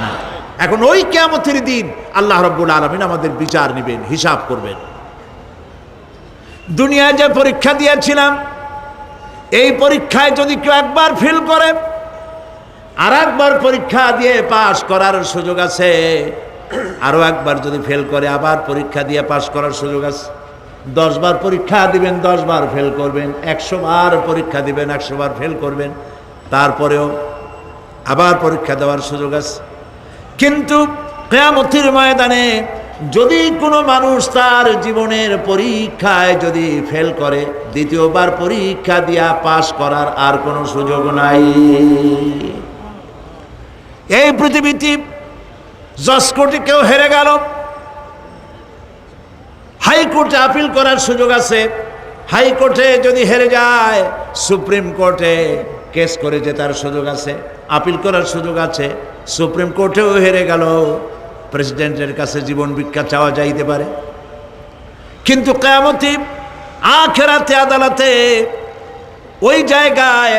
নাই। এখন ওই কিয়ামতের দিন আল্লাহ রাব্বুল আলামিন আমাদের বিচার নেবেন, হিসাব করবেন। দুনিয়ায় যে পরীক্ষা দিয়েছিলাম, এই পরীক্ষায় যদি কেউ একবার ফেল করে, আর একবার পরীক্ষা দিয়ে পাশ করার সুযোগ আছে, আরো একবার যদি ফেল করে আবার পরীক্ষা দিয়ে পাশ করার সুযোগ আছে। 10 বার পরীক্ষা দিবেন, 10 বার ফেল করবেন, 100 বার পরীক্ষা দিবেন, 100 বার ফেল করবেন, তারপরেও আবার পরীক্ষা দেওয়ার সুযোগ আছে। কিন্তু কিয়ামতের ময়দানে যদি কোনো মানুষ তার জীবনের পরীক্ষায় যদি ফেল করে, দ্বিতীয়বার পরীক্ষা দিয়া পাশ করার আর কোনো সুযোগ নাই। এই পৃথিবীতে জজ কোর্টে কেউ হেরে গেল, হাইকোর্টে আপিল করার সুযোগ আছে। হাইকোর্টে যদি হেরে যায়, সুপ্রিম কোর্টে কেস করে জেতার সুযোগ আছে, আপিল করার সুযোগ আছে। সুপ্রিম কোর্টেও হেরে গেল, প্রেসিডেন্টের কাছে জীবন ভিক্ষা চাওয়া যাইতে পারে। কিন্তু কিয়ামতে আখিরাতে আদালতে ওই জায়গায়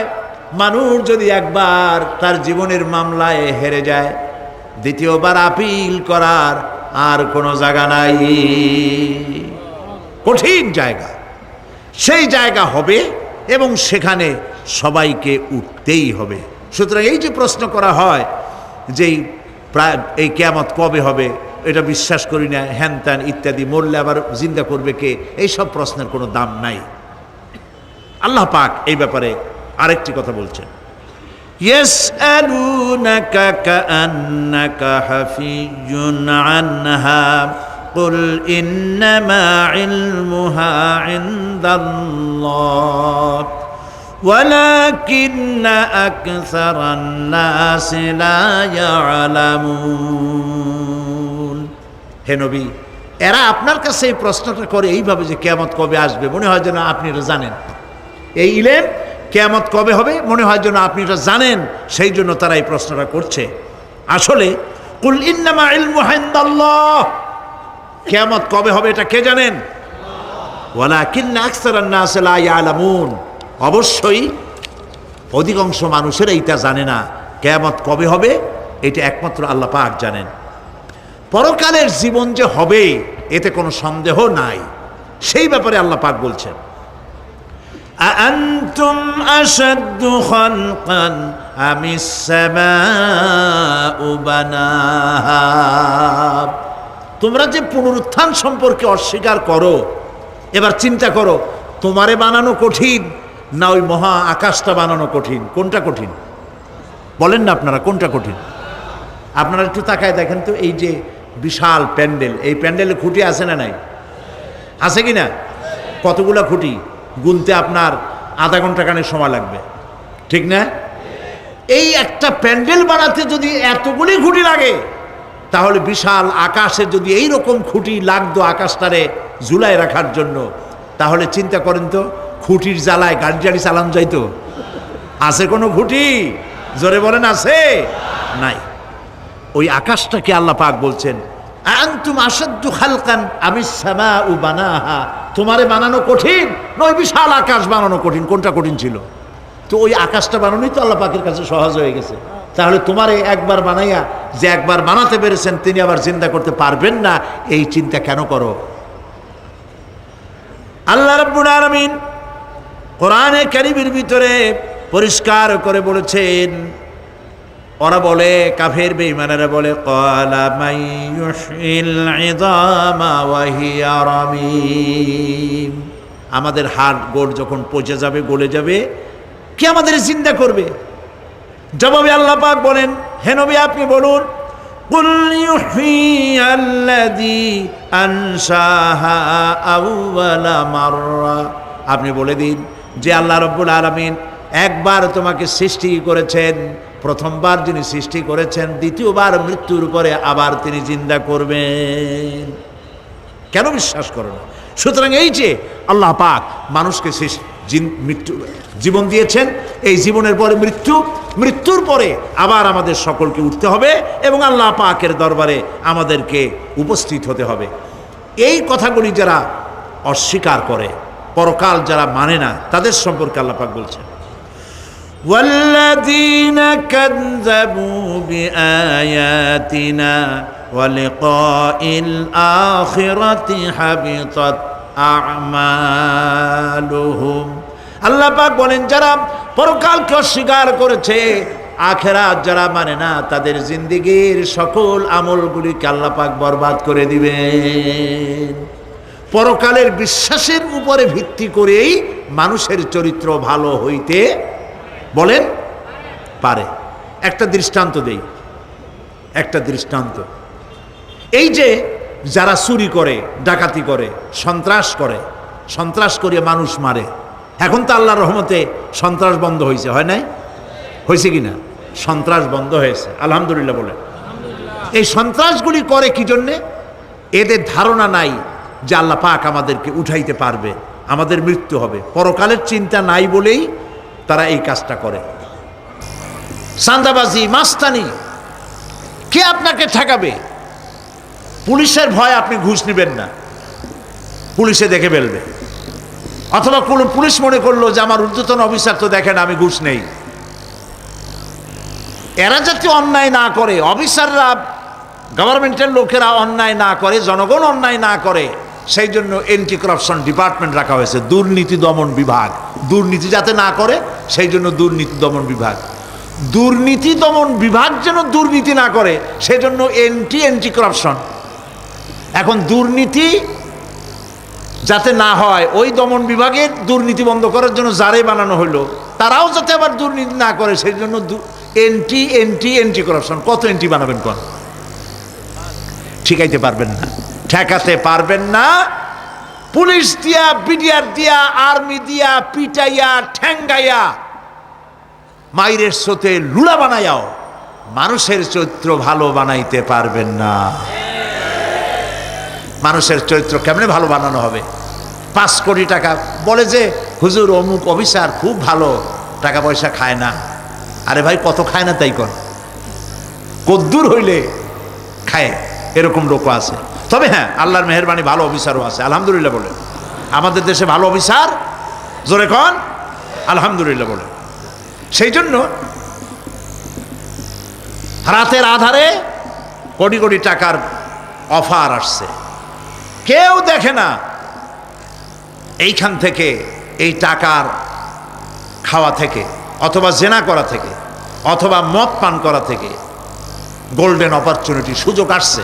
মানুষ যদি একবার তার জীবনের মামলায় হেরে যায়, দ্বিতীয়বার আপিল করার আর কোনো জায়গা নাই। কঠিন জায়গা, সেই জায়গা হবে এবং সেখানে সবাইকে উঠতেই হবে। সুতরাং এই যে প্রশ্ন করা হয় যে প্রায় এই কিয়ামত কবে হবে, এটা বিশ্বাস করি না, হ্যান ত্যান ইত্যাদি, মরলে আবার জিন্দা করবে কে, এইসব প্রশ্নের কোনো দাম নাই। আল্লাহ পাক এই ব্যাপারে আরেকটি কথা বলছেন, ইয়াসআলুনাকা কাআন্নাকা হাফিয়ুন আনহা কুল ইন্নামা ইলমুহা ইনদাল্লাহ ওয়ালাকিন্না আকসারান নাসি লা ইয়ালামুন। হে নবী, এরা আপনার কাছে এই প্রশ্নটা করে এইভাবে যে কিয়ামত কবে আসবে, মনে হয় যেন আপনি এটা জানেন। এই ইলম কিয়ামত কবে হবে মনে হয় যেন আপনি এটা জানেন, সেই জন্য তারা এই প্রশ্নটা করছে। আসলে কুল ইন্নামা ইলমুহা ইনদাল্লাহ, কিয়ামত কবে হবে এটা কে জানেন? ওয়ালাকিন্না আকসারান নাসি লা ইয়ালামুন, অবশ্যই অধিকাংশ মানুষেরা এটা জানে না। কিয়ামত কবে হবে এটা একমাত্র আল্লাহ পাক জানেন। পরকালের জীবন যে হবে এতে কোনো সন্দেহ নাই, সেই ব্যাপারে আল্লাহ পাক বলছেন, আআনতুম আশাদ্দু খালকান আমিস সামাউ বানাহা। তোমরা যে পুনরুত্থান সম্পর্কে অস্বীকার করো, এবার চিন্তা করো, তোমারে বানানো কঠিন না ওই মহা আকাশটা বানানো কঠিন? কোনটা কঠিন বলেন না আপনারা, কোনটা কঠিন? আপনারা একটু তাকায় দেখেন তো, এই যে বিশাল প্যান্ডেল, এই প্যান্ডেলে খুঁটি আছে না নাই? আছে কি না? কতগুলা খুঁটি গুনতে আপনার আধা ঘন্টা খানেক সময় লাগবে, ঠিক না? এই একটা প্যান্ডেল বানাতে যদি এতগুলি খুঁটি লাগে, তাহলে বিশাল আকাশে যদি এই রকম খুঁটি লাগতো আকাশটারে ঝুলায় রাখার জন্য, তাহলে চিন্তা করেন তো, খুঁটির জ্বালায় গাড়ি টাড়ি চালানো যাইতো? আছে কোনো খুঁটি? জোরে বলেন, আছে? নাই। ওই আকাশটাকে আল্লাহ পাক বলছেন, আনতুম আশাদ্দু খালকান আমিস সামাউ বানাহা। তোমারে বানানো কঠিন না ওই বিশাল আকাশ বানানো কঠিন? কোনটা কঠিন ছিল? তো ওই আকাশটা বানানোই তো আল্লাহ পাকের কাছে সহজ হয়ে গেছে। তাহলে তোমারে একবার বানাইয়া যে একবার বানাতে পেরেছেন তিনি আবার জিন্দা করতে পারবেন না, এই চিন্তা কেন করো? আল্লাহ রাব্বুল আলামিন কোরআনে কারীমের ভিতরে পরিষ্কার করে বলেছেন, ওরা বলে, কাফের বেঈমানেরা বলে, ক্বালা মান ইউহয়িল ইযামা ওয়া হিয়া রামীম। আমাদের হাড় গোড় যখন পচে যাবে, গলে যাবে, কে আমাদের জিন্দা করবে? জবাবে আল্লাহ পাক বলেন, হে নবী আপনি বলুন, কুল ইউহয়িয়াল্লাযী আনশাহা আউওয়ালা মাররা, আপনি বলে দিন যে আল্লাহ রাব্বুল আলামিন একবার তোমাকে সৃষ্টি করেছেন, প্রথমবার যিনি সৃষ্টি করেছেন দ্বিতীয়বার মৃত্যুর পরে আবার তিনি জিন্দা করবেন। কেন বিশ্বাস করো না? সুতরাং এই যে আল্লাহ পাক মানুষকে জীবন দিয়েছেন, এই জীবনের পরে মৃত্যু, মৃত্যুর পরে আবার আমাদের সকলকে উঠতে হবে এবং আল্লাহ পাকের দরবারে আমাদেরকে উপস্থিত হতে হবে। এই কথাগুলি যারা অস্বীকার করে, পরকাল যারা মানে না, তাদের সম্পর্কে আল্লাহ পাক বলছেন, والذين كذبوا بآياتنا ولقاء الآخرة حبطت أعمالهم। আল্লাহ পাক বলেন যারা পরকালকে অস্বীকার করেছে, আখিরাত যারা মানে না, তাদের জিন্দেগীর সকল আমলগুলিকে আল্লাহ পাক বরবাদ করে দিবেন। পরকালের বিশ্বাসের উপরে ভিত্তি করেই মানুষের চরিত্র ভালো হইতে বলেন পারে। একটা দৃষ্টান্ত দেই, একটা দৃষ্টান্ত। এই যে যারা চুরি করে, ডাকাতি করে, সন্ত্রাস করে মানুষ মারে, এখন তো আল্লাহর রহমতে সন্ত্রাস বন্ধ হয়েছে, হয় নাই? হয়েছে কিনা? সন্ত্রাস বন্ধ হয়েছে, আলহামদুলিল্লাহ বলে। এই সন্ত্রাসগুলি করে কি জন্যে? এদের ধারণা নাই যে আল্লাহ পাক আমাদেরকে উঠাইতে পারবে, আমাদের মৃত্যু হবে, পরকালের চিন্তা নাই বলেই তারা এই কাজটা করে। চাঁদাবাজি, মাস্তানি, কে আপনাকে ঠেকাবে? পুলিশের ভয় আপনি ঘুষ নেবেন না, পুলিশে দেখে ফেলবে। অথবা কোনো পুলিশ মনে করলো যে আমার ঊর্ধ্বতন অফিসার তো দেখেন আমি ঘুষ নেই। এরা যাতে অন্যায় না করে, অফিসাররা, গভর্নমেন্টের লোকেরা অন্যায় না করে, জনগণ অন্যায় না করে, সেই জন্য এন্টি করাপশন ডিপার্টমেন্ট রাখা হয়েছে, দুর্নীতি দমন বিভাগ। দুর্নীতি যাতে না করে সেই জন্য দুর্নীতি দমন বিভাগ। দুর্নীতি দমন বিভাগ যেন দুর্নীতি না করে সেই জন্য এন্টি করাপশন। এখন দুর্নীতি যাতে না হয়, ওই দমন বিভাগের দুর্নীতি বন্ধ করার জন্য যারে বানানো হলো, তারাও যাতে আবার দুর্নীতি না করে সেই জন্য এন্টি করাপশন। কত এন্টি বানাবেন? কোন ঠিকাইতে পারবেন না, ঠেকাতে পারবেন না। পুলিশ দিয়া, বিডিআর দিয়া, আর্মি দিয়া পিটাইয়া, ঠ্যাঙ্গাইয়া, মাইরের স্রোতে লুলা বানাইয়াও মানুষের চরিত্র ভালো বানাইতে পারবেন না। মানুষের চরিত্র কেমনে ভালো বানানো হবে? 5 কোটি টাকা বলে যে হুজুর অমুক অফিসার খুব ভালো, টাকা পয়সা খায় না। আরে ভাই, কত খায় না তাই কোন? কদ্দুর হইলে খায়, এরকম লোকও আছে। তবে হ্যাঁ, আল্লাহর মেহেরবানি, ভালো অফিসারও আছে, আলহামদুলিল্লাহ বলে। আমাদের দেশে ভালো অফিসার, জোরে কন আলহামদুলিল্লাহ বলে। সেই জন্য রাতের আধারে কোটি কোটি টাকার অফার আসছে, কেউ দেখে না। এইখান থেকে, এই টাকার খাওয়া থেকে, অথবা জেনা করা থেকে, অথবা মদ পান করা থেকে গোল্ডেন অপরচুনিটি, সুযোগ আসছে।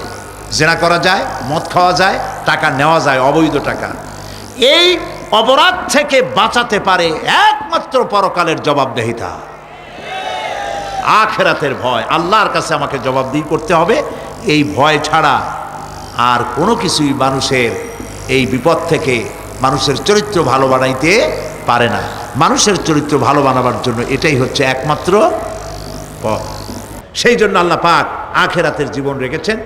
জেনা করা যায়, মদ খাওয়া যায়, টাকা নেওয়া যায়, অবৈধ টাকা। এই অপরাধ থেকে বাঁচাতে পারে একমাত্র পরকালের জবাবদেহিতা, আখিরাতের ভয়। আল্লাহর কাছে আমাকে জবাবদিহি করতে হবে। এই ভয় ছাড়া আর কোনো কিছুই মানুষের এই বিপদ থেকে মানুষের চরিত্র ভালো বানাইতে পারে না। মানুষের চরিত্র ভালো বানাবার জন্য এটাই হচ্ছে একমাত্র পথ। সেই জন্য আল্লাহ পাক আখিরাতের জীবন রেখেছেন,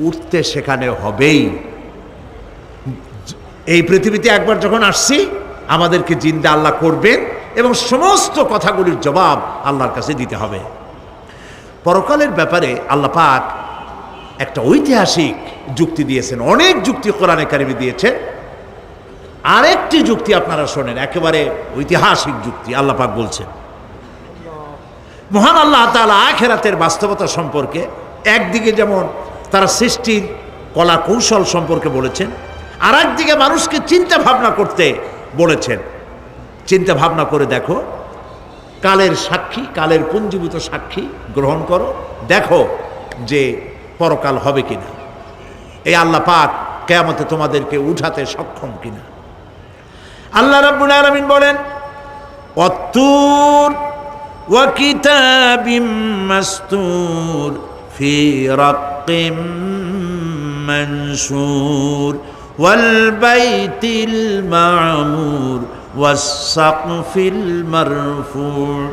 উঠতে সেখানে হবেই। এই পৃথিবীতে একবার যখন আসছি, আমাদেরকে জিন্দা আল্লাহ করবেন এবং সমস্ত কথাগুলির জবাব আল্লাহর কাছে দিতে হবে। পরকালের ব্যাপারে আল্লাহ পাক একটা ঐতিহাসিক যুক্তি দিয়েছেন, অনেক যুক্তি কোরআনে কারিমে দিয়েছেন। আরেকটি যুক্তি আপনারা শোনেন, একেবারে ঐতিহাসিক যুক্তি। আল্লাহ পাক বলছেন, মহান আল্লাহ তাআলা আখিরাতের বাস্তবতা সম্পর্কে একদিকে যেমন তারা সৃষ্টির কলা কৌশল সম্পর্কে বলেছেন, আর একদিকে মানুষকে চিন্তা ভাবনা করতে বলেছেন। চিন্তা ভাবনা করে দেখো, কালের সাক্ষী, কালের পুঞ্জীভূত সাক্ষী গ্রহণ করো, দেখো যে পরকাল হবে কিনা, এই আল্লাহ পাক কিয়ামতে তোমাদেরকে উঠাতে সক্ষম কিনা। আল্লাহ রাব্বুল আলামিন বলেন ওয়াত্তুর ওয়া কিতাবিম মাসতুর ফি রাক্কিম মানশুর ওয়াল বাইতিল মা'মুর ওয়াস সাকফিল মারফু'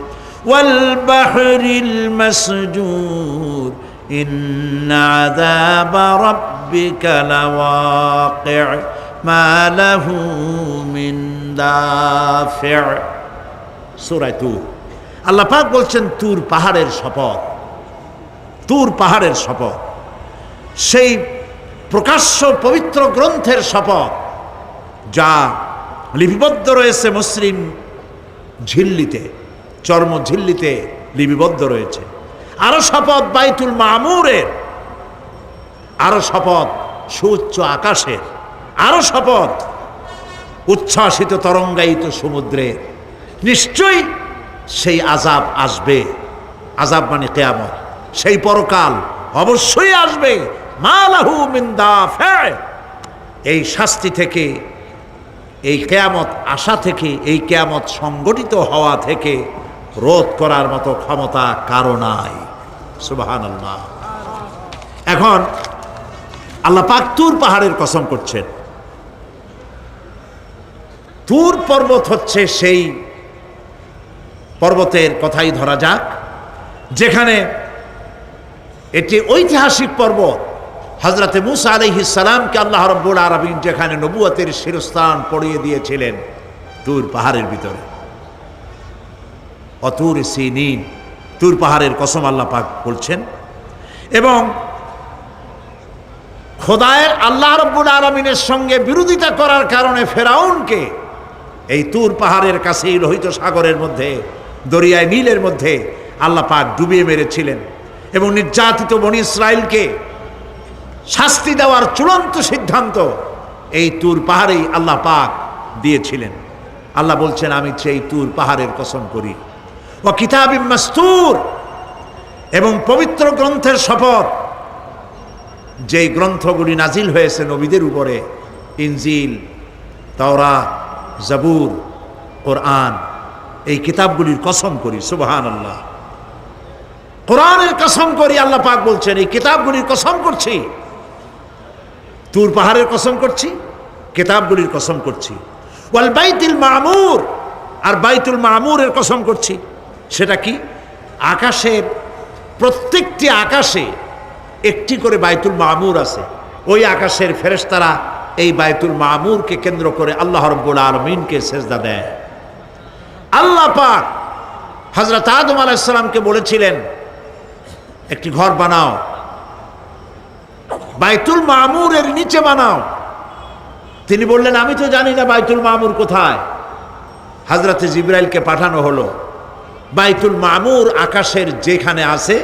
ওয়াল বাহরিল মাসজুর ইন্না আযাবা রাব্বিকা লাওয়াকি' মা লাহু মিন দাফি'। সূরা তুর। আল্লাহ পাক বলছেন তুর পাহাড়ের শপথ, তুর পাহাড়ের শপথ, সেই প্রকাশ্য পবিত্র গ্রন্থের শপথ যা লিপিবদ্ধ রয়েছে মসৃণ ঝিল্লিতে, চর্ম ঝিল্লিতে লিপিবদ্ধ রয়েছে। আরো শপথ বাইতুল মামুরের, আরো শপথ সুউচ্চ আকাশের, আরো শপথ উচ্ছ্বাসিত তরঙ্গায়িত সমুদ্রের। নিশ্চয়ই সেই আযাব আসবে, আযাব মানে কিয়ামত, সেই পরকাল অবশ্যই আসবে। মা লাহু মিন দাফি', এই শাস্তি থেকে, এই কিয়ামত আসা থেকে, এই কিয়ামত সংগঠিত হওয়া থেকে রোধ করার মতো ক্ষমতা কারো নাই। সুবহানাল্লাহ। এখন আল্লাহ পাক তুর পাহাড়ের কসম করছেন। তুর পর্বত হচ্ছে সেই পর্বতের কথাই ধরা যাক, যেখানে এটি ঐতিহাসিক পর্বত। হযরতে মূসা আলাইহিস সালামকে আল্লাহ রাব্বুল আলামিন যেখানে নবুয়তের শিরস্থান পড়িয়ে দিয়েছিলেন তুর পাহাড়ের ভিতরে। অতুর সিনিন, তুর পাহাড়ের কসম আল্লাহ পাক বলছেন। এবং খোদায়ের আল্লাহ রাব্বুল আলামিনের সঙ্গে বিরোধিতা করার কারণে ফেরাউনকে এই তুর পাহাড়ের কাছেই লোহিত সাগরের মধ্যে, দরিয়ায় নীলের মধ্যে আল্লাহ পাক ডুবিয়ে মেরেছিলেন। এবং নির্যাতিত বনি ইসরাইলকে শাস্তি দেওয়ার চূড়ান্ত সিদ্ধান্ত এই তুর পাহাড়েই আল্লাহ পাক দিয়েছিলেন। আল্লাহ বলছেন আমি সেই তুর পাহাড়ের কসম করি। ওয়া কিতাবিম মাসতুর, এবং পবিত্র গ্রন্থের শপথ, যেই গ্রন্থগুলি নাজিল হয়েছে নবীদের উপরে, ইনজিল, তাওরাত, জাবুর, কোরআন, এই কিতাবগুলির কসম করি। সুবহানাল্লাহ। কোরআনের কসম করি, আল্লাহ পাক বলছেন এই কিতাবগুলির কসম করছি। তুর পাহাড়ের কসম করছি, কিতাবগুলির কসম করছি। ওয়াল বাইতুল মামুর, আর বাইতুল মামুরের কসম করছি। সেটা কি? আকাশের প্রত্যেকটি আকাশে একটি করে বাইতুল মামুর আছে। ওই আকাশের ফেরেশতারা এই বাইতুল মামুরকে কেন্দ্র করে আল্লাহ রাব্বুল আলামিনকে সেজদা দেয়। আল্লাহ পাক হযরত আদম আলাইহিস সালামকে বলেছিলেন একটি ঘর বানাও, বাইতুল মামুরের নিচে বানাও। তিনি বললেন আমি তো জানি না বাইতুল মামুর কোথায়। হযরতে জিবরাইলকে পাঠানো হলো। বাইতুল মামুর আকাশের যেখানে আছে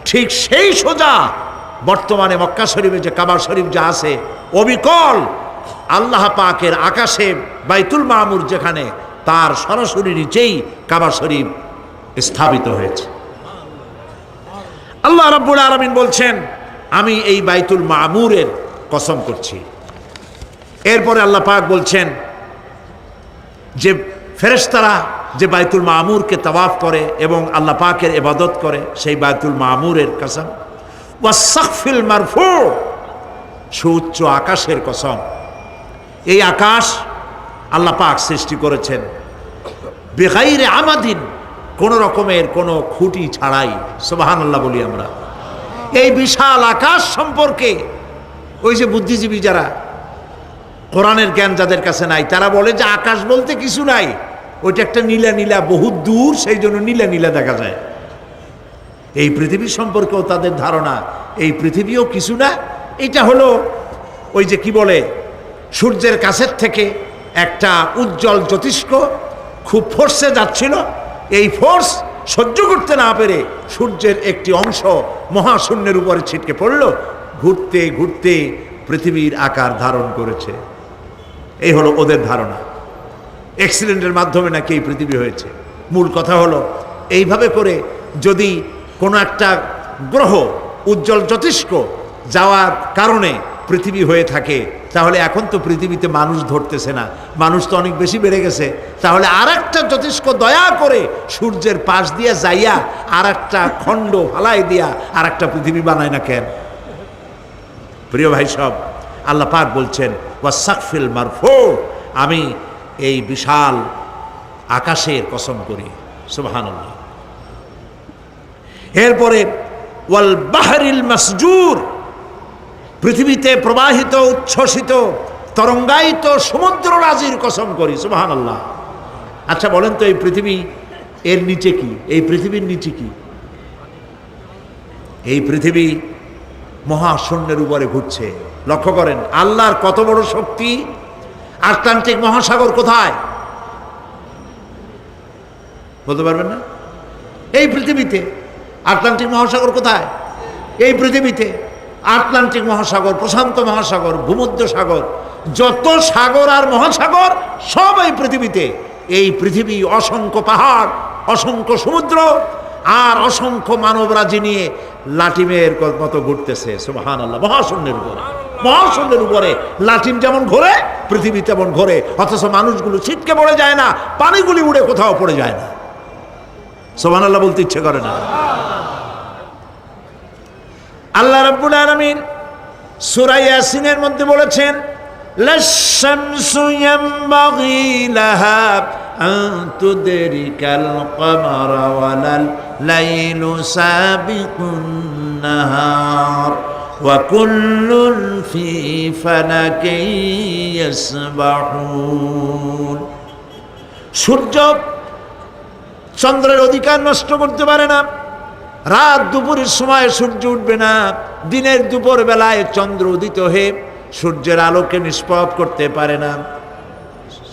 ঠিক সেই সোজা বর্তমানে মক্কা শরীফে যে কাবা শরীফ যা আছে, অবিকল আল্লাহ পাকের আকাশে বাইতুল মামুর যেখানে, তার সরাসরি নিচেই কাবা শরীফ স্থাপিত হয়েছে। আল্লাহ রাব্বুল আলামিন বলছেন আমি এই বাইতুল মামুরের কসম করছি। এরপরে আল্লাহ পাক বলছেন যে ফেরেশতারা যে বাইতুল মামুরকে তাওয়াফ করে এবং আল্লাহ পাকের ইবাদত করে, সেই বাইতুল মামুরের কসম। ওয়াস সাকফিল মারফু, সুউচ্চ আকাশের কসম। এই আকাশ আল্লাহ পাক সৃষ্টি করেছেন বেগাইরে আমাদিন, কোন রকমের কোনো খুঁটি ছাড়াই। সুবহানাল্লাহ বলি আমরা। এই বিশাল আকাশ সম্পর্কে ওই যে বুদ্ধিজীবী যারা, কোরআনের জ্ঞান যাদের কাছে নাই, তারা বলে যে আকাশ বলতে কিছু নাই, ওইটা একটা নীলা নীলা বহুত দূর, সেই জন্য নীলা নীলা দেখা যায়। এই পৃথিবী সম্পর্কেও তাদের ধারণা এই পৃথিবীও কিছু না, এটা হলো ওই যে কি বলে, সূর্যের কাছের থেকে একটা উজ্জ্বল জ্যোতিষ্ক খুব ফোর্সে যাচ্ছিল, এই ফোর্স সহ্য করতে না পেরে সূর্যের একটি অংশ মহাশূন্যের উপরে ছিটকে পড়ল, ঘুরতে ঘুরতে পৃথিবীর আকার ধারণ করেছে। এই হলো ওদের ধারণা। অ্যাক্সিডেন্টের মাধ্যমে নাকি এই পৃথিবী হয়েছে। মূল কথা হলো এইভাবে করে যদি কোনো একটা গ্রহ উজ্জ্বল জ্যোতিষ্ক যাওয়ার কারণে পৃথিবী হয়ে থাকে, তাহলে এখন তো পৃথিবীতে মানুষ ধরতেছে না, মানুষ তো অনেক বেশি বেড়ে গেছে, তাহলে আর একটা যথেষ্ট দয়া করে সূর্যের পাশ দিয়ে যাইয়া আর একটা খণ্ড ফালাই দিয়া আর একটা পৃথিবী বানায় না কেন? প্রিয় ভাই সব, আল্লাহ পাক বলছেন ওয়াসাকফিল মারফু, আমি এই বিশাল আকাশের কসম করি, সুবহানাল্লাহ। এরপরে ওয়াল বাহরিল মাসজুর, পৃথিবীতে প্রবাহিত উচ্ছ্বসিত তরঙ্গায়িত সমুদ্র রাজির কসম করি, সুবহানাল্লাহ। আচ্ছা বলেন তো, এই পৃথিবী এর নিচে কি? এই পৃথিবীর নিচে কি? এই পৃথিবী মহাশূন্যের উপরে ঘুরছে। লক্ষ্য করেন আল্লাহর কত বড় শক্তি। আটলান্টিক মহাসাগর কোথায় বলতে পারবেন না? এই পৃথিবীতে। আটলান্টিক মহাসাগর কোথায়? এই পৃথিবীতে। আটলান্টিক মহাসাগর, প্রশান্ত মহাসাগর, ভূমধ্য সাগর, যত সাগর আর মহাসাগর সব এই পৃথিবীতে। এই পৃথিবী অসংখ্য পাহাড়, অসংখ্য সমুদ্র আর অসংখ্য মানবরাজি নিয়ে লাটিমের মতো ঘুরতেছে, সুবহানাল্লাহ। মহাশূন্যের উপরে, মহাশূন্যের উপরে লাটিম যেমন ঘোরে, পৃথিবী তেমন ঘোরে, অথচ মানুষগুলো ছিটকে পড়ে যায় না, পানিগুলি উড়ে কোথাও পড়ে যায় না। সুবহানাল্লাহ বলতে ইচ্ছে করে না। আল্লাহ রাব্বুল আলামিন সূরা ইয়াসিনের মধ্যে বলেছেন লাশ-শামসু ইয়ানবাগি লাহা আন তুদরিকাল কমারা ওয়ালাল লাইলু সাবিকুন নাহার ওয়া কুল্লুন ফি ফালাকিন ইয়াসবাহুন। সূর্য চন্দ্রের অধিকার নষ্ট করতে পারে না। রাত দুপুরের সময় সূর্য উঠবে না, দিনের দুপুর বেলায় চন্দ্র উদিত হয়ে সূর্যের আলোকে নিষ্প্রভ করতে পারে না।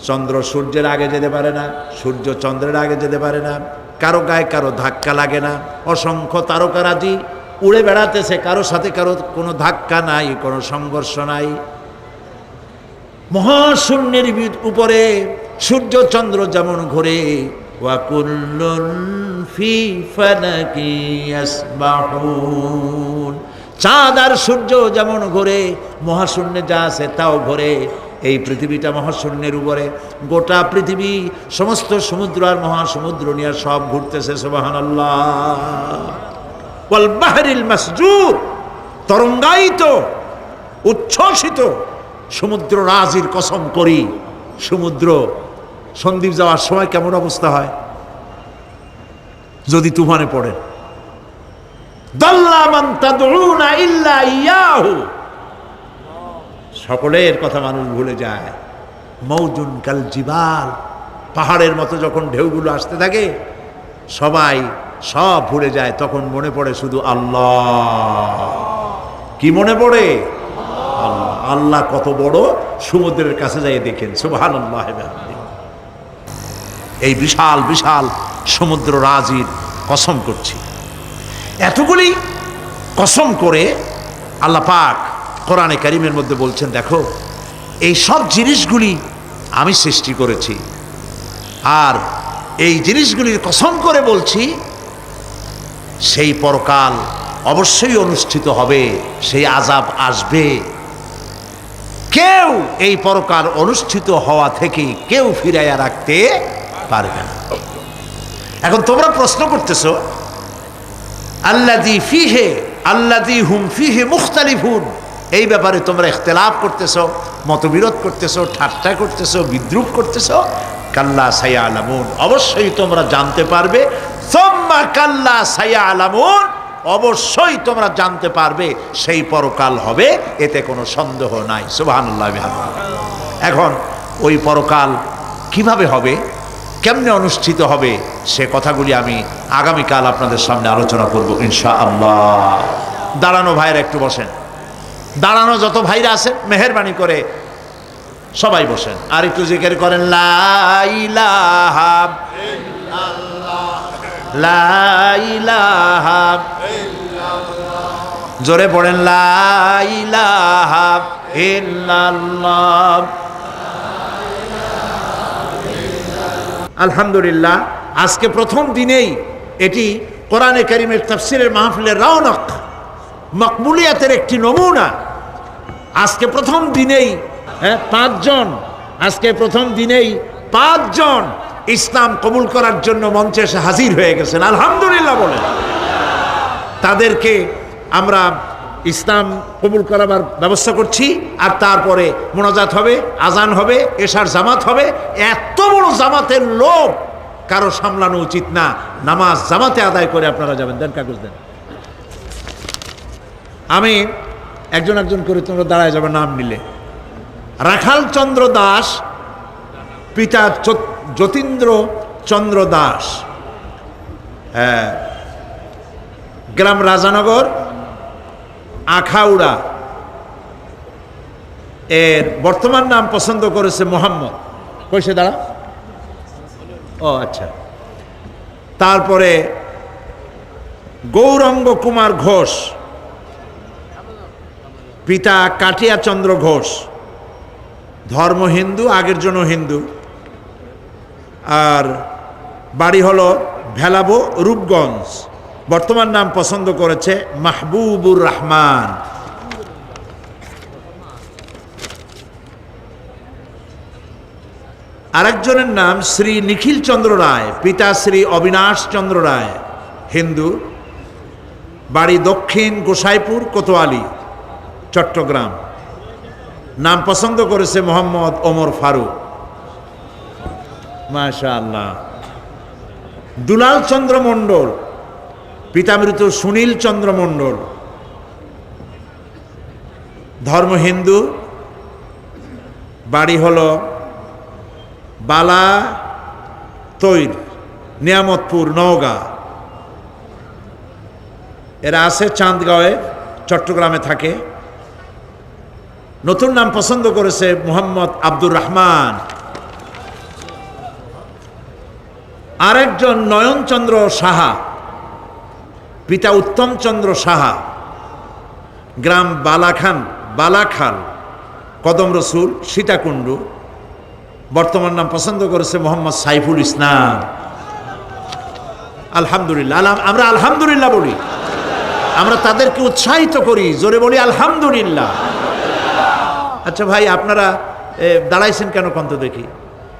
চন্দ্র সূর্যের আগে যেতে পারে না, সূর্য চন্দ্রের আগে যেতে পারে না, কারো গায়ে কারো ধাক্কা লাগে না। অসংখ্য তারকারাজি উড়ে বেড়াতেছে, কারো সাথে কারো কোনো ধাক্কা নাই, কোনো সংঘর্ষ নাই। মহাশূন্যের উপরে সূর্য চন্দ্র যেমন ঘোরে, ওয়া কুল্লুন ফি ফালাকি ইয়াসবাহুন, চাঁদ আর সূর্য যেমন ঘোরে, মহাশূন্যে যা আছে তাও ঘোরে। এই পৃথিবীটা মহাশূন্যের উপরে, গোটা পৃথিবী সমস্ত সমুদ্র আর মহাসমুদ্র নিয়ে সব ঘুরতেছে, সুবহানাল্লাহ। ওয়াল বাহরিল মাসজুর, তরঙ্গায়িত উচ্ছ্বসিত সমুদ্র রাজির কসম করি। সমুদ্র সন্দ্বীপ যাওয়ার সময় কেমন অবস্থা হয় যদি তুফানে পড়েন? দাল্লা মান তাদউনা ইল্লা ইয়াহু, সকলের কথা মানুষ ভুলে যায়। মৌজুন কাল জিবাল, পাহাড়ের মতো যখন ঢেউগুলো আসতে থাকে সবাই সব ভুলে যায়, তখন মনে পড়ে শুধু আল্লাহ। কি মনে পড়ে? আল্লাহ। আল্লাহ কত বড়, সমুদ্রের কাছে যাই দেখেন, সুবহানাল্লাহ। এই বিশাল বিশাল সমুদ্র রাজির কসম করছি। এতগুলি কসম করে আল্লাহ পাক কোরআনে কারিমের মধ্যে বলছেন, দেখো এই সব জিনিসগুলি আমি সৃষ্টি করেছি, আর এই জিনিসগুলির কসম করে বলছি সেই পরকাল অবশ্যই অনুষ্ঠিত হবে, সেই আযাব আসবে। কেউ এই পরকাল অনুষ্ঠিত হওয়া থেকে কেউ ফিরাইয়া রাখতে পারবে না। এখন তোমরা প্রশ্ন করতেছো আল্লাযী ফীহি আল্লাযী হুম ফীহি মুখতালিফুন, এই ব্যাপারে তোমরা ইখতিলাফ করতেছো, মতবিরোধ করতেছো, ঠাট্টা করতেছো, বিদ্রূপ করতেছো। কাল্লা সায়ালামুন, অবশ্যই তোমরা জানতে পারবে। সুম্মা কাল্লা সায়ালামুন, অবশ্যই তোমরা জানতে পারবে সেই পরকাল হবে, এতে কোনো সন্দেহ নাই, সুবহানাল্লাহ। এখন ওই পরকাল কিভাবে হবে, কেমনে অনুষ্ঠিত হবে, সে কথাগুলি আমি আগামীকাল আপনাদের সামনে আলোচনা করব ইনশাআল্লাহ। দাঁড়ানো ভাইরা একটু বসেন, দাঁড়ানো যত ভাইরা আছেন মেহেরবানি করে সবাই বসেন, আর একটু জিকির করেন লা ইলাহা ইল্লাল্লাহ, লা ইলাহা ইল্লাল্লাহ, জোরে পড়েন লা ইলাহা ইল্লাল্লাহ। আলহামদুলিল্লাহ, আজকে প্রথম দিনেই এটি কোরআনে কারিমের তাফসিরের মাহফিলের রওনক, মকবুলিয়াতের একটি নমুনা। আজকে প্রথম দিনেই হ্যাঁ, 5 জন আজকে প্রথম দিনেই 5 জন ইসলাম কবুল করার জন্য মঞ্চে এসে হাজির হয়ে গেছেন, আলহামদুলিল্লাহ বলে। তাদেরকে আমরা ইসলাম কবুল করাবার ব্যবস্থা করছি, আর তারপরে মোনাজাত হবে, আজান হবে, এশার জামাত হবে। এত বড় জামাতের লোক কারো সামলানো উচিত না। নামাজ জামাতে আদায় করে আপনারা যাবেন। দেন কাগজ দেন। আমি একজন একজন করে তোমরা দাঁড়ায় যাবে নাম নিলে। রাখাল চন্দ্র দাস, পিতা যতীন্দ্র চন্দ্র দাস, হ্যাঁ, গ্রাম রাজানগর, আখাউড়া। এর বর্তমান নাম পছন্দ করেছে মোহাম্মদ। কইসে দাঁড়া, ও আচ্ছা। তারপরে গৌরাঙ্গ কুমার ঘোষ, পিতা কাটিয়া চন্দ্র ঘোষ, ধর্ম হিন্দু, আগের জন্য হিন্দু, আর বাড়ি হলো ভেলাবো, রূপগঞ্জ। বর্তমান নাম পছন্দ করেছে মাহবুবুর রহমান। আরেকজনের নাম শ্রী নিখিল চন্দ্র রায়, পিতা শ্রী অবিনাশ চন্দ্র রায়, হিন্দু, বাড়ি দক্ষিণ গোসাইপুর, কোতোয়ালি, চট্টগ্রাম। নাম পছন্দ করেছে মোহাম্মদ ওমর ফারুক। মাশাআল্লাহ। দুলাল চন্দ্র মণ্ডল, পিতা মৃত সুনীল চন্দ্র মণ্ডল, ধর্ম হিন্দু, বাড়ি হলো বালা তৈর, নিয়ামতপুর, নওগাঁ। এরা আছে চাঁদগাঁওয়ে, চট্টগ্রামে থাকে। নতুন নাম পছন্দ করেছে মোহাম্মদ আব্দুর রহমান। আরেকজন নয়নচন্দ্র সাহা, পিতা উত্তম চন্দ্র সাহা, গ্রাম বালাখাল, কদম রসুল, সীতাকুণ্ডু। বর্তমান নাম পছন্দ করেছে মোহাম্মদ সাইফুল ইসলাম। আলহামদুলিল্লাহ। আমরা আলহামদুলিল্লাহ বলি, আমরা তাদেরকে উৎসাহিত করি, জোরে বলি আলহামদুলিল্লাহ। আচ্ছা ভাই, আপনারা দাঁড়াইছেন কেন কন্ত দেখি?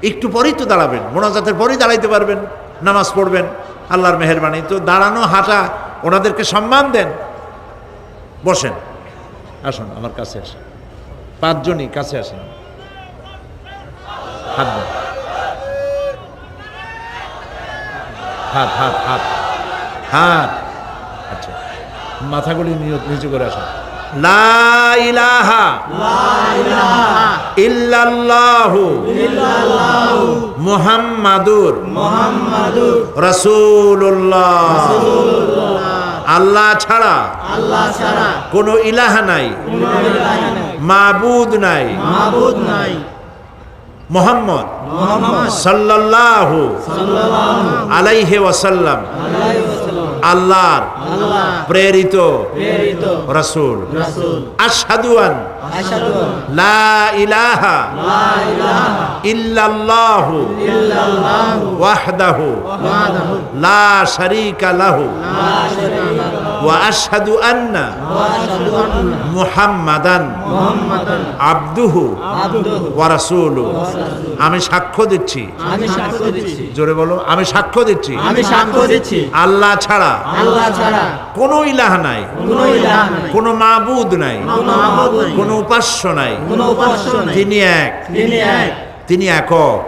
একটু পরেই তো দাঁড়াবেন, মোনাজাতের পরেই দাঁড়াইতে পারবেন, নামাজ পড়বেন, আল্লাহর মেহেরবানি। তো দাঁড়ানো, হাঁটা, ওনাদেরকে সম্মান দেন। বসেন, আসুন আমার কাছে আসেন, 5 জনই কাছে আসেন। হাত দেন, হাত হাত হাত হাত। আচ্ছা, মাথাগুলি নিচু করে আসুন। লা ইলাহা ইল্লাল্লাহু মুহাম্মাদুর রাসূলুল্লাহ। আল্লাহ ছাড়া কোনো ইলাহা নাই, মাবুদ নাই। মুহাম্মদ সাল্লাল্লাহু আলাইহি ওয়াসাল্লাম আল্লাহর প্রেরিত রাসূল। আশহাদু আন লা ইলাহা ইল্লাল্লাহু ওয়াহদাহু লা শারীকা লাহু ওয়া আশহাদু আন্না মুহাম্মাদান আবদুহু ওয়া রাসূলুহু। আমি সাক্ষ্য দিচ্ছি, জোরে বলো, আমি সাক্ষ্য দিচ্ছি আল্লাহ ছাড়া কোনো ইলাহা নাই, কোনো মাবুদ নাই, কোনো উপাস্য নাই। তিনি এক, তিনি একক,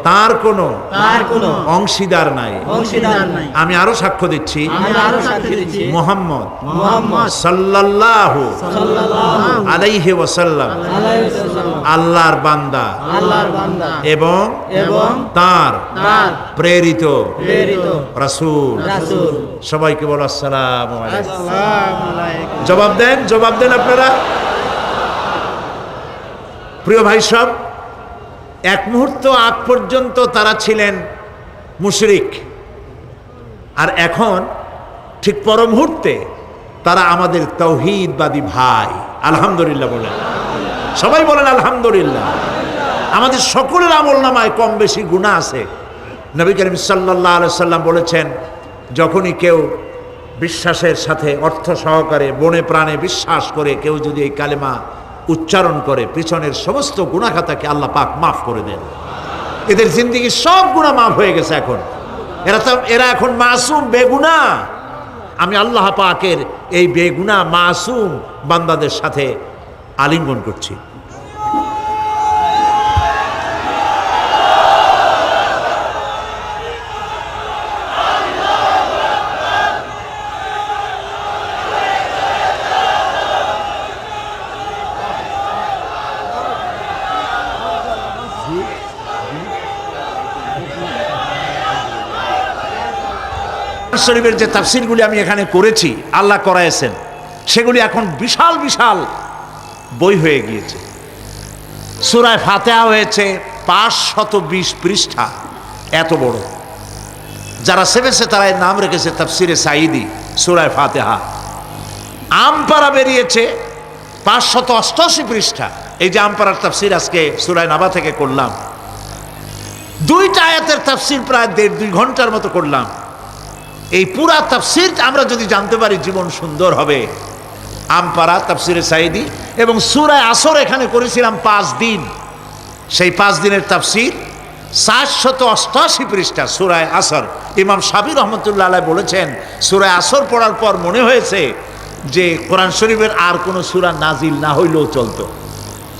তার কোনো অংশীদার নাই। আমি আরো সাক্ষ্য দিচ্ছি মুহাম্মদ সাল্লাল্লাহু আলাইহি ওয়াসাল্লাম আল্লাহর বান্দা এবং তার প্রেরিত রাসূল। সবাইকে বলো আসসালামু আলাইকুম। জবাব দেন আপনারা। প্রিয় ভাই সব, এক মুহূর্ত আগ পর্যন্ত তারা ছিলেন মুশরিক, আর এখন ঠিক পর মুহূর্তে তারা আমাদের তাওহীদবাদী ভাই। আলহামদুলিল্লাহ বলেন, সবাই বলেন আলহামদুলিল্লাহ। আমাদের সকলের আমলনামায় কম বেশি গুনাহ আছে। নবী করিম সাল্লাল্লাহু আলাইহি সাল্লাম বলেছেন, যখনই কেউ বিশ্বাসের সাথে অর্থ সহকারে মনে প্রাণে বিশ্বাস করে কেউ যদি এই কালেমা উচ্চারণ করে পিছনের সমস্ত গুনাহ খাতাকে আল্লাহ পাক মাফ করে দেন। এদের জিন্দেগির সব গুনাহ মাফ হয়ে গেছে। এখন এরা এখন মাসুম, বেগুনাহ। আমি আল্লাহ পাকের এই বেগুনাহ মাসুম বান্দাদের সাথে আলিঙ্গন করছি। শরীফের যে তাফসিরগুলি আমি এখানে করেছি, আল্লাহ করাইছেন, সেগুলি এখন বিশাল বিশাল বই হয়ে গিয়েছে। সূরা ফাতিহা হয়েছে 520 পৃষ্ঠা, এত বড়। যারা সেভেছে তারা এর নাম রেখেছে তাফসিরে সাঈদী সূরা ফাতিহা। আমপারা বেরিয়েছে 588 পৃষ্ঠা। এই যে আমপারার তাফসির আজকে সূরা নাবা থেকে করলাম, 2টা আয়াতের তাফসির প্রায় 1.5-2 ঘন্টার মতো করলাম। এই পুরা তাফসির আমরা যদি জানতে পারি জীবন সুন্দর হবে। আমপারা, তাফসিরে সাঈদী এবং সূরা আসর এখানে করেছিলাম 5 দিন। সেই 5 দিনের তাফসির 788 পৃষ্ঠা সূরা আসর। ইমাম শাফিঈ রহমাতুল্লাহ আলাইহি বলেছেন, সূরা আসর পড়ার পর মনে হয়েছে যে কোরআন শরীফের আর কোনো সূরা নাজিল না হইলেও চলতো।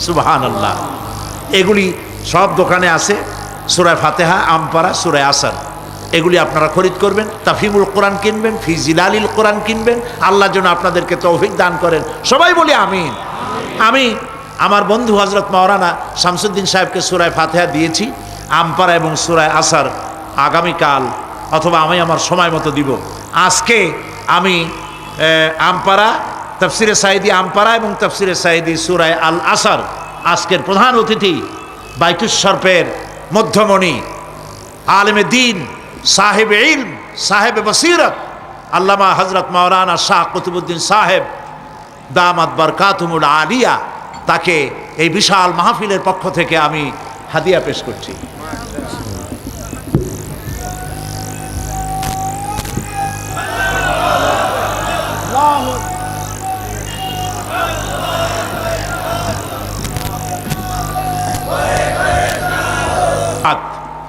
সুবহানাল্লাহ। এগুলি সব দোকানে আছে, সূরা ফাতিহা, আমপারা, সূরা আসর। এগুলি আপনারা খরিদ করবেন। তাফহিমুল কোরআন কিনবেন, ফি জিলালিল কোরআন কিনবেন। আল্লাহ যেন আপনাদেরকে তৌফিক দান করেন। সবাই বলি আমিন। আমি আমার বন্ধু হযরত মাওলানা শামসুদ্দিন সাহেবকে সূরা ফাতিহা দিয়েছি, আমপারা এবং সূরা আসর আগামীকাল অথবা আমি আমার সময় মতো দিব। আজকে আমি আমপারা, তাফসিরে সাঈদী আমপারা এবং তাফসিরে সাঈদী সূরা আল আসর। আজকের প্রধান অতিথি বাইতুশ শরফের মধ্যমণি, আলেমে দ্বীন, সাহেব ইলম, সাহেব বসিরত আল্লামা হযরত মাওলানা শাহ কুতুবউদ্দিন সাহেব দামাত বরকাতুহুল আলিয়া, তাকে এই বিশাল মাহফিলের পক্ষ থেকে আমি হাদিয়া পেশ করছি।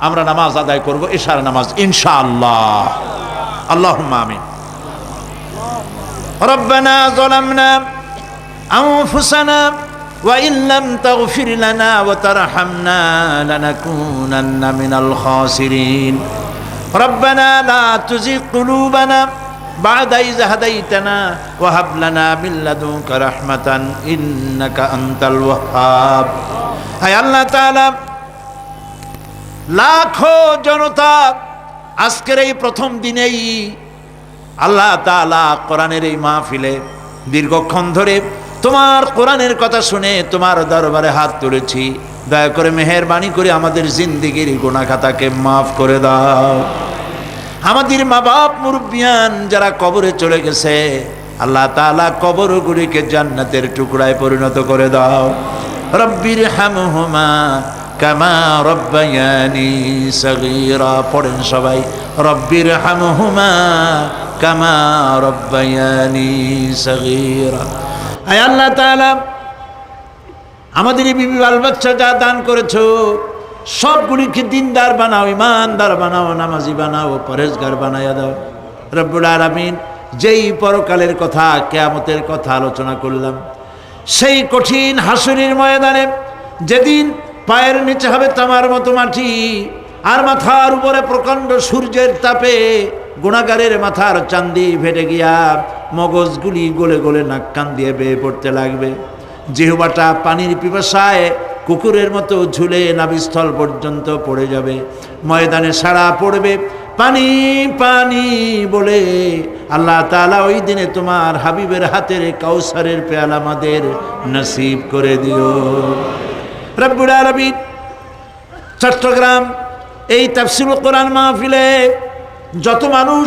আমরা নামাজ আদায় করব, ইশার নামাজ ইনশাআল্লাহ। আল্লাহুম্মা আমিন। রব্বানা যালামনা আনফুসানা ওয়া ইন লাম তাগফির লানা ওয়া তারহামনা লানাকুনান্না মিনাল খাসিরিন। রব্বানা লা তুযিগ কুলুবানা বা'দা ইয হাদাইতানা ওয়া হাব লানা মিন লাদুনকা রাহমাতান ইন্নাকা আনতাল ওয়াহ্হাব। হে আল্লাহ তাআলা, লাখো জনতা আজকের এই প্রথম দিনেই আল্লাহ তাআলা কোরআনের এই মাহফিলে দীর্ঘক্ষণ ধরে তোমার কোরআনের কথা শুনে তোমার দরবারে হাত তুলেছি। দয়া করে মেহেরবানি করে আমাদের জিন্দেগির গুনাহ খাতাকে মাফ করে দাও। আমাদের মা বাপ মুরব্বিয়ান যারা কবরে চলে গেছে, আল্লাহ তাআলা কবরগুলিকে জান্নাতের টুকরায় পরিণত করে দাও। রব্বির হামহুমা কামা রব্বায়ানি সগীরা। পড়েন সবাই, রব্বির হামহুমা কামা রব্বায়ানি সগীরা। আয় আল্লাহ তাআলা, আমাদের এই বিবি বাল বাচ্চা যা দান করেছো সবগুলিকে দিনদার বানাও, ইমানদার বানাও, নামাজি বানাও, পরেজগার বানাইয়া দাও। রব্বুল আলামিন, যেই পরকালের কথা, কিয়ামতের কথা আলোচনা করলাম, সেই কঠিন হাসরের ময়দানে যেদিন পায়ের নিচে হবে তামার মতো মাটি, আর মাথার উপরে প্রকাণ্ড সূর্যের তাপে গুনাহগারের মাথার চান্দি ফেটে গিয়া মগজগুলি গলে গলে নাক কান দিয়ে বেয়ে পড়তে লাগবে। জিহ্বাটা পানির পিপাসায় কুকুরের মতো ঝুলে নাভিস্থল পর্যন্ত পড়ে যাবে। ময়দানে সাড়া পড়বে পানি পানি বলে। আল্লাহ তাআলা ওই দিনে তোমার হাবিবের হাতের কাউসারের পেয়ালা আমাদের নসিব করে দিও। রব্বুল আলামিন, চট্টগ্রাম এই তাফসীরুল কোরআন মাহফিলে যত মানুষ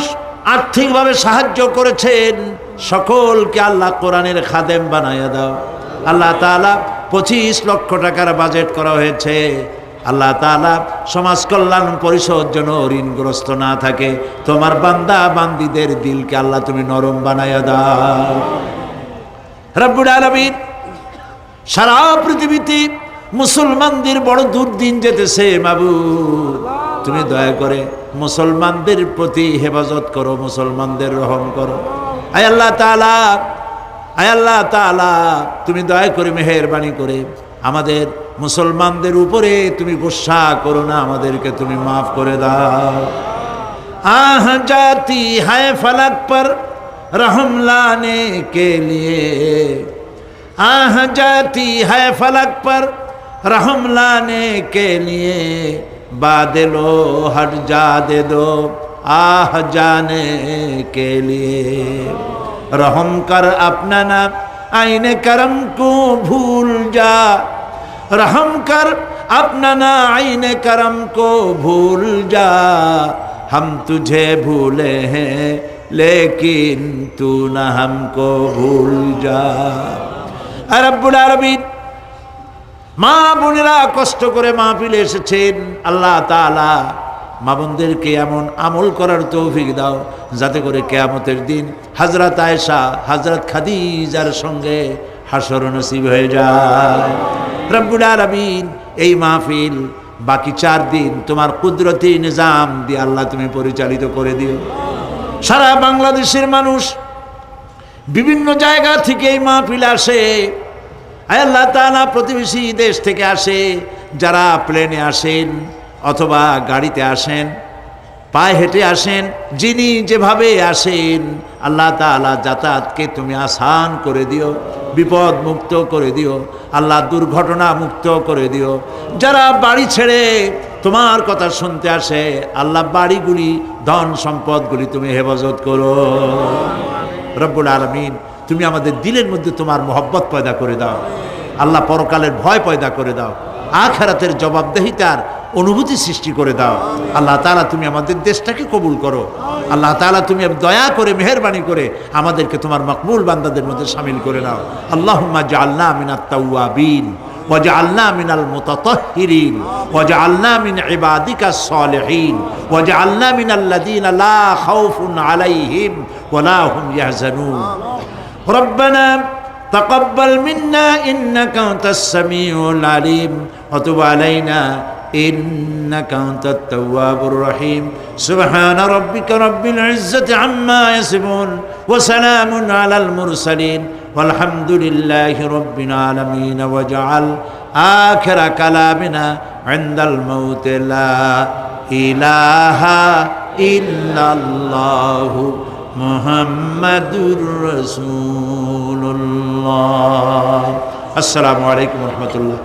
আর্থিকভাবে সাহায্য করেছেন সকলকে আল্লাহ কোরআনের খাদেম বানাইয়া দাও। আল্লাহ তাআলা 25 লক্ষ টাকার বাজেট করা হয়েছে। আল্লাহ তাআলা সমাজ কল্যাণ পরিষদ যেন ঋণগ্রস্ত না থাকে। তোমার বান্দা বান্দীদের দিলকে আল্লাহ তুমি নরম বানাইয়া দাও। রব্বুল আলামিন, সারা পৃথিবীতে মুসলমানদের বড় দুর্দিন যেতেছে মাবুদ, তুমি দয়া করে মুসলমানদের প্রতি হেফাজত করো, মুসলমানদের রহম করো। আয় আল্লাহ তাআলা, আয় আল্লাহ তাআলা, তুমি দয়া করে মেহেরবানি করে আমাদের মুসলমানদের উপরে তুমি গুসা করো না, আমাদেরকে তুমি মাফ করে দাও। আহ জাতি হ্যায় ফলক পর रहम लाने के लिए, आह जाती है फलक पर रहम लाने के लिए, बादलो हट जा दे दो आह जाने के लिए, रहम कर अपना ना आईने करम को भूल जा, रहम कर अपना ना आईने करम को भूल जा, हम तुझे भूले हैं लेकिन तू न हमको भूल जा। রব্বুল আলামিন, মা বোনেরা কষ্ট করে মাহফিলে এসেছেন, আল্লাহ তাআলা মা বোনদেরকে এমন আমল করার তৌফিক দাও যাতে করে কিয়ামতের দিন হযরত আয়েশা, হযরত খাদিজার সঙ্গে হাসর নসিব হয়ে যায়। রব্বুল আলামিন, এই মাহফিল বাকি 4 দিন তোমার কুদরতি নিজাম দিয়ে আল্লাহ তুমি পরিচালিত করে দিও। সারা বাংলাদেশের মানুষ বিভিন্ন জায়গা থেকে এই মাহফিল আসে। আল্লাহ তাআলা প্রতিবেশী দেশ থেকে আসে, যারা প্লেনে আসেন অথবা গাড়িতে আসেন, পায়ে হেঁটে আসেন, যিনি যেভাবে আসেন আল্লাহ তাআলা যাতায়াতকে তুমি আসান করে দিও, বিপদ মুক্ত করে দিও আল্লাহ, দুর্ঘটনা মুক্ত করে দিও। যারা বাড়ি ছেড়ে তোমার কথা শুনতে আসে আল্লাহ, বাড়িগুলি ধন সম্পদগুলি তুমি হেফাজত করো। রব্বুল আলামিন, তুমি আমাদের দিলের মধ্যে তোমার মহব্বত পয়দা করে দাও আল্লাহ, পরকালের ভয় পয়দা করে দাও, আখিরাতের জবাবদেহিতার অনুভূতি সৃষ্টি করে দাও আল্লাহ তাআলা। তুমি আমাদের দেশটাকে কবুল করো আল্লাহ তাআলা, তুমি দয়া করে মেহেরবানি করে আমাদেরকে তোমার মকবুল বান্দাদের মধ্যে শামিল করে নাও। আল্লাহুম্মা জাআলনা মিনাত তাওয়াবিন ওয়াজআলনা মিনাল মুতাতাহহিরিন ওয়াজআলনা মিন ইবাদিকাস সালিহিন ওয়াজআলনা মিনাল্লাযীনা লা খাউফুন আলাইহিম ওয়া লা হুম ইয়াহজানুন। রব্বানা তাকাব্বাল মিন্না ইন্নাকা আনতাস সামিউল আলিম ওয়া তুব আলাইনা ইন্নাকা আনতাত তাওয়াবুর রহিম। সুবহান রাব্বিকা রাব্বিল ইজ্জাতি আম্মা ইয়াসিফুন ওয়া সালামুন আলাল মুরসালিন والحمد لله رب العالمين وجعل آخر كلامنا عند الموت لا إله إلا الله محمد رسول الله. السلام عليكم ورحمة الله.